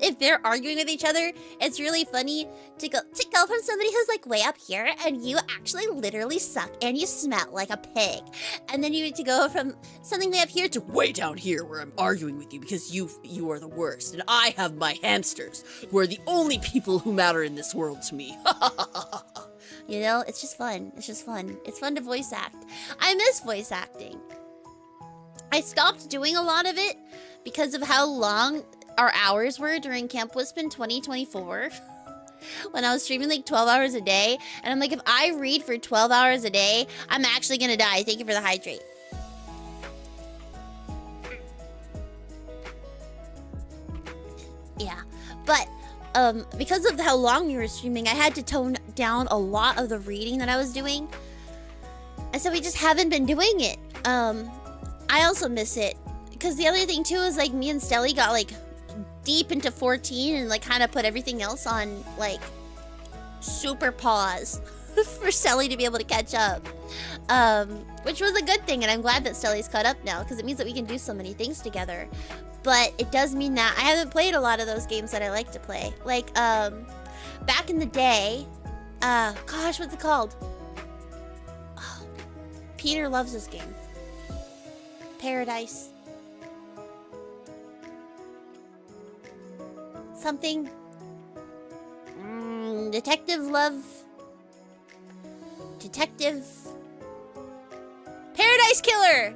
S1: if they're arguing with each other, it's really funny to go from somebody who's like way up here and you actually literally suck and you smell like a pig, and then you to go from something way up here to way down here where I'm arguing with you because you are the worst and I have my hamsters who are the only people who matter in this world to me. You know, it's just fun. It's just fun. It's fun to voice act. I miss voice acting. I stopped doing a lot of it because of how long our hours were during Camp Wisp in 2024 when I was streaming like 12 hours a day. And I'm like, if I read for 12 hours a day, I'm actually gonna die. Thank you for the hydrate. Yeah, but because of how long we were streaming, I had to tone down a lot of the reading that I was doing. And so we just haven't been doing it. I also miss it. Because the other thing too is like me and Stelly got like deep into 14 and like kind of put everything else on like super pause for Stelly to be able to catch up. Which was a good thing, and I'm glad that Stelly's caught up now because it means that we can do so many things together. But it does mean that I haven't played a lot of those games that I like to play. Like back in the day, gosh, what's it called? Oh, Peter loves this game. Paradise. Something. Detective Love. Detective. Paradise Killer!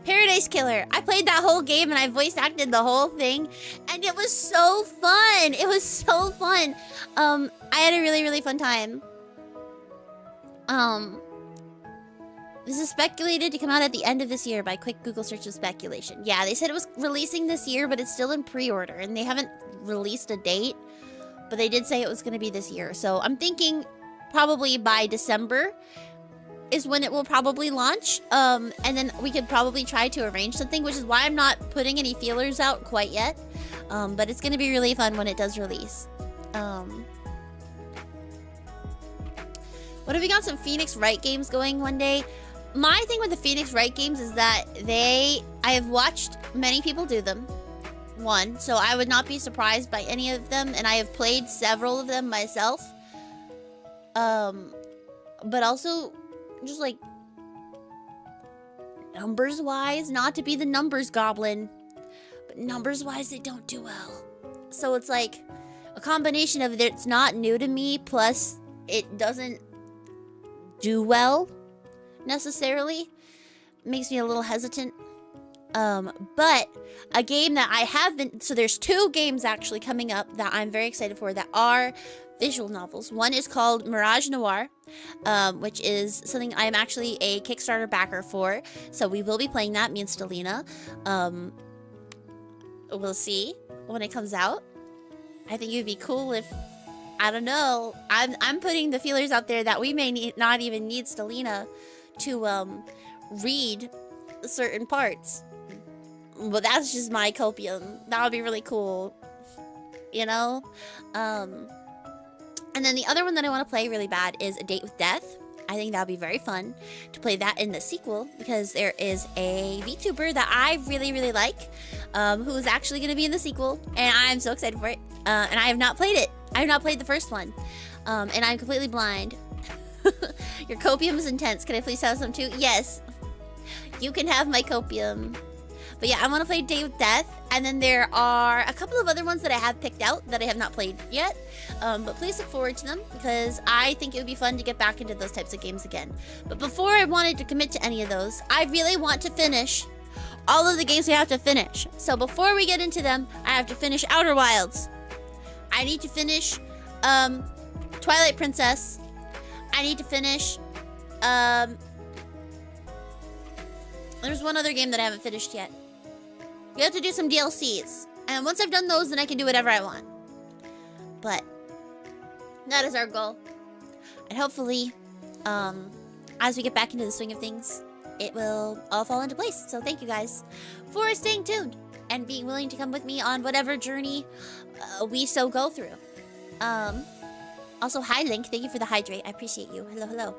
S1: Paradise Killer. I played that whole game and I voice acted the whole thing. And it was so fun. It was so fun. I had a really, really fun time. This is speculated to come out at the end of this year by quick Google search of speculation. Yeah, they said it was releasing this year, but it's still in pre-order. And they haven't released a date. But they did say it was going to be this year. So I'm thinking probably by December is when it will probably launch. And then we could probably try to arrange something, which is why I'm not putting any feelers out quite yet. But it's going to be really fun when it does release. What if we got some Phoenix Wright games going one day? My thing with the Phoenix Wright games is that I have watched many people do them. One, so I would not be surprised by any of them, and I have played several of them myself. But also, just like, numbers-wise, not to be the numbers goblin, but numbers-wise, they don't do well. So it's like a combination of it's not new to me, plus it doesn't do well, necessarily. Makes me a little hesitant. But a game that I have been... So there's two games actually coming up that I'm very excited for that are visual novels. One is called Mirage Noir, which is something I'm actually a Kickstarter backer for. So we will be playing that, me and Stellina. We'll see when it comes out. I think it would be cool if... I don't know. I'm putting the feelers out there that we may not even need Stellina to read certain parts. But that's just my copium. That would be really cool. You know? And then the other one that I want to play really bad is A Date with Death. I think that would be very fun to play that in the sequel because there is a VTuber that I really, really like who is actually going to be in the sequel. And I'm so excited for it. And I have not played it. I have not played the first one. And I'm completely blind. Your copium is intense. Can I please have some too? Yes. You can have my copium. But yeah, I want to play Date with Death. And then there are a couple of other ones that I have picked out that I have not played yet. But please look forward to them because I think it would be fun to get back into those types of games again. But before I wanted to commit to any of those, I really want to finish all of the games we have to finish. So before we get into them, I have to finish Outer Wilds. I need to finish Twilight Princess. I need to finish there's one other game that I haven't finished yet. You have to do some DLCs. And once I've done those, then I can do whatever I want. But that is our goal. And hopefully, as we get back into the swing of things, it will all fall into place. So thank you guys for staying tuned and being willing to come with me on whatever journey we so go through. Also, hi Link, thank you for the hydrate. I appreciate you. Hello, hello.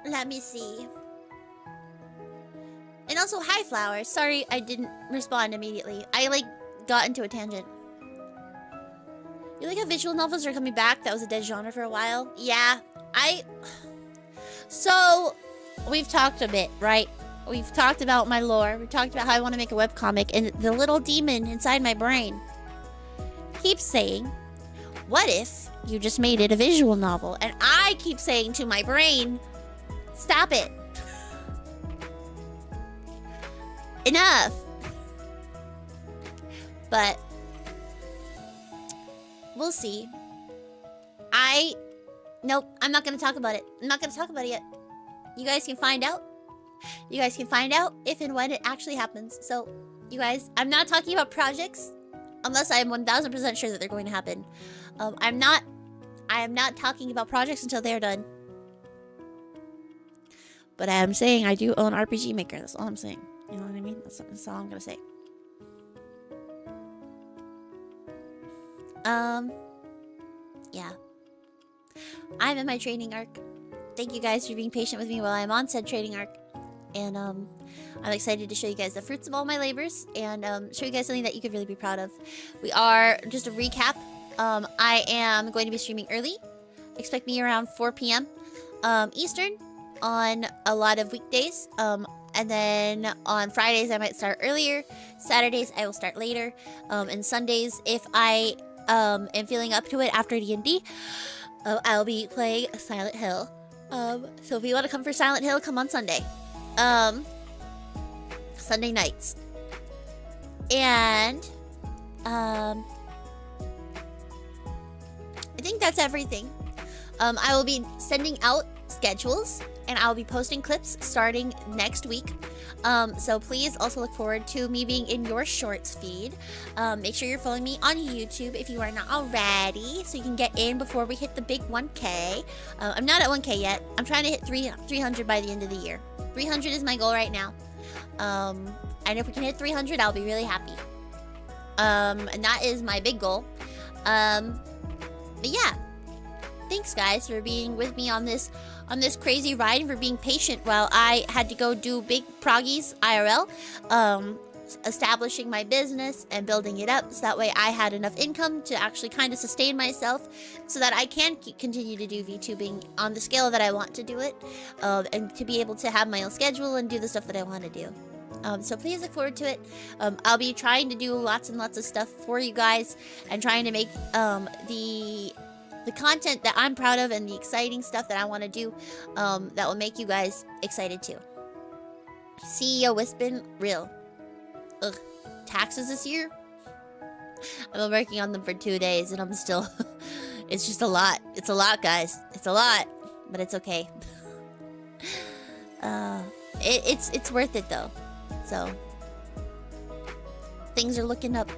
S1: Let me see. And also, hi, Flowers. Sorry I didn't respond immediately. I, like, got into a tangent. You like how visual novels are coming back? That was a dead genre for a while. Yeah, So, we've talked a bit, right? We've talked about my lore. We've talked about how I want to make a webcomic. And the little demon inside my brain keeps saying, what if you just made it a visual novel? And I keep saying to my brain, stop it. Enough. But we'll see. Nope, I'm not going to talk about it. I'm not going to talk about it yet. You guys can find out. You guys can find out if and when it actually happens. So, you guys, I'm not talking about projects unless I am 1000% sure that they're going to happen. I am not talking about projects until they're done. But I am saying I do own RPG Maker. That's all I'm saying. You know what I mean? That's all I'm going to say. Yeah. I'm in my training arc. Thank you guys for being patient with me while I'm on said training arc. And I'm excited to show you guys the fruits of all my labors and show you guys something that you could really be proud of. We are, just a recap, I am going to be streaming early. Expect me around 4 p.m. Eastern on a lot of weekdays. And then on Fridays I might start earlier. Saturdays I will start later. And Sundays, if I am feeling up to it after D&D, I'll be playing Silent Hill. So if you want to come for Silent Hill, come on Sunday. Sunday nights. And I think that's everything. I will be sending out schedules and I'll be posting clips starting next week. So please also look forward to me being in your shorts feed. Make sure you're following me on YouTube if you are not already, so you can get in before we hit the big 1K. I'm not at 1K yet. I'm trying to hit 300 by the end of the year. 300 is my goal right now. And if we can hit 300, I'll be really happy. And that is my big goal. But yeah, thanks guys for being with me on this crazy ride and for being patient while I had to go do big proggies IRL, establishing my business and building it up so that way I had enough income to actually kind of sustain myself so that I can continue to do VTubing on the scale that I want to do it, and to be able to have my own schedule and do the stuff that I want to do. So please look forward to it. I'll be trying to do lots and lots of stuff for you guys and trying to make the content that I'm proud of and the exciting stuff that I want to do, that will make you guys excited too. CEO Wispin, real. Ugh. Taxes this year? I've been working on them for 2 days and I'm still... It's just a lot. It's a lot, guys. It's a lot. But it's okay. It's worth it though. So... Things are looking up.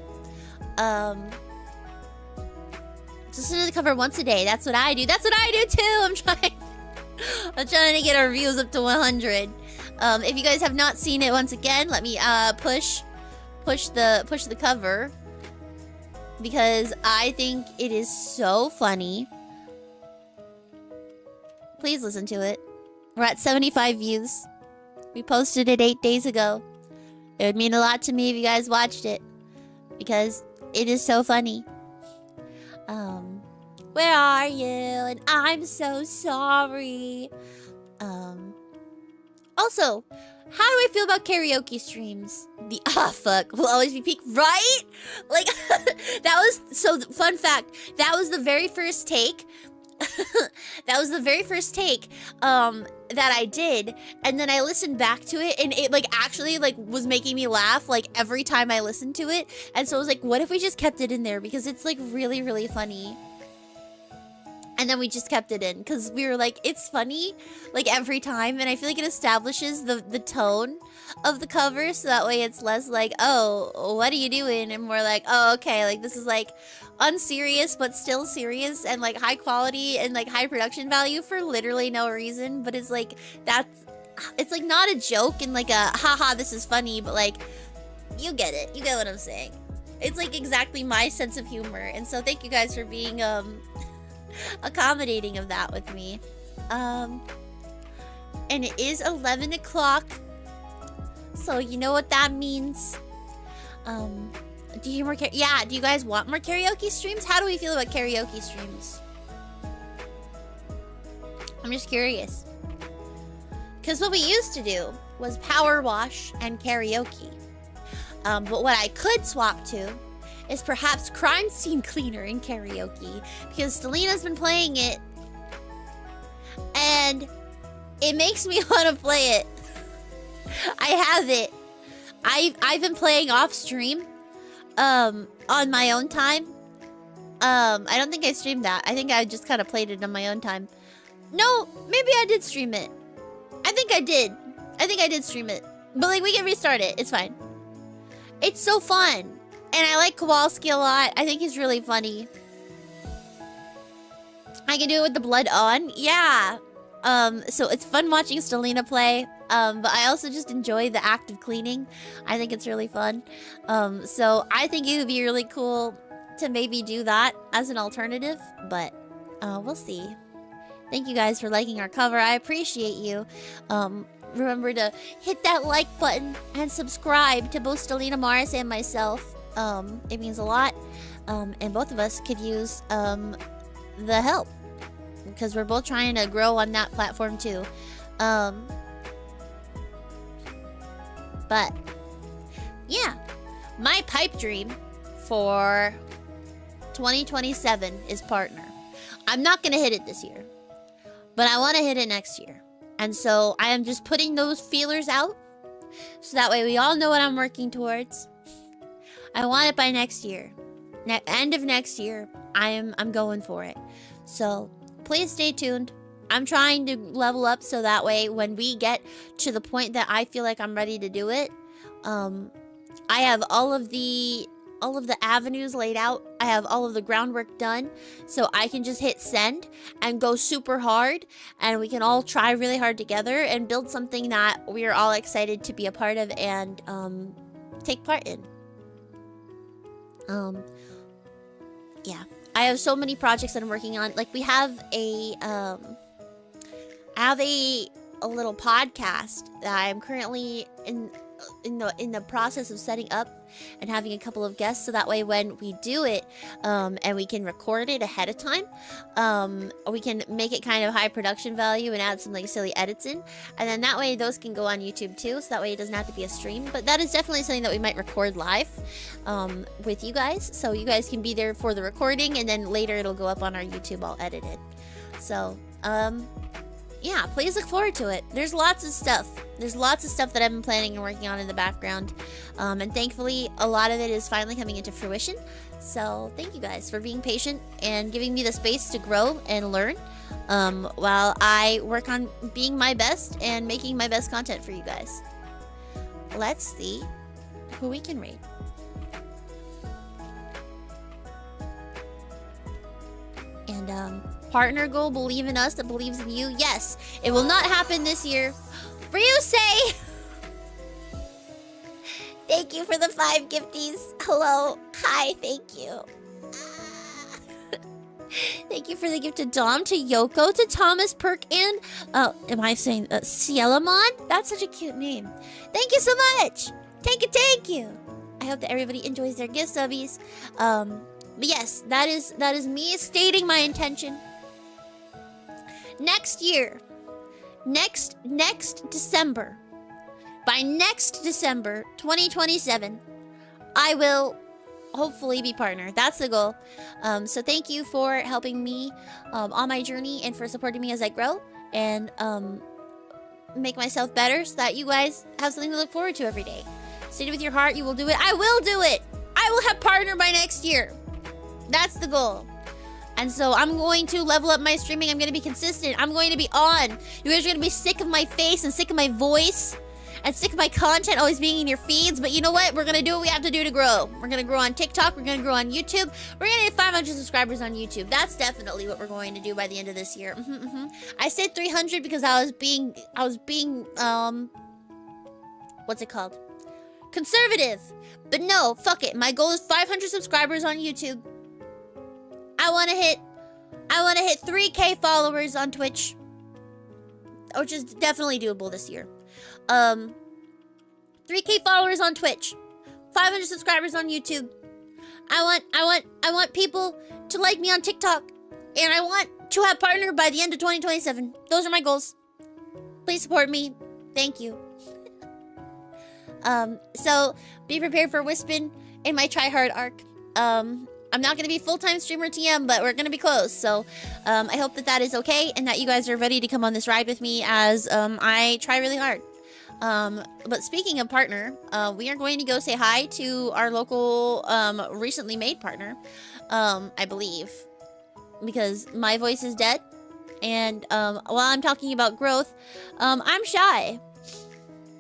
S1: Just listen to the cover once a day. That's what I do. That's what I do too. I'm trying to get our views up to 100. If you guys have not seen it, once again, let me push the cover because I think it is so funny. Please listen to it. We're at 75 views. We posted it 8 days ago. It would mean a lot to me if you guys watched it because it is so funny. Where are you? And I'm so sorry. Also, how do I feel about karaoke streams? The fuck will always be peak, right? Like, that was, so fun fact, that was the very first take. That was the very first take, that I did, and then I listened back to it, and it, like, actually, like, was making me laugh, like, every time I listened to it, and so I was like, what if we just kept it in there, because it's, like, really, really funny. And then we just kept it in, because we were like, it's funny, like, every time, and I feel like it establishes the tone of the cover, so that way it's less like, oh, what are you doing? And more like, oh, okay, like, this is, like, unserious, but still serious, and, like, high quality, and, like, high production value for literally no reason, but it's, like, it's, like, not a joke, and, like, a, haha, this is funny, but, like, you get it, you get what I'm saying. It's, like, exactly my sense of humor, and so thank you guys for being, accommodating of that with me. And it is 11 o'clock So you know what that means. Do you hear more yeah, do you guys want more karaoke streams? How do we feel about karaoke streams? I'm just curious. Because what we used to do was power wash and karaoke. But what I could swap to is perhaps crime scene cleaner in karaoke. Because Stellina's been playing it. And it makes me want to play it. I have it. I've been playing off stream. On my own time. I don't think I streamed that. I think I just kind of played it on my own time. No, maybe I did stream it. I think I did. I think I did stream it. But like, we can restart it. It's fine. It's so fun. And I like Kowalski a lot. I think he's really funny. I can do it with the blood on. Yeah. So it's fun watching Stellina play. But I also just enjoy the act of cleaning. I think it's really fun. So I think it would be really cool to maybe do that as an alternative. But we'll see. Thank you guys for liking our cover. I appreciate you. Remember to hit that like button and subscribe to both Stellina Morris and myself. It means a lot. And both of us could use the help. Because we're both trying to grow on that platform too. But yeah, my pipe dream for 2027 is partner. I'm not gonna hit it this year, but I want to hit it next year. And so I am just putting those feelers out so that way we all know what I'm working towards. I want it by next year. End of next year, I'm going for it. So please stay tuned. I'm trying to level up so that way when we get to the point that I feel like I'm ready to do it, I have all of the avenues laid out. I have all of the groundwork done, so I can just hit send and go super hard, and we can all try really hard together and build something that we are all excited to be a part of and take part in. Yeah. I have so many projects that I'm working on. Like, we have I have a little podcast that I'm currently in the process of setting up and having a couple of guests, so that way when we do it and we can record it ahead of time, we can make it kind of high production value and add some like silly edits in, and then that way those can go on YouTube too, so that way it doesn't have to be a stream. But that is definitely something that we might record live with you guys, so you guys can be there for the recording, and then later it'll go up on our YouTube all edited. So yeah, please look forward to it. There's lots of stuff. There's lots of stuff that I've been planning and working on in the background. And thankfully, a lot of it is finally coming into fruition. So thank you guys for being patient and giving me the space to grow and learn while I work on being my best and making my best content for you guys. Let's see who we can raid. And partner goal, believe in us that believes in you. Yes, it will not happen this year. For you say. Thank you for the 5 gifties. Hello. Hi, thank you. Thank you for the gift to Dom, to Yoko, to Thomas, Perk, and am I saying Cielamon? That's such a cute name. Thank you so much. Thank you. I hope that everybody enjoys their gift subbies. But yes, that is me stating my intention. Next year, next December, by next December 2027, I will hopefully be partner. That's the goal. So thank you for helping me on my journey and for supporting me as I grow and make myself better so that you guys have something to look forward to every day. State it with your heart. You will do it. I will do it. I will have partner by next year. That's the goal. And so I'm going to level up my streaming. I'm going to be consistent. I'm going to be on. You guys are going to be sick of my face and sick of my voice and sick of my content always being in your feeds. But you know what? We're going to do what we have to do to grow. We're going to grow on TikTok. We're going to grow on YouTube. We're going to hit 500 subscribers on YouTube. That's definitely what we're going to do by the end of this year. I said 300 because I was being, what's it called? Conservative. But no, fuck it. My goal is 500 subscribers on YouTube. I want to hit 3K followers on Twitch, which is definitely doable this year. 3K followers on Twitch. 500 subscribers on YouTube. I want people to like me on TikTok. And I want to have partner by the end of 2027. Those are my goals. Please support me. Thank you. So be prepared for Wispin in my try hard arc. I'm not gonna be full-time streamer TM, but we're gonna be close. So I hope that is okay and that you guys are ready to come on this ride with me as I try really hard. But speaking of partner, we are going to go say hi to our local recently made partner, I believe, because my voice is dead. And while I'm talking about growth, I'm shy.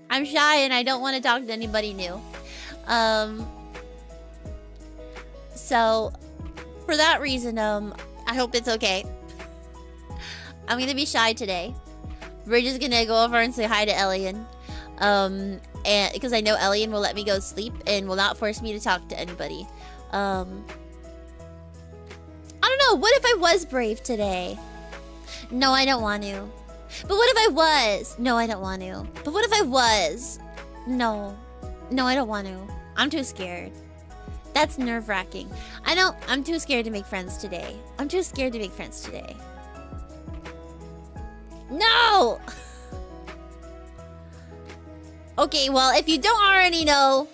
S1: I'm shy and I don't want to talk to anybody new. So for that reason, I hope it's okay. I'm gonna be shy today. We're just gonna go over and say hi to Elian. And because I know Elian will let me go sleep and will not force me to talk to anybody. I don't know, what if I was brave today? No, I don't want to. But what if I was? No, I don't want to. But what if I was? No. No, I don't want to. I'm too scared. That's nerve-wracking. I'm too scared to make friends today. I'm too scared to make friends today. No! Okay, well, if you don't already know,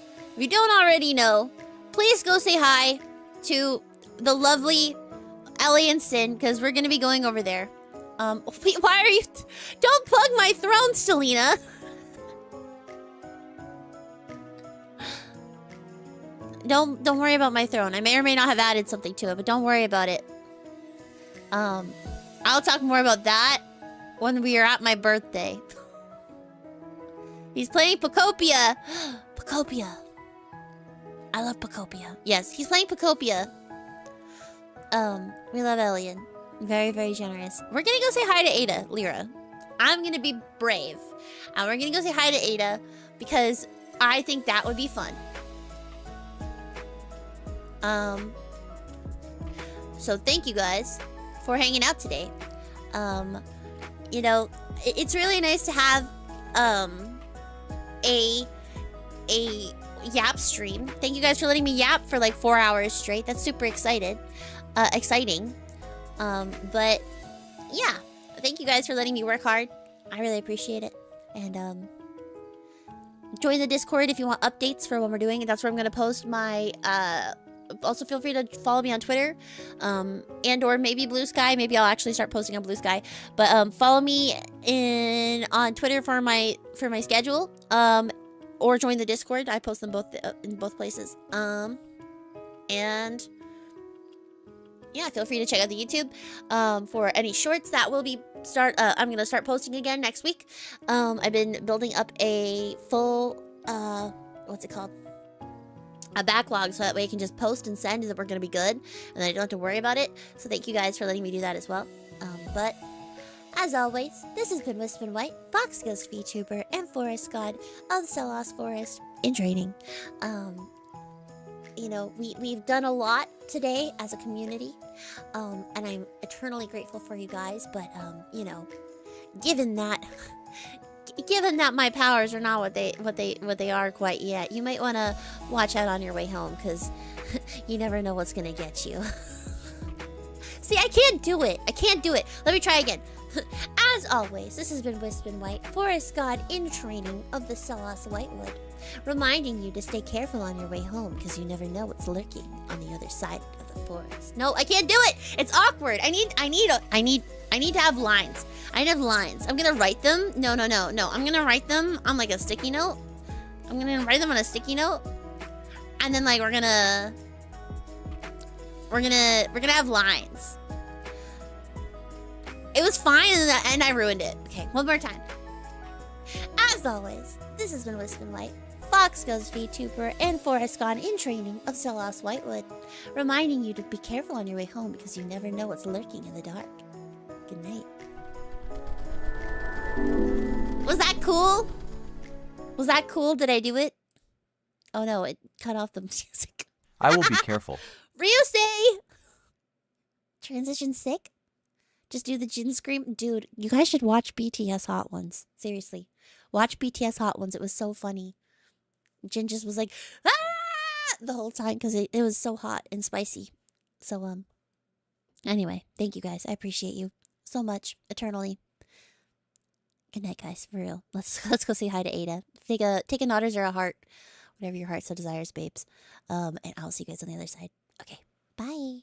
S1: please go say hi to the lovely Ellie and Sin, because we're going to be going over there. Why are you... Don't plug my throne, Stellina! Don't worry about my throne. I may or may not have added something to it, but don't worry about it. I'll talk more about that when we are at my birthday. He's playing Pacopia. Pacopia. I love Pacopia. Yes, he's playing Pacopia. We love Elian. Very, very generous. We're gonna go say hi to Ada, Lyra. I'm gonna be brave. And we're gonna go say hi to Ada because I think that would be fun. So thank you guys for hanging out today. You know, it's really nice to have a yap stream. Thank you guys for letting me yap for like 4 hours straight. That's super exciting. But yeah, thank you guys for letting me work hard. I really appreciate it. And join the Discord if you want updates for when we're doing it. That's where I'm gonna post my also feel free to follow me on Twitter, and or maybe Blue Sky. Maybe I'll actually start posting on Blue Sky. But follow me on Twitter for my schedule. Or join the Discord. I post them both in both places. And yeah, feel free to check out the YouTube for any shorts that will be I'm gonna start posting again next week. I've been building up a full what's it called? A backlog, so that way I can just post and send, and that we're gonna be good, and I don't have to worry about it. So thank you guys for letting me do that as well. But as always, this has been Wispin White, Fox Ghost VTuber, and Forest God of the Celos Forest in training. You know, we've done a lot today as a community, and I'm eternally grateful for you guys. But you know, given that my powers are not what they are quite yet, you might want to watch out on your way home, because you never know what's gonna get you. See, I can't do it. Let me try again. As always, this has been Wispin White, Forest God in training of the Celos Whitewood, reminding you to stay careful on your way home, because you never know what's lurking on the other side of the forest. No, I can't do it. It's awkward. I need to have lines. I need to have lines. I'm gonna write them. No. I'm gonna write them on like a sticky note. I'm gonna write them on a sticky note, and then like we're gonna have lines. It was fine, and I ruined it. Okay, one more time. As always, this has been Wispin White, Fox Ghost VTuber, and Forest Gone in training of Celos Whitewood, reminding you to be careful on your way home, because you never know what's lurking in the dark. Good night. Was that cool? Was that cool? Did I do it? Oh no, it cut off the music.
S2: I will be careful.
S1: Ryusei! Transition sick? Just do the Jin scream? Dude, you guys should watch BTS Hot Ones. Seriously. Watch BTS Hot Ones. It was so funny. Jin just was like, ah! The whole time because it was so hot and spicy. So, anyway, thank you guys. I appreciate you so much, eternally. Good night, guys. For real. Let's go say hi to Ada. Take a nodders or a heart, whatever your heart so desires, babes. And I'll see you guys on the other side. Okay, bye.